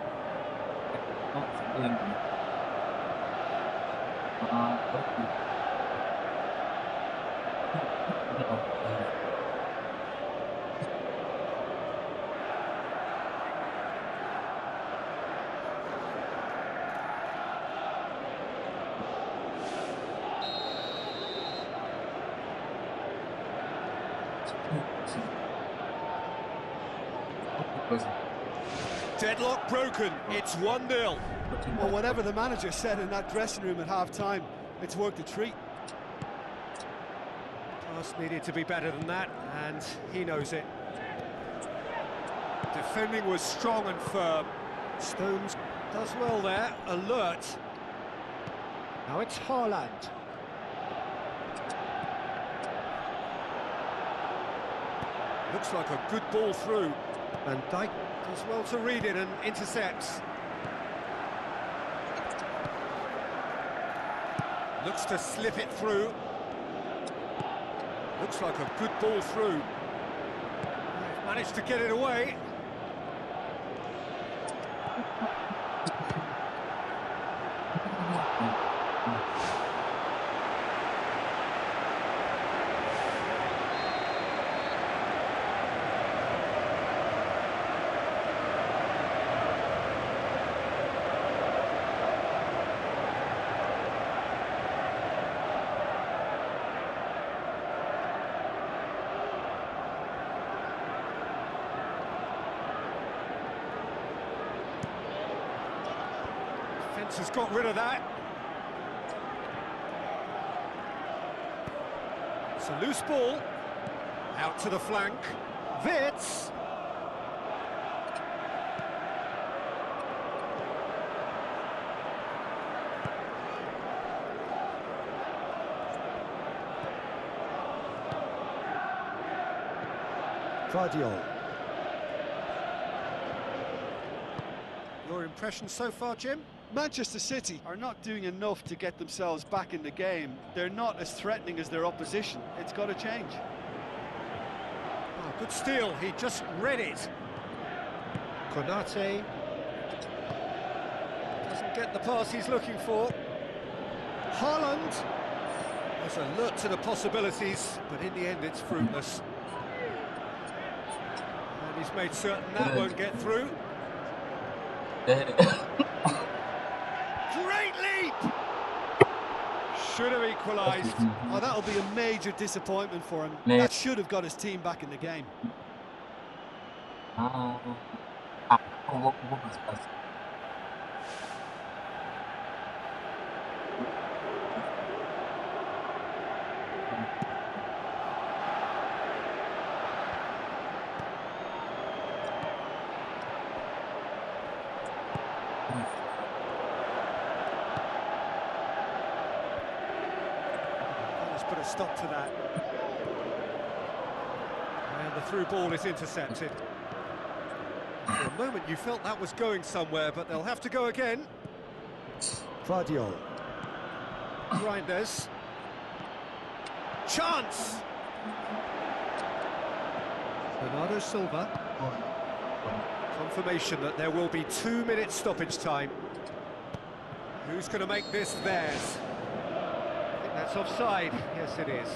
Deadlock broken. It's 1-0. Well, whatever the manager said in that dressing room at half-time, it's worked a treat. Pass needed to be better than that, and he knows it. Defending was strong and firm. Stones does well there, alert. Now it's Haaland. Looks like a good ball through. Van Dijk does well to read it and intercepts. Looks to slip it through. Looks like a good ball through. Managed to get it away. Fence has got rid of that. It's a loose ball. Out to the flank. Wits. Guardiola. Your impression so far, Jim? Manchester City are not doing enough to get themselves back in the game. They're not as threatening as their opposition. It's got to change. Oh, good steal. He just read it. Konate. Doesn't get the pass he's looking for. Haaland. There's alert to the possibilities, but in the end it's fruitless. And he's made certain that won't get through. Great leap! Should have equalised. Oh, that'll be a major disappointment for him. That should have got his team back in the game. Let's put a stop to that. And the through ball is intercepted. For a moment you felt that was going somewhere, but they'll have to go again. Guardiola. Reinders. Chance! Bernardo Silva. Confirmation that there will be 2 minutes stoppage time. Who's going to make this theirs? I think that's offside. Yes, it is.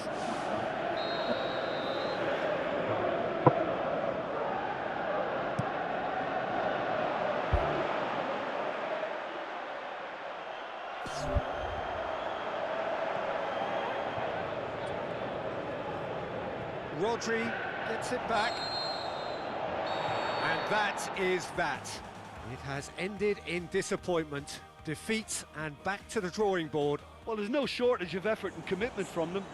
Rodri gets it back. And that is that. It has ended in disappointment, defeat, and back to the drawing board. Well, there's no shortage of effort and commitment from them.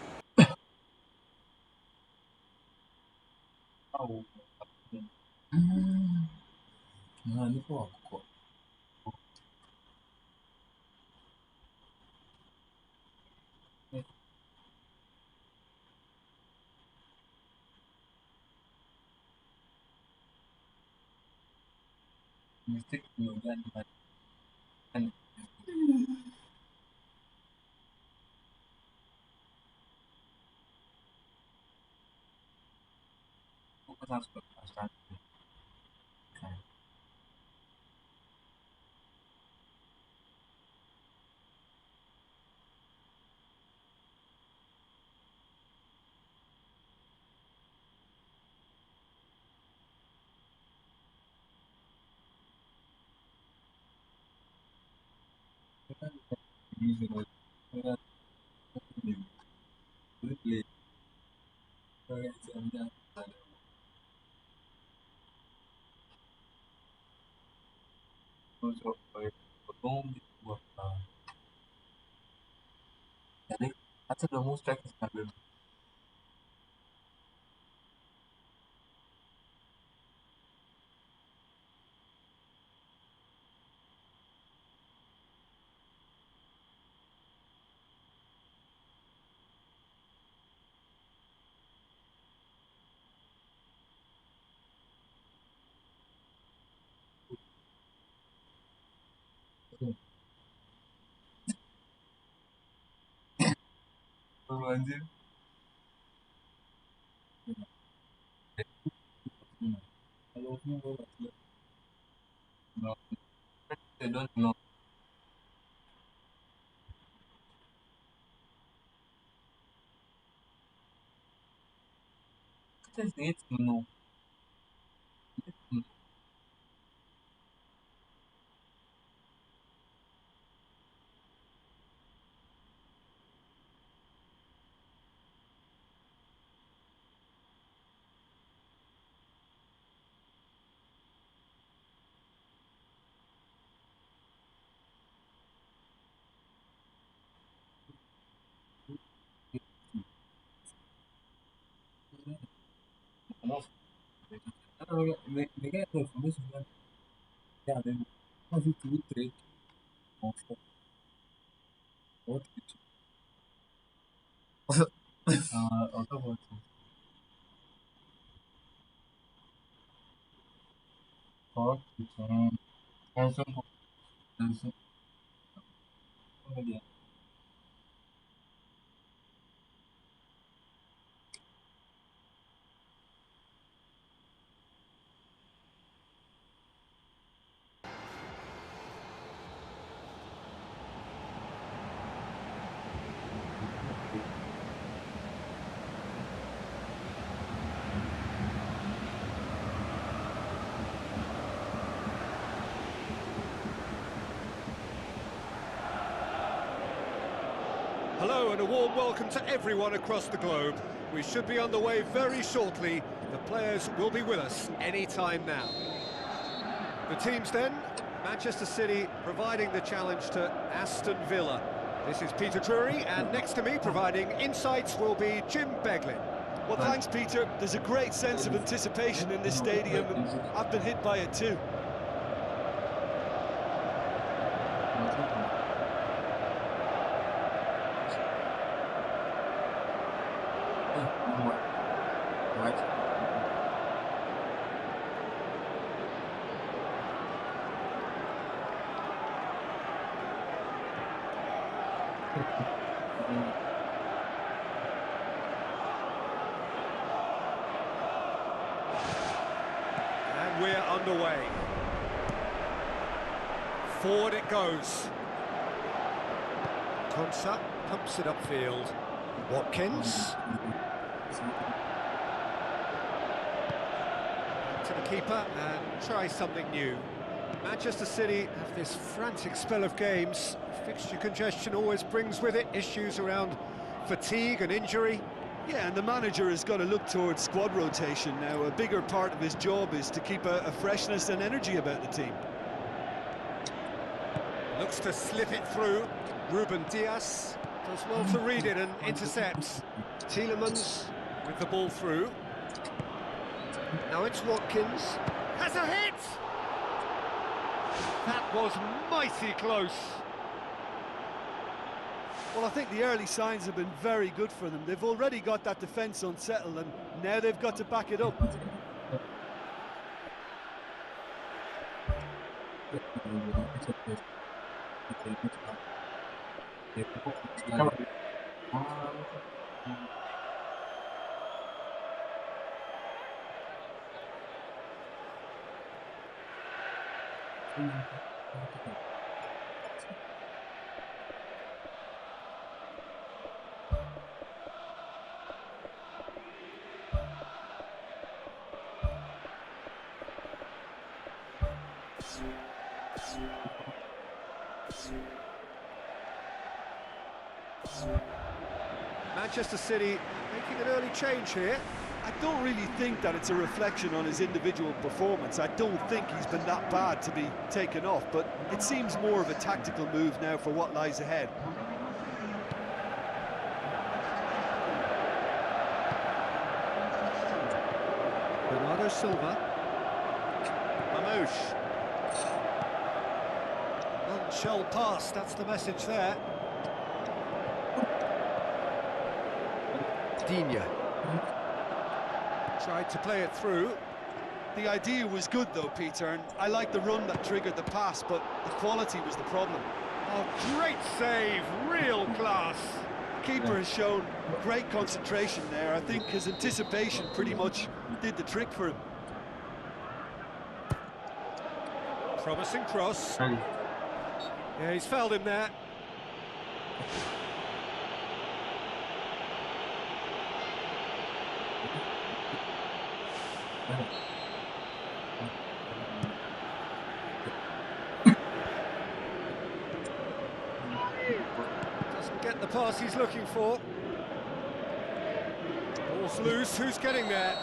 Mistake Logan and Jadi, acha the most strike is 100. Anjir. Kalau aku no, I don't know. Just need to know. They get the information that yeah, then once you two trade of what out of what thought also also media. Hello and a warm welcome to everyone across the globe. We should be on the way very shortly. The players will be with us any time now. The teams then, Manchester City providing the challenge to Aston Villa. This is Peter Drury, and next to me providing insights will be Jim Beglin. Well, thanks, Peter. There's a great sense of anticipation in this stadium, and I've been hit by it too. And we're underway. Forward it goes. Konsa pumps it upfield. Watkins. To the keeper and try something new. Manchester City have this frantic spell of games. Fixture congestion always brings with it issues around fatigue and injury. Yeah, and the manager has got to look towards squad rotation now. A bigger part of his job is to keep a freshness and energy about the team. Looks to slip it through. Ruben Dias does well to read it and intercepts. Tielemans with the ball through. Now it's Watkins. Has a hit! That was mighty close. Well, I think the early signs have been very good for them. They've already got that defence unsettled, and now they've got to back it up. Manchester City making an early change here. I don't really think that it's a reflection on his individual performance. I don't think he's been that bad to be taken off, but it seems more of a tactical move now for what lies ahead. Bernardo Silva. Mamouche. Non-shell pass, that's the message there. Digne. Tried to play it through. The idea was good though, Peter, and I like the run that triggered the pass, but the quality was the problem. Oh, great save, real class. Keeper has shown great concentration there. I think his anticipation pretty much did the trick for him. Promising cross. Allez. Yeah, he's fouled him there. Doesn't get the pass he's looking for. Ball's loose, who's getting there?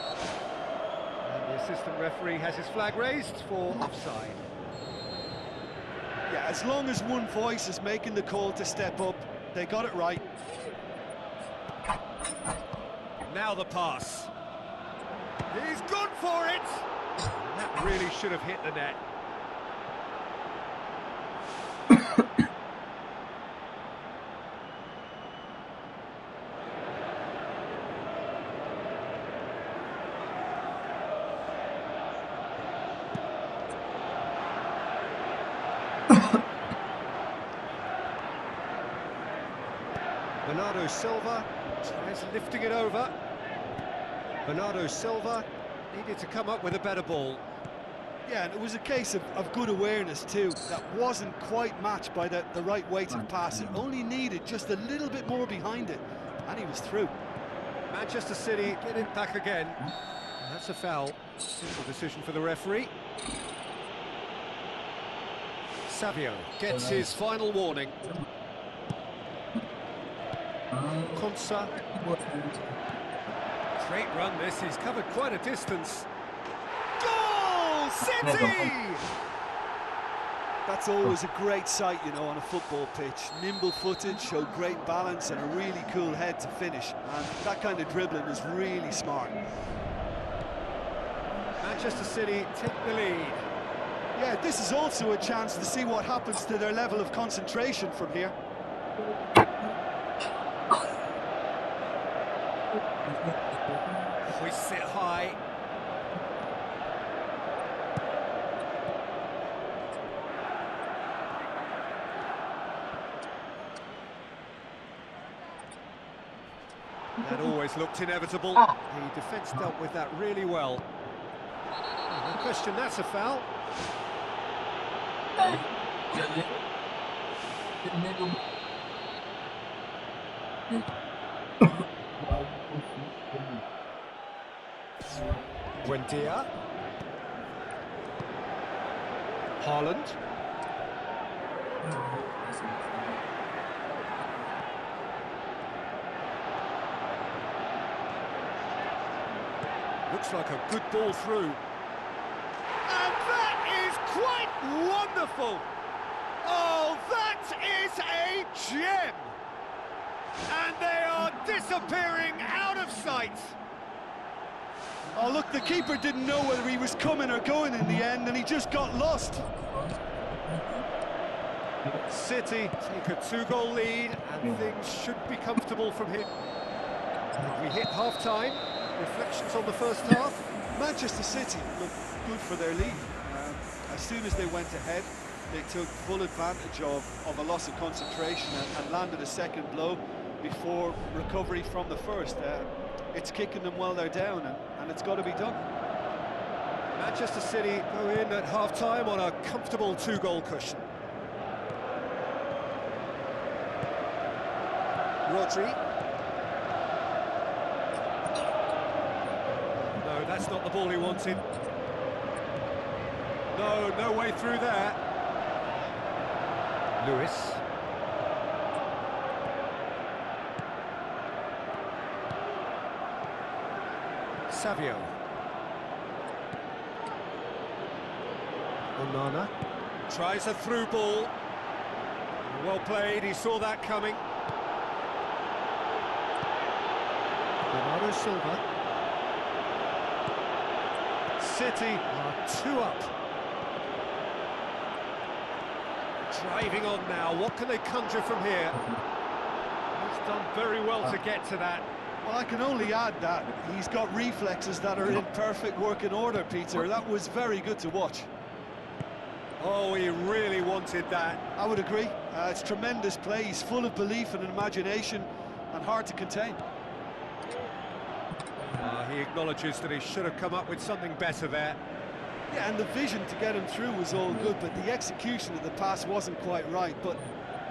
And the assistant referee has his flag raised for offside. Yeah, as long as one voice is making the call to step up, they got it right. Now the pass. He's gone for it! That really should have hit the net. Bernardo Silva tries lifting it over. Bernardo Silva needed to come up with a better ball. Yeah, and it was a case of good awareness too. That wasn't quite matched by the right weighted pass. It only needed just a little bit more behind it, and he was through. Manchester City get it back again. And that's a foul. Simple decision for the referee. Savio gets his final warning. Konsa. Great run this, he's covered quite a distance. Goal! City! That's always a great sight, you know, on a football pitch. Nimble footed, showed great balance and a really cool head to finish. And that kind of dribbling is really smart. Manchester City take the lead. Yeah, this is also a chance to see what happens to their level of concentration from here. We sit high. That always looked inevitable. The defence dealt with that really well. No question, that's a foul. Buendia. Haaland. Looks like a good ball through. And that is quite wonderful! Oh, that is a gem! And they are disappearing out of sight! Oh, look, the keeper didn't know whether he was coming or going in the end, and he just got lost. City take a 2-goal lead, and things should be comfortable from here. We hit half-time. Reflections on the first half. Manchester City looked good for their lead. As soon as they went ahead, they took full advantage of a loss of concentration and landed a second blow before recovery from the first. It's kicking them while they're down, and it's got to be done. Manchester City go in at half-time on a comfortable 2-goal cushion. Rodri. No, that's not the ball he wanted. No way through there. Lewis. Savio. Onana. Tries a through ball. Well played, he saw that coming. Bernardo Silva. City are 2 up. Driving on now, what can they conjure from here? He's done very well to get to that. Well, I can only add that he's got reflexes that are in perfect working order, Peter. That was very good to watch. Oh, he really wanted that. I would agree. It's tremendous play. He's full of belief and imagination and hard to contain. He acknowledges that he should have come up with something better there. Yeah, and the vision to get him through was all good, but the execution of the pass wasn't quite right. But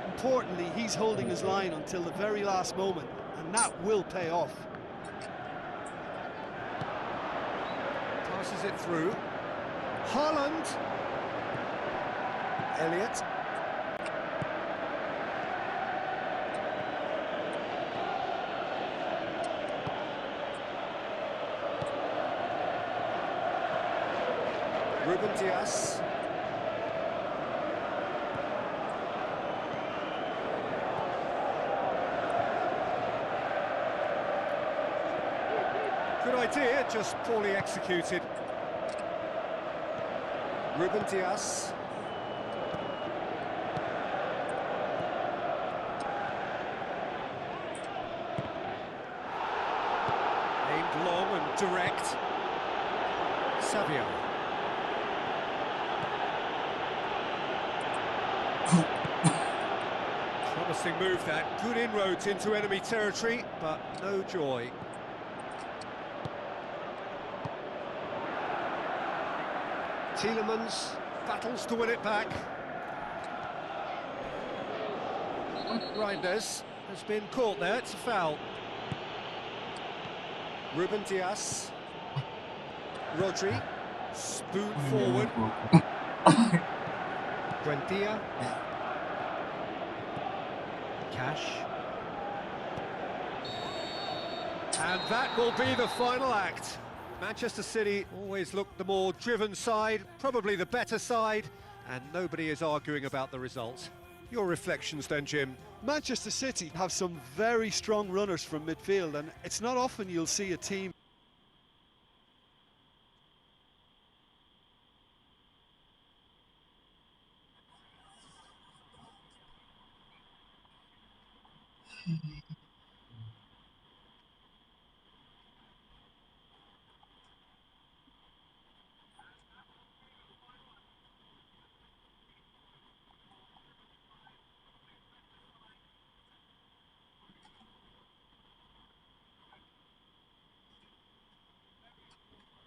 importantly, he's holding his line until the very last moment, and that will pay off. Passes it through. Haaland. Elliott. Ruben Dias. Good idea, just poorly executed. Ruben Dias. Aimed long and direct. Savio. Promising move that. Good inroads into enemy territory, but no joy. Tielemans battles to win it back. Reinders has been caught there, it's a foul. Ruben Dias. Rodri, spoon forward. Buendia. Cash. And that will be the final act. Manchester City always looked the more driven side, probably the better side, and nobody is arguing about the result. Your reflections then, Jim? Manchester City have some very strong runners from midfield, and it's not often you'll see a team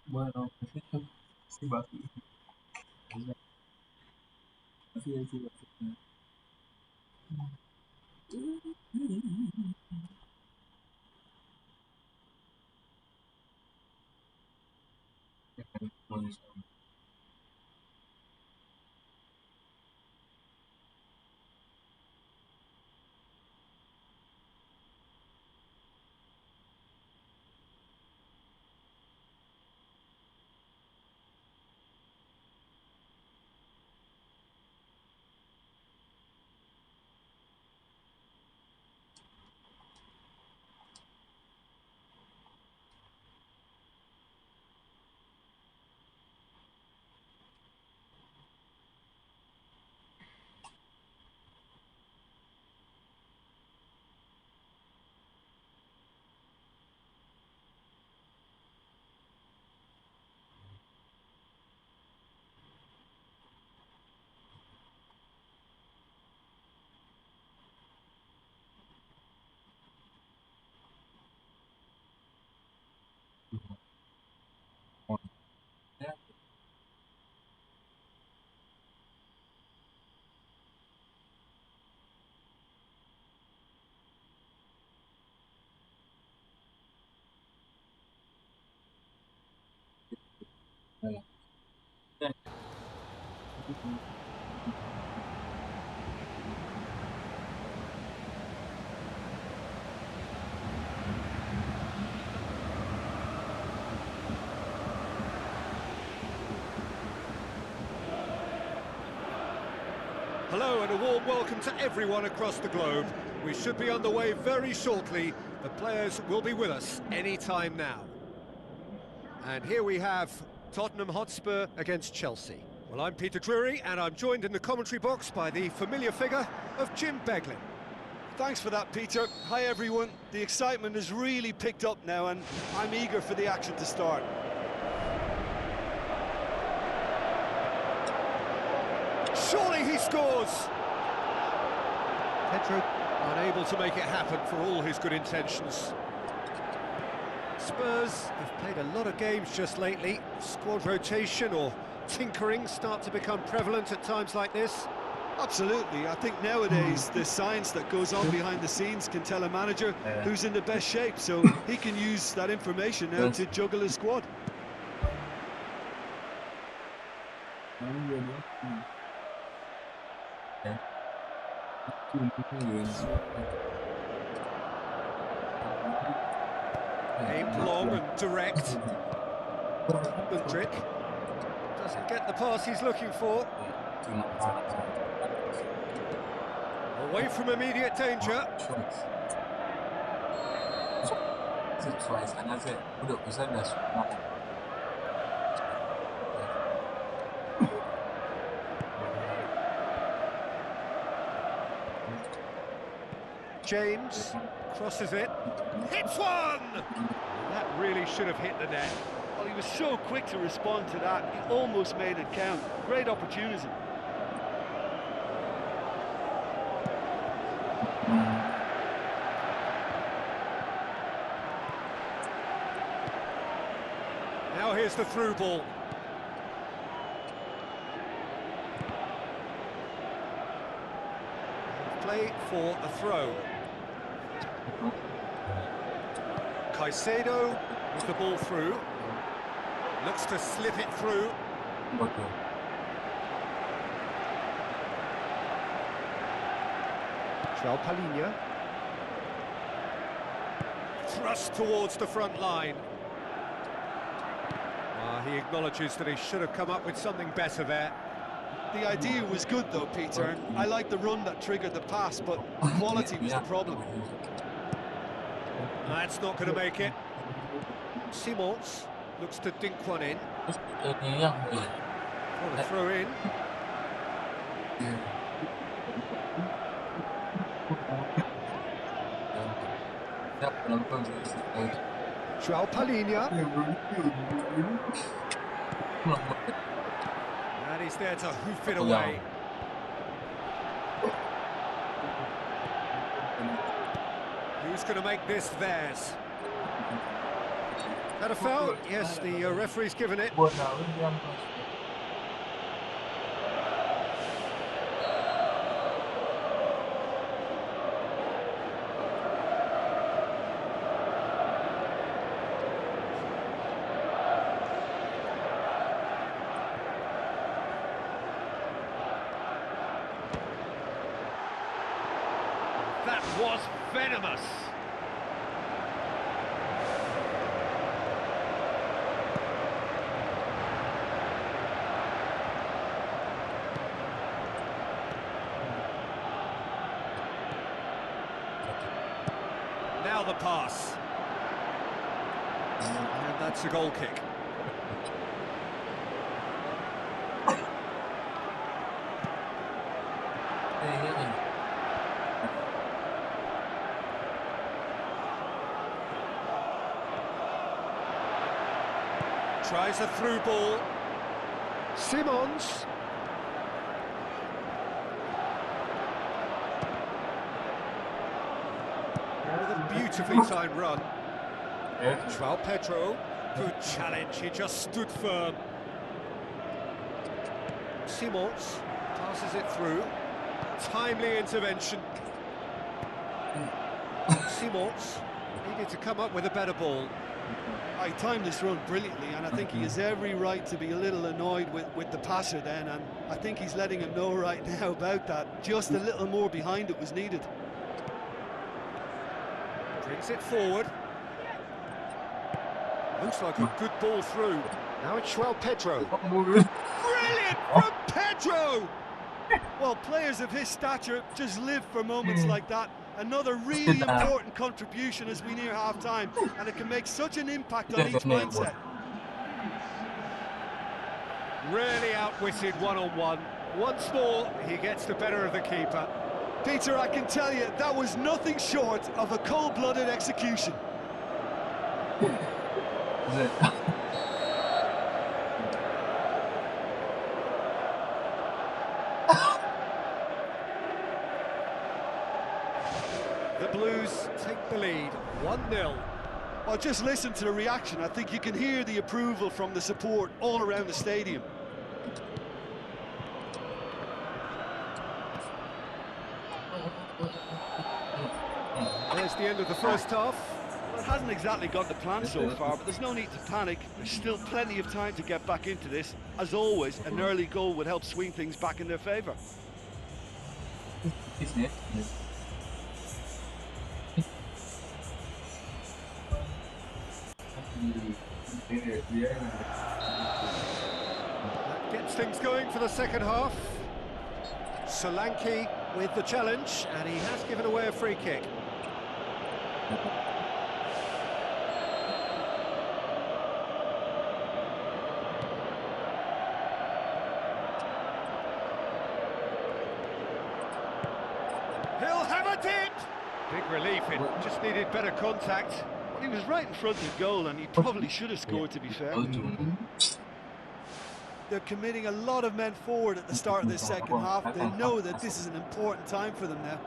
Bueno, sí, va. Así es, sí, va. Hello and a warm welcome to everyone across the globe. We should be on the way very shortly. The players will be with us any time now. And here we have Tottenham Hotspur against Chelsea. Well, I'm Peter Drury, and I'm joined in the commentary box by the familiar figure of Jim Beglin. Thanks for that, Peter. Hi, everyone. The excitement has really picked up now, and I'm eager for the action to start. Surely he scores! Pedro unable to make it happen for all his good intentions. Spurs have played a lot of games just lately. Squad rotation or tinkering start to become prevalent at times like this. Absolutely. I think nowadays the science that goes on behind the scenes can tell a manager who's in the best shape, so he can use that information now to juggle his squad. Aimed long and direct. Mudryk doesn't get the pass he's looking for. Away from immediate danger. James crosses it. Hits one! That really should have hit the net. Well, he was so quick to respond to that, he almost made it count. Great opportunity. Now here's the through ball. Play for a throw. Caicedo with the ball through. Looks to slip it through. João Palhinha. Thrust towards the front line. He acknowledges that he should have come up with something better there. The idea was good though, Peter, and I like the run that triggered the pass, but quality was the problem. That's not going to make it. Simons looks to dink one in. Want to throw in. João Palhinha. And he's there to hoof it away. Who's going to make this theirs? That a foul? Yes, the referee's given it. That was venomous. Now the pass. And that's a goal kick. Tries a through ball. Simons. With a beautifully timed run. João Pedro. Good challenge, he just stood firm. Simons passes it through. Timely intervention. Simons needed to come up with a better ball. I timed this run brilliantly, and I think he has every right to be a little annoyed with the passer then, and I think he's letting him know right now about that. Just a little more behind it was needed. Brings it forward. Looks like a good ball through. Now it's João Pedro. Brilliant from Pedro! Well, players of his stature just live for moments like that. Another really important contribution as we near half-time, and it can make such an impact on each mindset. Really outwitted one-on-one. Once more, he gets the better of the keeper. Peter, I can tell you, that was nothing short of a cold-blooded execution. The Blues take the lead, 1-0. Well, just listen to the reaction. I think you can hear the approval from the support all around the stadium. There's the end of the first half. Well, it hasn't exactly gone to plan so far, but there's no need to panic. There's still plenty of time to get back into this. As always, an early goal would help swing things back in their favour. That gets things going for the second half. Solanke with the challenge, and he has given away a free kick. He'll have a tip! Big relief, it just needed better contact. Well, he was right in front of goal, and he probably should have scored, to be fair. They're committing a lot of men forward at the start of this second half. They know that this is an important time for them now.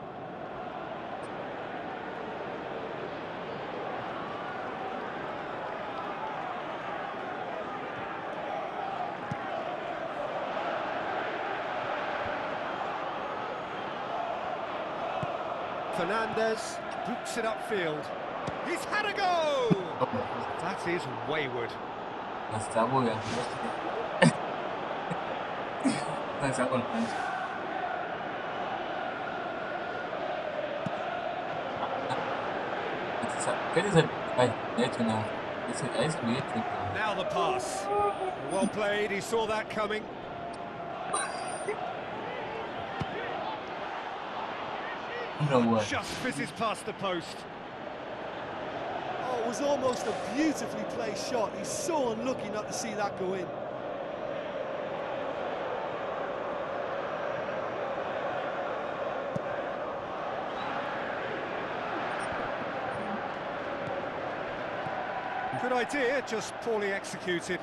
Fernandez boots it upfield. He's had a go! That is wayward. Now the pass. Well played, he saw that coming. Just fizzes past the post. Oh, it was almost a beautifully placed shot. He's so unlucky not to see that go in. Good idea, just poorly executed.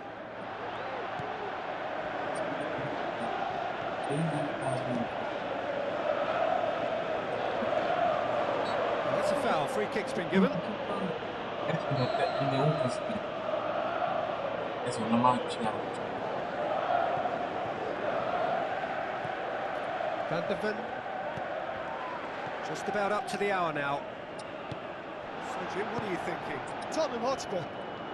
That's a foul, free kick's been given. Van de Ven. Just about up to the hour now. So Jim, what are you thinking? Tottenham Hotspur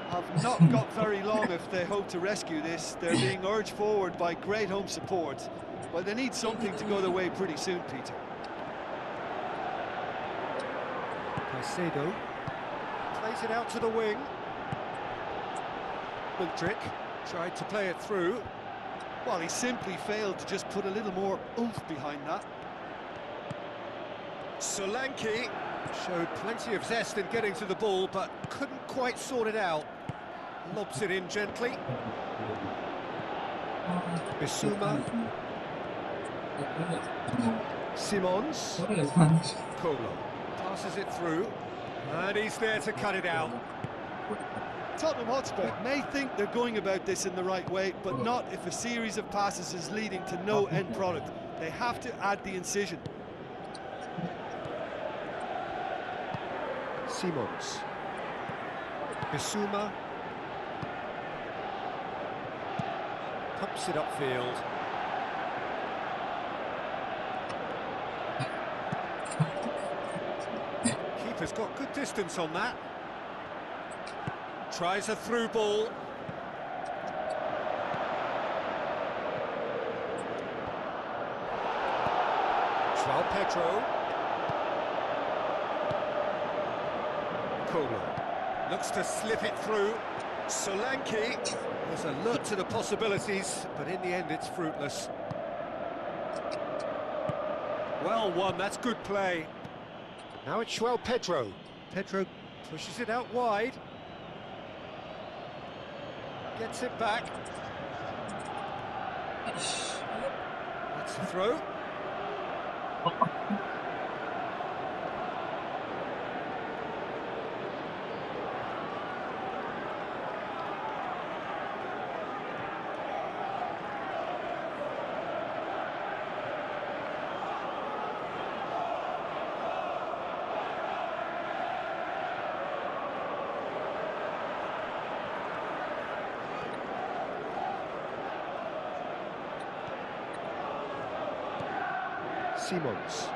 have not got very long if they hope to rescue this. They're being urged forward by great home support, but they need something to go their way pretty soon, Peter. Caicedo plays it out to the wing. Mudryk tried to play it through. Well, he simply failed to just put a little more oomph behind that. Solanke showed plenty of zest in getting to the ball, but couldn't quite sort it out. Lobs it in gently. Bissouma. Simons. Kolo passes it through, and he's there to cut it out. Tottenham Hotspur may think they're going about this in the right way, but not if a series of passes is leading to no end product. They have to add the incision. Simons. Bissouma. Pumps it upfield. Keeper's got good distance on that. Tries a through ball. João Pedro. Kolo looks to slip it through. Solanke was alert to the possibilities, but in the end it's fruitless. Well won, that's good play. Now it's João Pedro. Pedro pushes it out wide. Gets it back. That's the throw. Simons.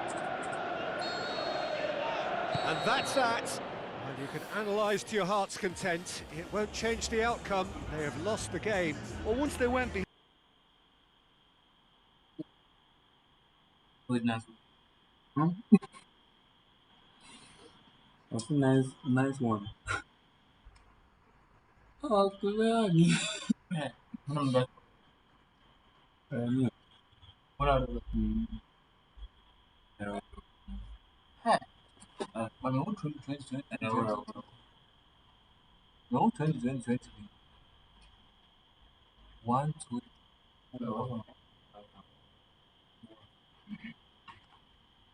And that's that. And you can analyse to your heart's content. It won't change the outcome. They have lost the game. Well, once they went behind. Good nice. That's a nice one. Oh, good. Yeah. What are the but no 2020 no 2020 1 2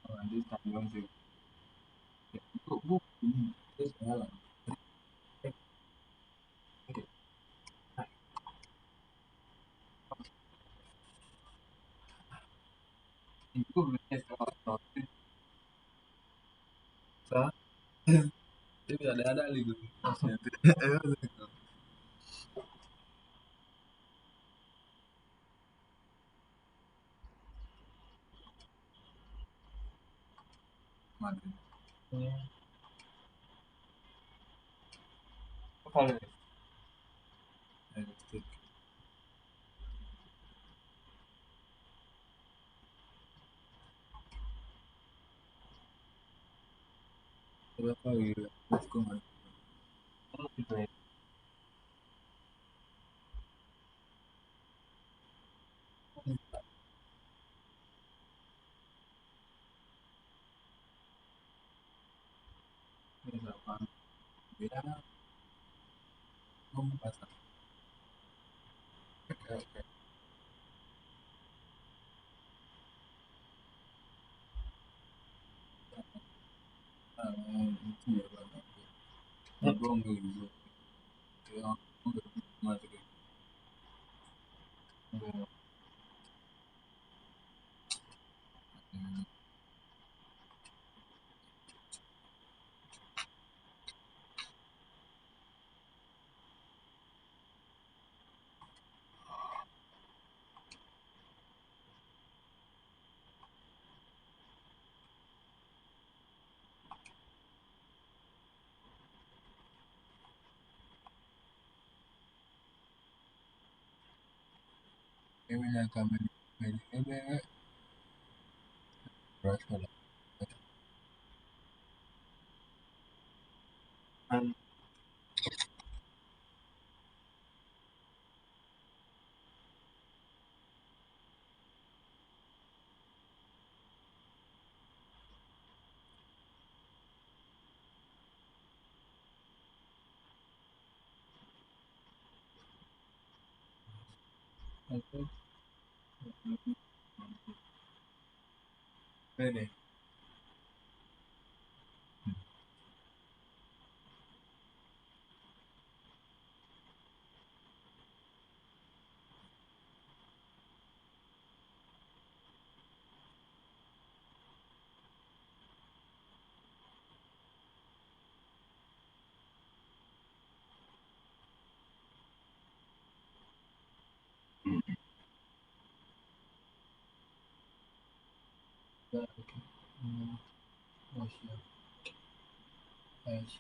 and this time you want to go this hell okay improve the test out sir maybe the other league okay let's go man. Maybe I can maybe brush color. And I think really okay. Oh, sure.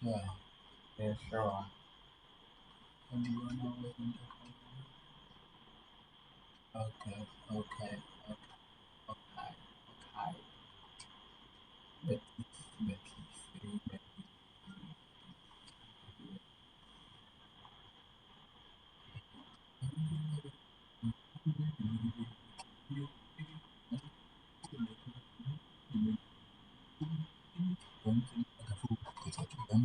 Sure. Yeah, sure. And you wanna wait in the okay, okay, okay, okay, okay. Betis, Betis, Betis. The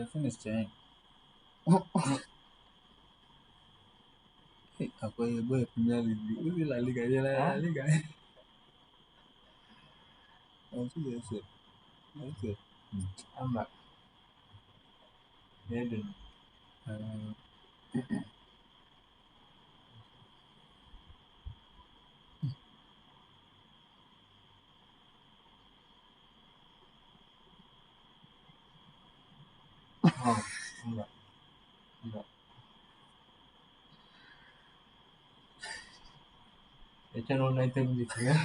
thing is changing. Aku ya boy Premier League. Ini La Liga ya La Liga. Aku biasa. Biasa. Amba. Eden. Oh, enggak. Enggak. Channel United gitu ya.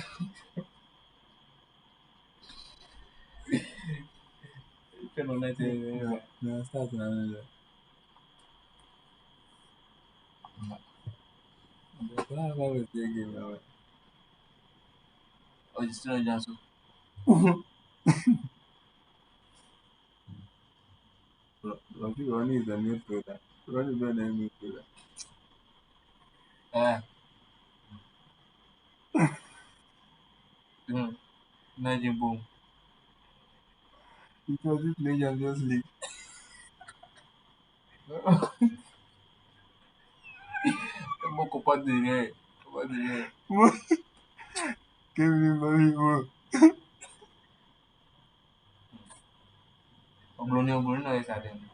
Channel United enggak. Nah, start na. Enggak. Kenapa harus dia game awal? Oh, justru aja langsung. Tapi Ronnie is a midfielder. Ronnie better than midfielder. Imagine boom. Because he play Champions League. Mo copa dele. Copa dele. Kevin Murray. Obloni não é essa dentro.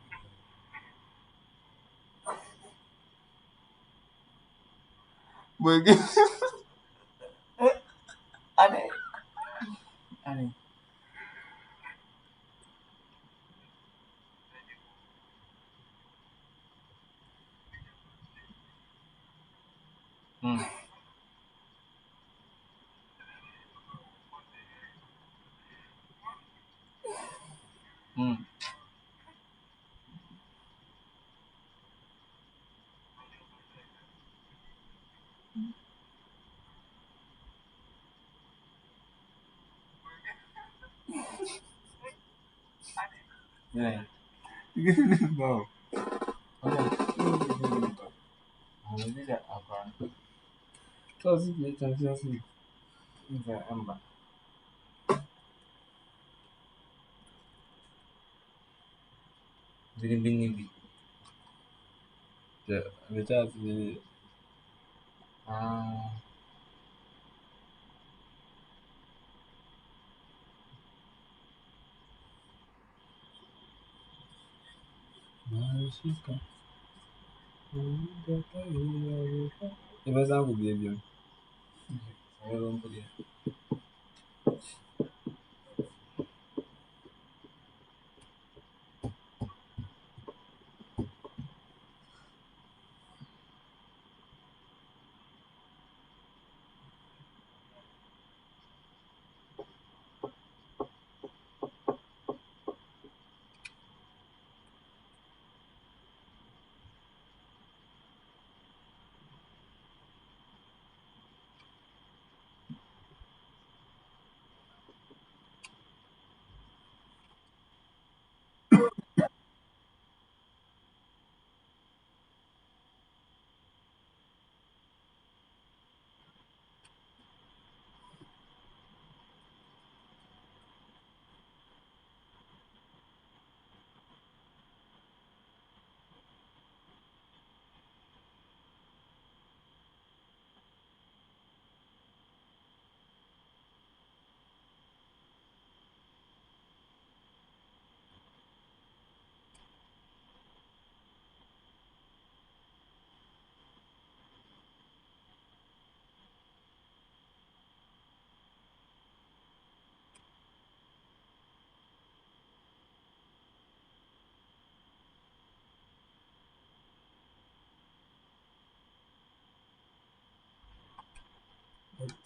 Porque Aneh. Aneh. Yeah. no. Ini tidak apa. Because he play Champions League. Ini amba. Bini-bini. The chance is Marishka. If I sound good, baby. I don't put it.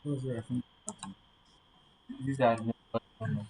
those are from These are the ones.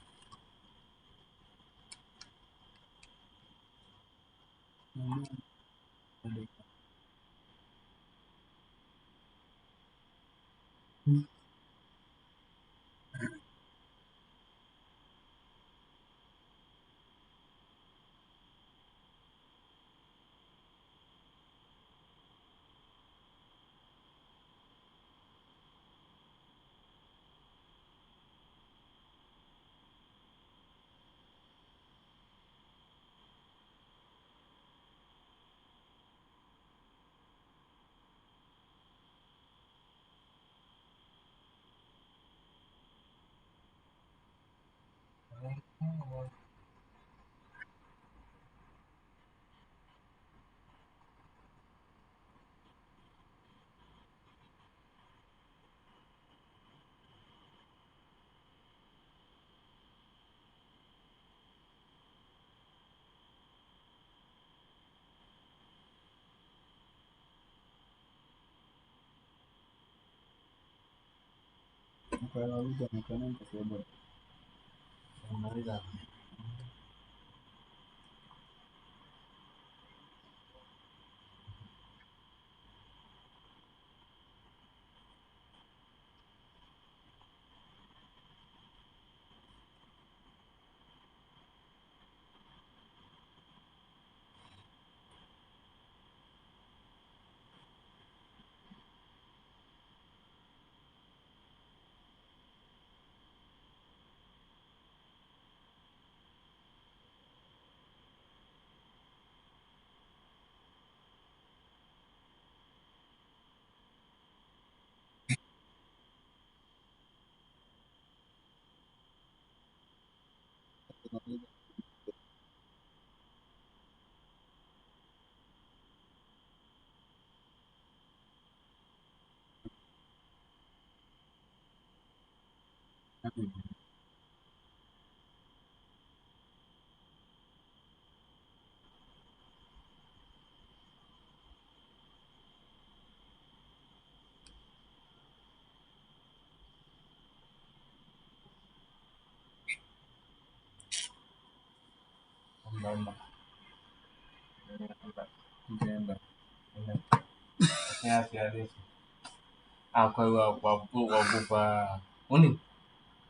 Kwa uni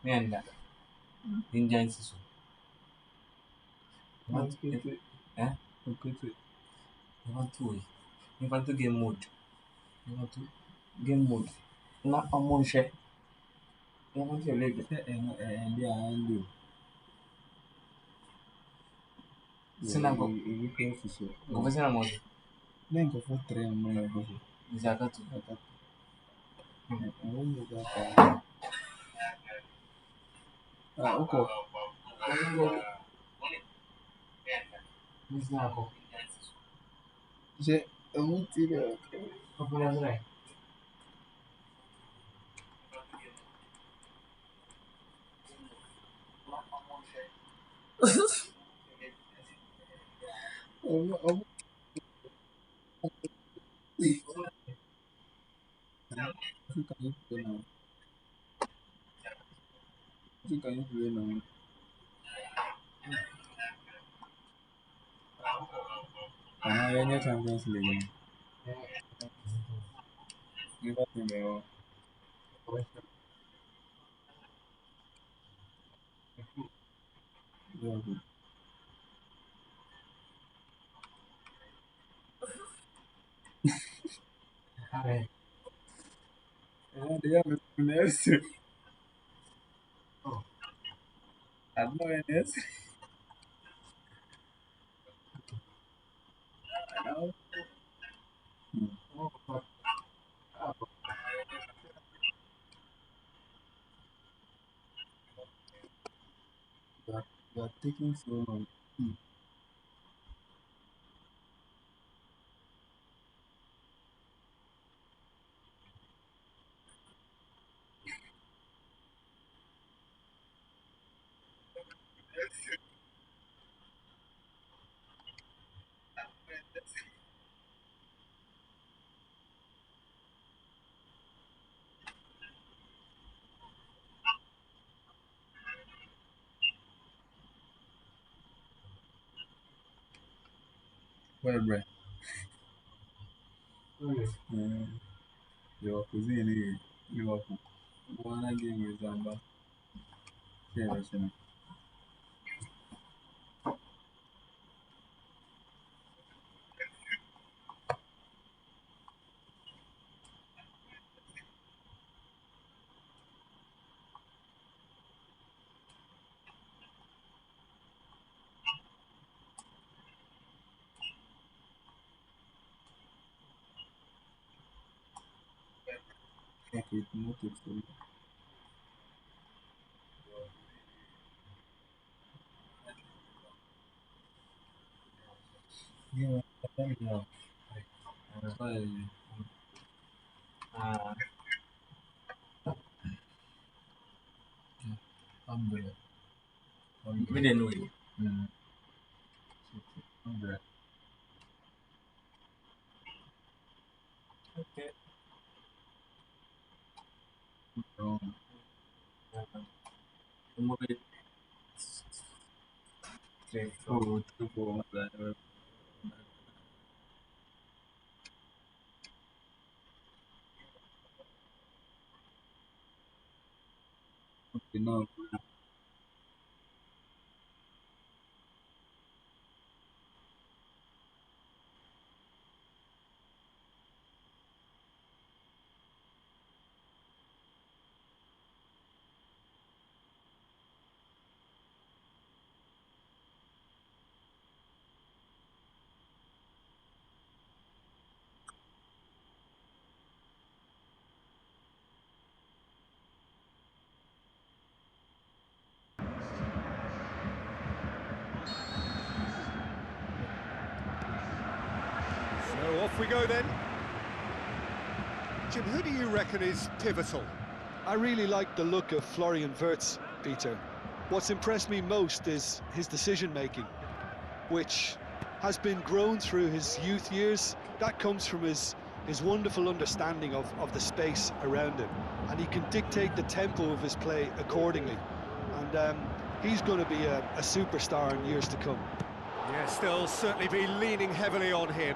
mienda ninja nsiso eh you want to game mode na omunhwe you want to leg sina go sina mo zakatu sina ko kapula zrai Champions League. Give us the they have a finesse. I don't know finesse. You are taking so long. Where, bruh? Liverpool, Zini, Liverpool. One game with Zamba. Yeah, that's it. Okay, no text. Yeah, let me know. Sorry. I'm good. We didn't know it. I'm good. Okay. I'm good. Straightforward. Okay, now. So off we go then. Jim, who do you reckon is pivotal? I really like the look of Florian Wirtz, Peter. What's impressed me most is his decision-making, which has been grown through his youth years. That comes from his wonderful understanding of the space around him, and he can dictate the tempo of his play accordingly. And he's going to be a superstar in years to come. Yes, they'll certainly be leaning heavily on him.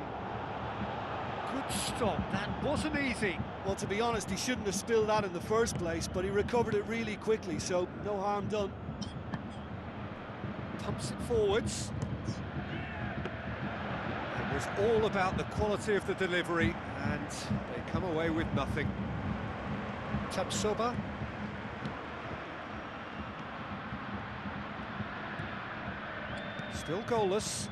Good stop, that wasn't easy. Well, to be honest, he shouldn't have spilled that in the first place, but he recovered it really quickly, so no harm done. Pumps it forwards. It was all about the quality of the delivery, and they come away with nothing. Tapsoba. Still goalless.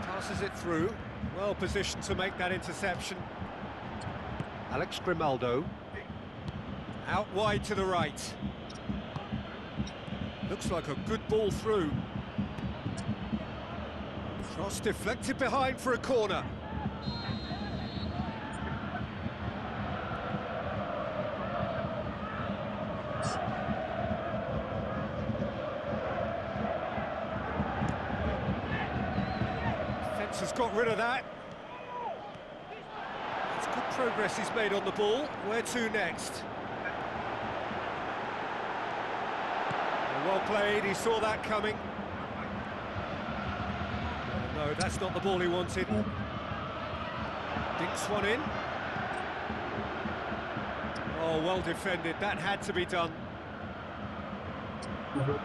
Passes it through. Well positioned to make that interception. Alex Grimaldo. Out wide to the right. Looks like a good ball through. Cross deflected behind for a corner. Fence has got rid of that. It's good progress he's made on the ball. Where to next? Well played, he saw that coming. No, that's not the ball he wanted. Dinks one in. Oh, well defended, that had to be done. So the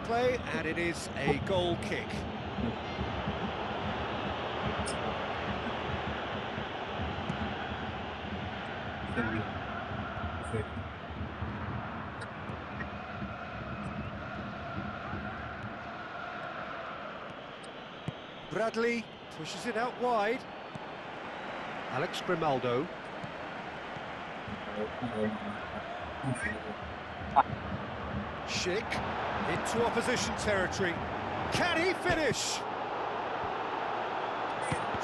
play, and it is a goal kick. Bradley pushes it out wide. Alex Grimaldo. Schick into opposition territory. Can he finish?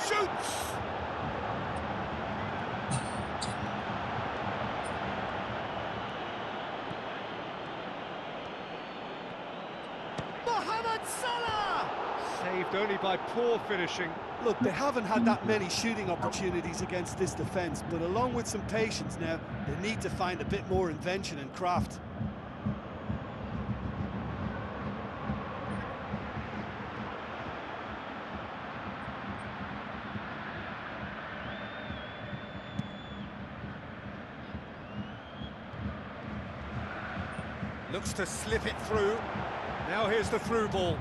Shoots! Mohamed Salah! Saved only by poor finishing. Look, they haven't had that many shooting opportunities against this defence, but along with some patience now, they need to find a bit more invention and craft. Looks to slip it through. Now here's the through ball.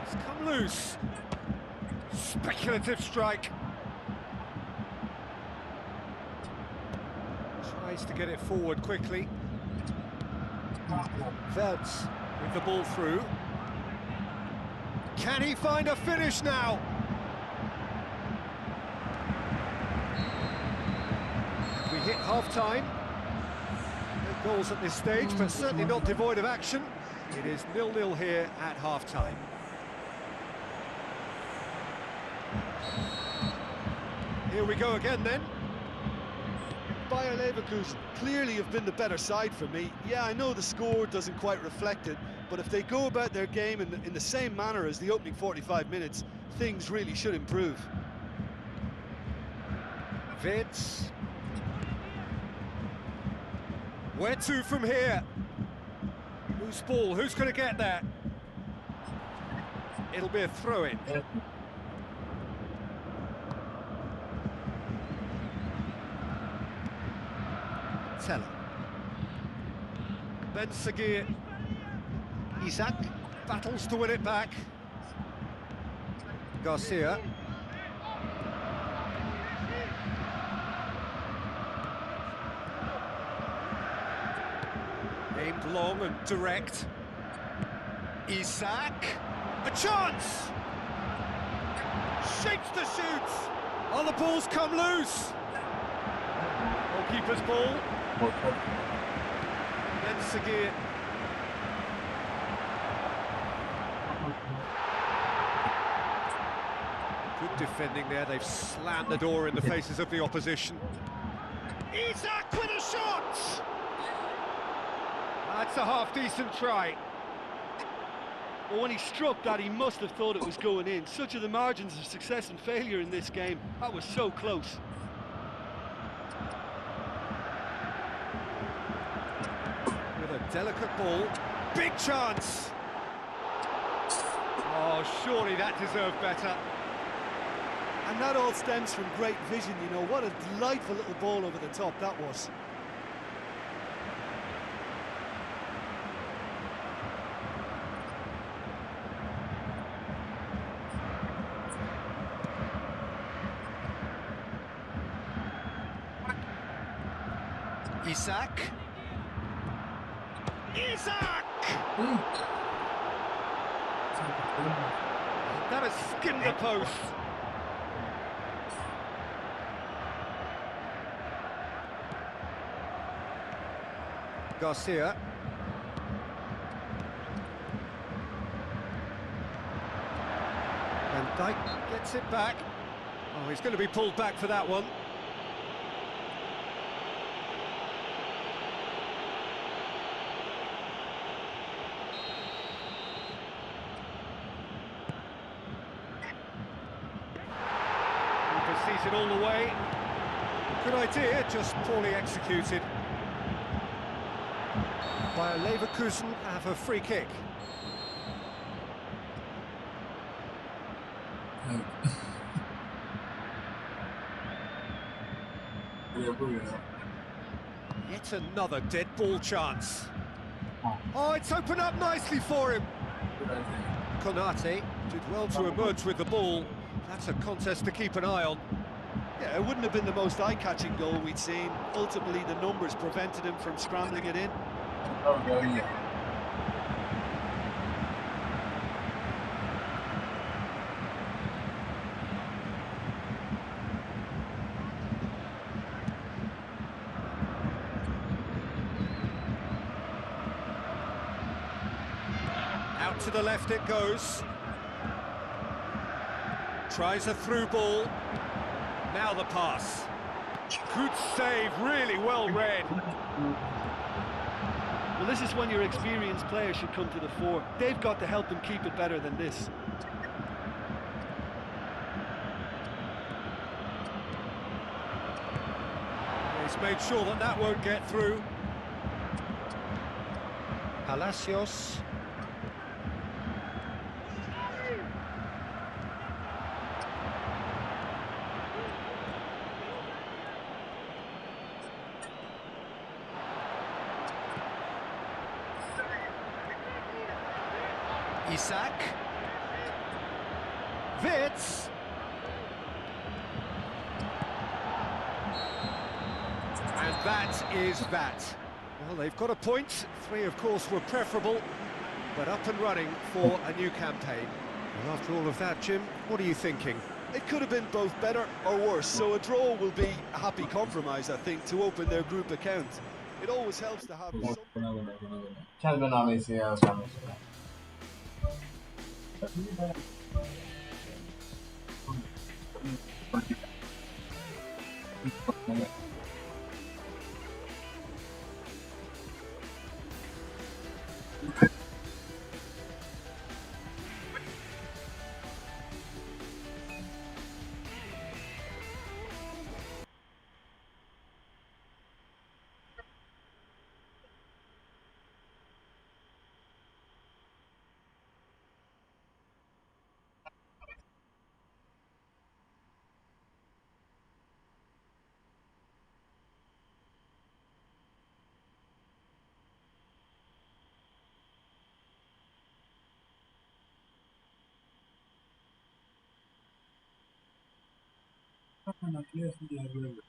It's come loose. Speculative strike. Tries to get it forward quickly. Veltz with the ball through. Can he find a finish now? We hit half-time. No goals at this stage, but certainly not devoid of action. It is 0-0 here at half-time. Here we go again then. Bayer Leverkusen clearly have been the better side for me. Yeah, I know the score doesn't quite reflect it, but if they go about their game in the same manner as the opening 45 minutes, things really should improve. Wirtz. Where to from here? Loose ball, who's going to get that? It'll be a throw-in. Teller. Ben Seguir. Isak battles to win it back. Garcia. Aimed long and direct. Isak. A chance! Shapes to shoot! Oh, the ball's come loose! Goalkeeper's ball. Ben Seguir. Good defending there, they've slammed the door in the faces of the opposition. Isak with a shot! That's a half-decent try. Well, when he struck that, he must have thought it was going in. Such are the margins of success and failure in this game. That was so close. With a delicate ball. Big chance! Oh, surely that deserved better. And that all stems from great vision, you know. What a delightful little ball over the top that was. Isak. Isak! That has skimmed the post. Garcia. Van Dijk gets it back. Oh, he's going to be pulled back for that one. Sees it all the way. Good idea, just poorly executed. Bayer Leverkusen have a free kick. Yet another dead ball chance. Oh, it's opened up nicely for him. Konate did well to emerge with the ball. That's a contest to keep an eye on. Yeah, it wouldn't have been the most eye-catching goal we'd seen. Ultimately, the numbers prevented him from scrambling it in. Out to the left it goes. Tries a through ball. Now the pass. Good save, really well read. Well, this is when your experienced players should come to the fore. They've got to help them keep it better than this. He's made sure that that won't get through. Palacios. Isak. Wits. And that is that. Well, they've got a point. 3, of course, were preferable, but up and running for a new campaign. Well, after all of that, Jim, what are you thinking? It could have been both better or worse, so a draw will be a happy compromise, I think, to open their group account. It always helps to have some... Chal bana Messi ya sana. Ana clear ya wewe.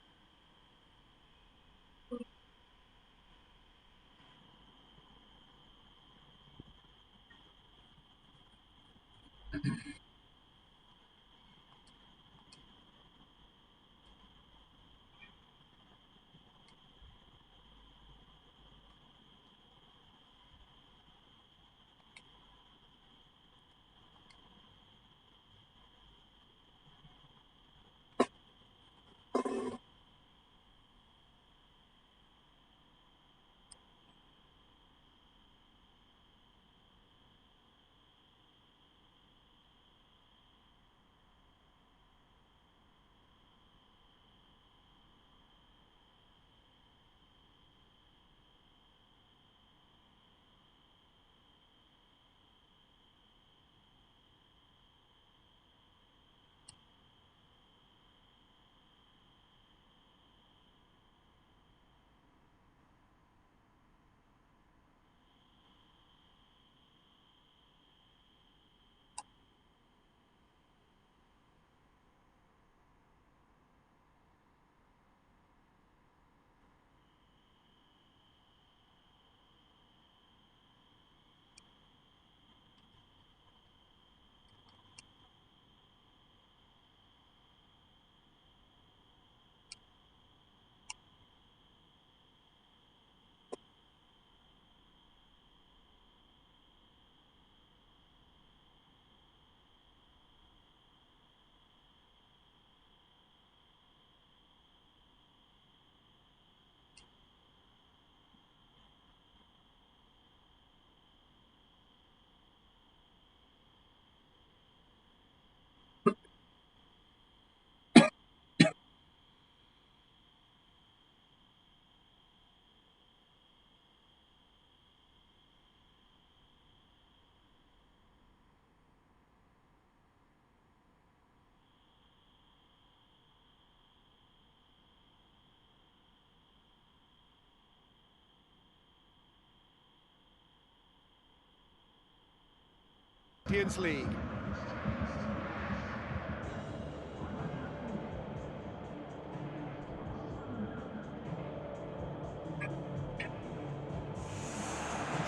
Champions League.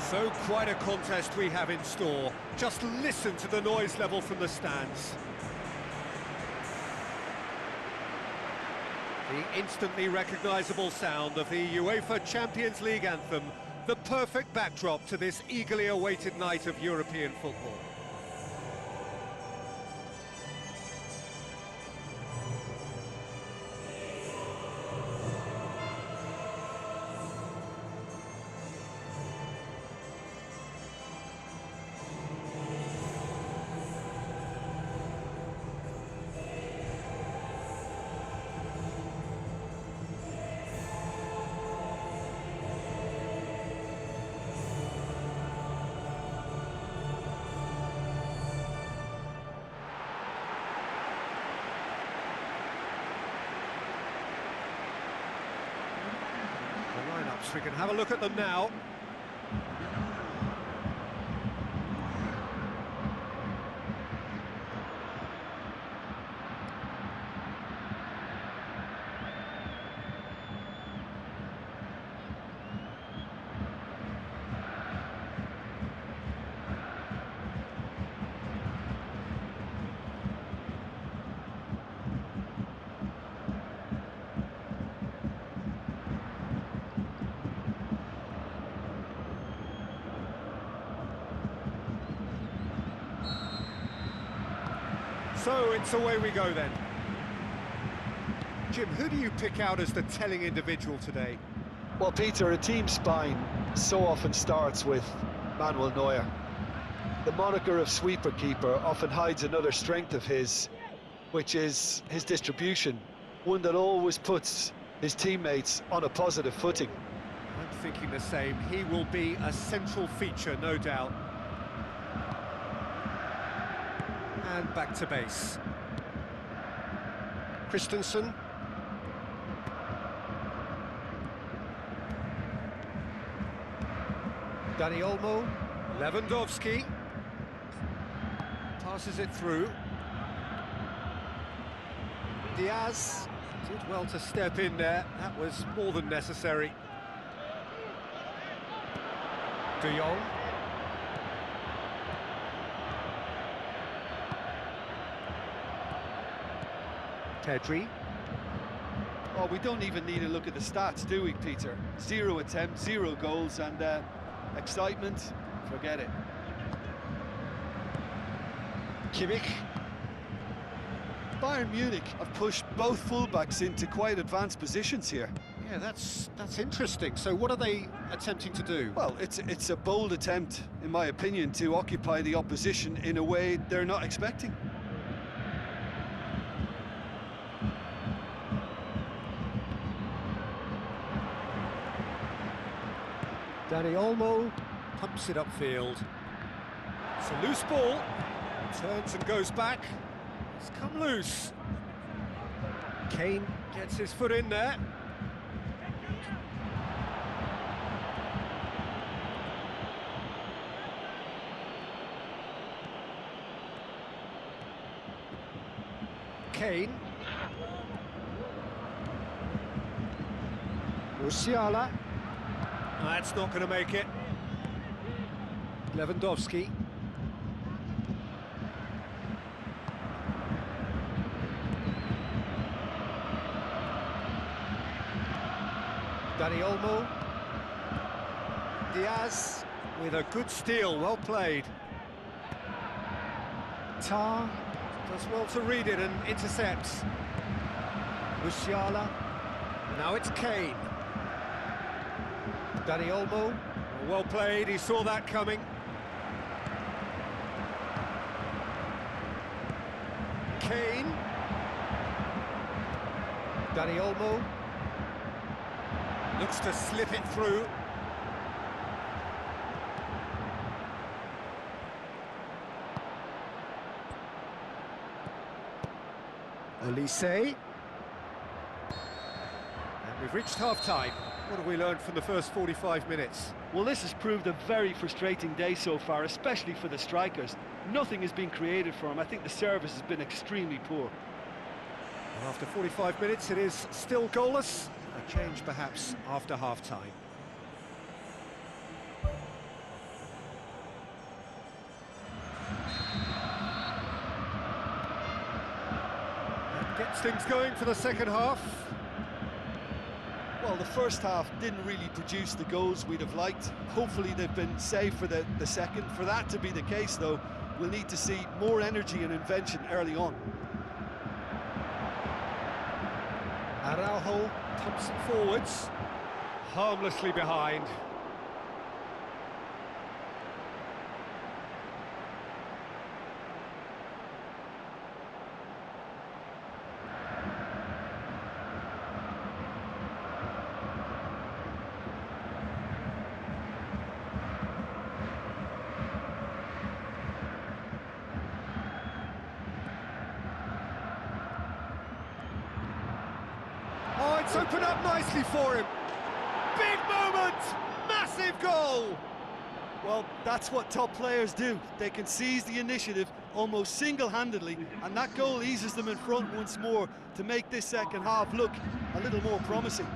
So quite a contest we have in store. Just listen to the noise level from the stands. The instantly recognisable sound of the UEFA Champions League anthem, the perfect backdrop to this eagerly awaited night of European football. We can have a look at them now. So it's away we go then. Jim, who do you pick out as the telling individual today? Well, Peter, a team spine so often starts with Manuel Neuer. The moniker of sweeper keeper often hides another strength of his, which is his distribution, one that always puts his teammates on a positive footing. I'm thinking the same. He will be a central feature, no doubt. And back to base. Christensen. Dani Olmo. Lewandowski. Passes it through. Diaz did well to step in there. That was more than necessary. De Jong. Pedri. Oh, we don't even need to look at the stats, do we, Peter? 0 attempts, 0 goals, and excitement, forget it. Kimmich. Bayern Munich have pushed both fullbacks into quite advanced positions here. Yeah, that's interesting. So what are they attempting to do? Well, it's a bold attempt, in my opinion, to occupy the opposition in a way they're not expecting. Dani Olmo pumps it upfield. It's a loose ball. Turns and goes back. It's come loose. Kane gets his foot in there. Kane. Musiala. That's not going to make it. Lewandowski. Dani Olmo. Diaz with a good steal, well played. Tar does well to read it and intercepts. Musiala. Now it's Kane. Dani Olmo. Well played, he saw that coming. Kane. Dani Olmo. Looks to slip it through. Elise. And we've reached half-time. What have we learned from the first 45 minutes? Well, this has proved a very frustrating day so far, especially for the strikers. Nothing has been created for them. I think the service has been extremely poor. Well, after 45 minutes, it is still goalless. A change, perhaps, after half-time. That gets things going for the second half. Well, the first half didn't really produce the goals we'd have liked. Hopefully they've been saved for the second. For that to be the case, though, we'll need to see more energy and invention early on. Araujo pumps it forwards, harmlessly behind. Oh, it's opened up nicely for him. Big moment! Massive goal! Well, that's what top players do. They can seize the initiative almost single-handedly, and that goal eases them in front once more to make this second half look a little more promising.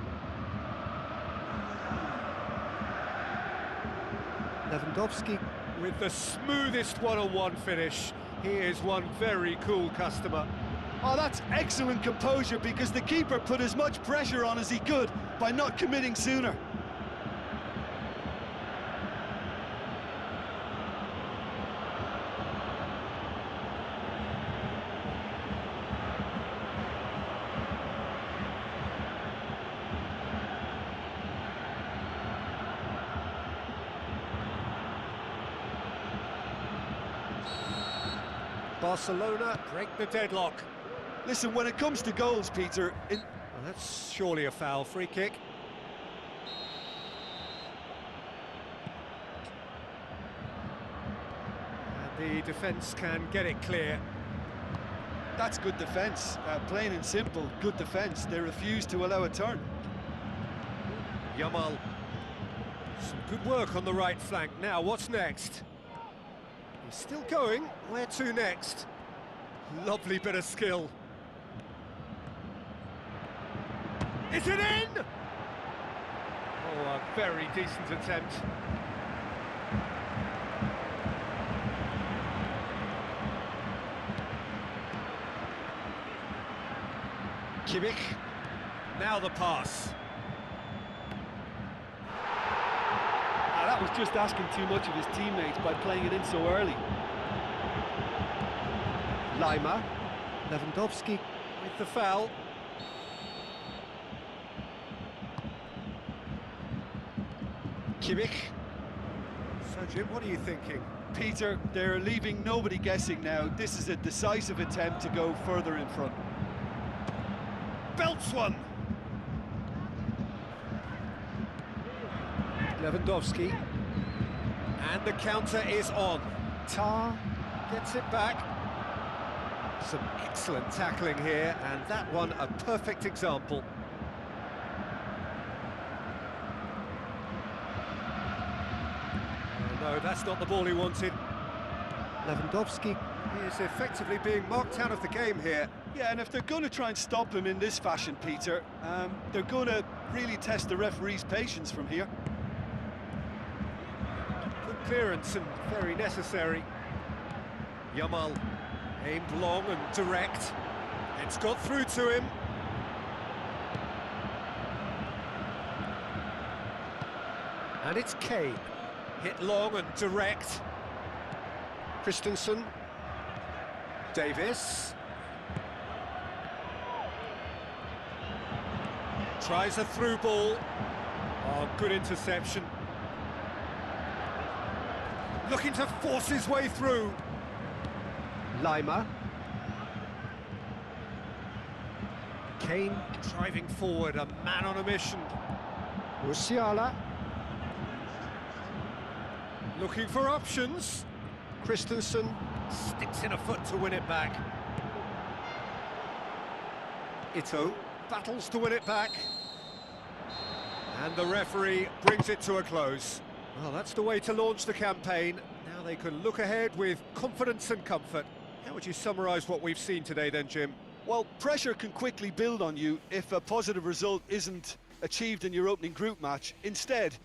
Lewandowski with the smoothest one-on-one finish. He is one very cool customer. Oh, that's excellent composure, because the keeper put as much pressure on as he could by not committing sooner. Barcelona break the deadlock. Listen, when it comes to goals, Peter, Well, that's surely a foul. Free kick. And the defence can get it clear. that's good defence. Plain and simple, good defence. They refuse to allow a turn. Yamal. Some good work on the right flank. Now, what's next? He's still going. Where to next? Lovely bit of skill. Is it in? Oh, a very decent attempt. Kimmich. Now the pass. That was just asking too much of his teammates by playing it in so early. Lima. Lewandowski with the foul. Kimmich. So, Jim, what are you thinking? Peter, they're leaving nobody guessing now. This is a decisive attempt to go further in front. Belts one. Lewandowski. And the counter is on. Tar gets it back. Some excellent tackling here, and that one a perfect example. Oh, no, that's not the ball he wanted. Lewandowski is effectively being marked out of the game here. Yeah, and if they're going to try and stop him in this fashion, Peter, they're going to really test the referee's patience from here. Good clearance and very necessary. Yamal aimed long and direct. It's got through to him. And it's Kane. Hit long and direct. Christensen. Davis. Tries a through ball. Oh, good interception. Looking to force his way through. Lima. Kane driving forward, a man on a mission. Musiala. Looking for options. Christensen. Sticks in a foot to win it back. Ito. Battles to win it back. And the referee brings it to a close. Well, that's the way to launch the campaign. Now they can look ahead with confidence and comfort. How would you summarise what we've seen today then, Jim? Well, pressure can quickly build on you if a positive result isn't achieved in your opening group match. Instead,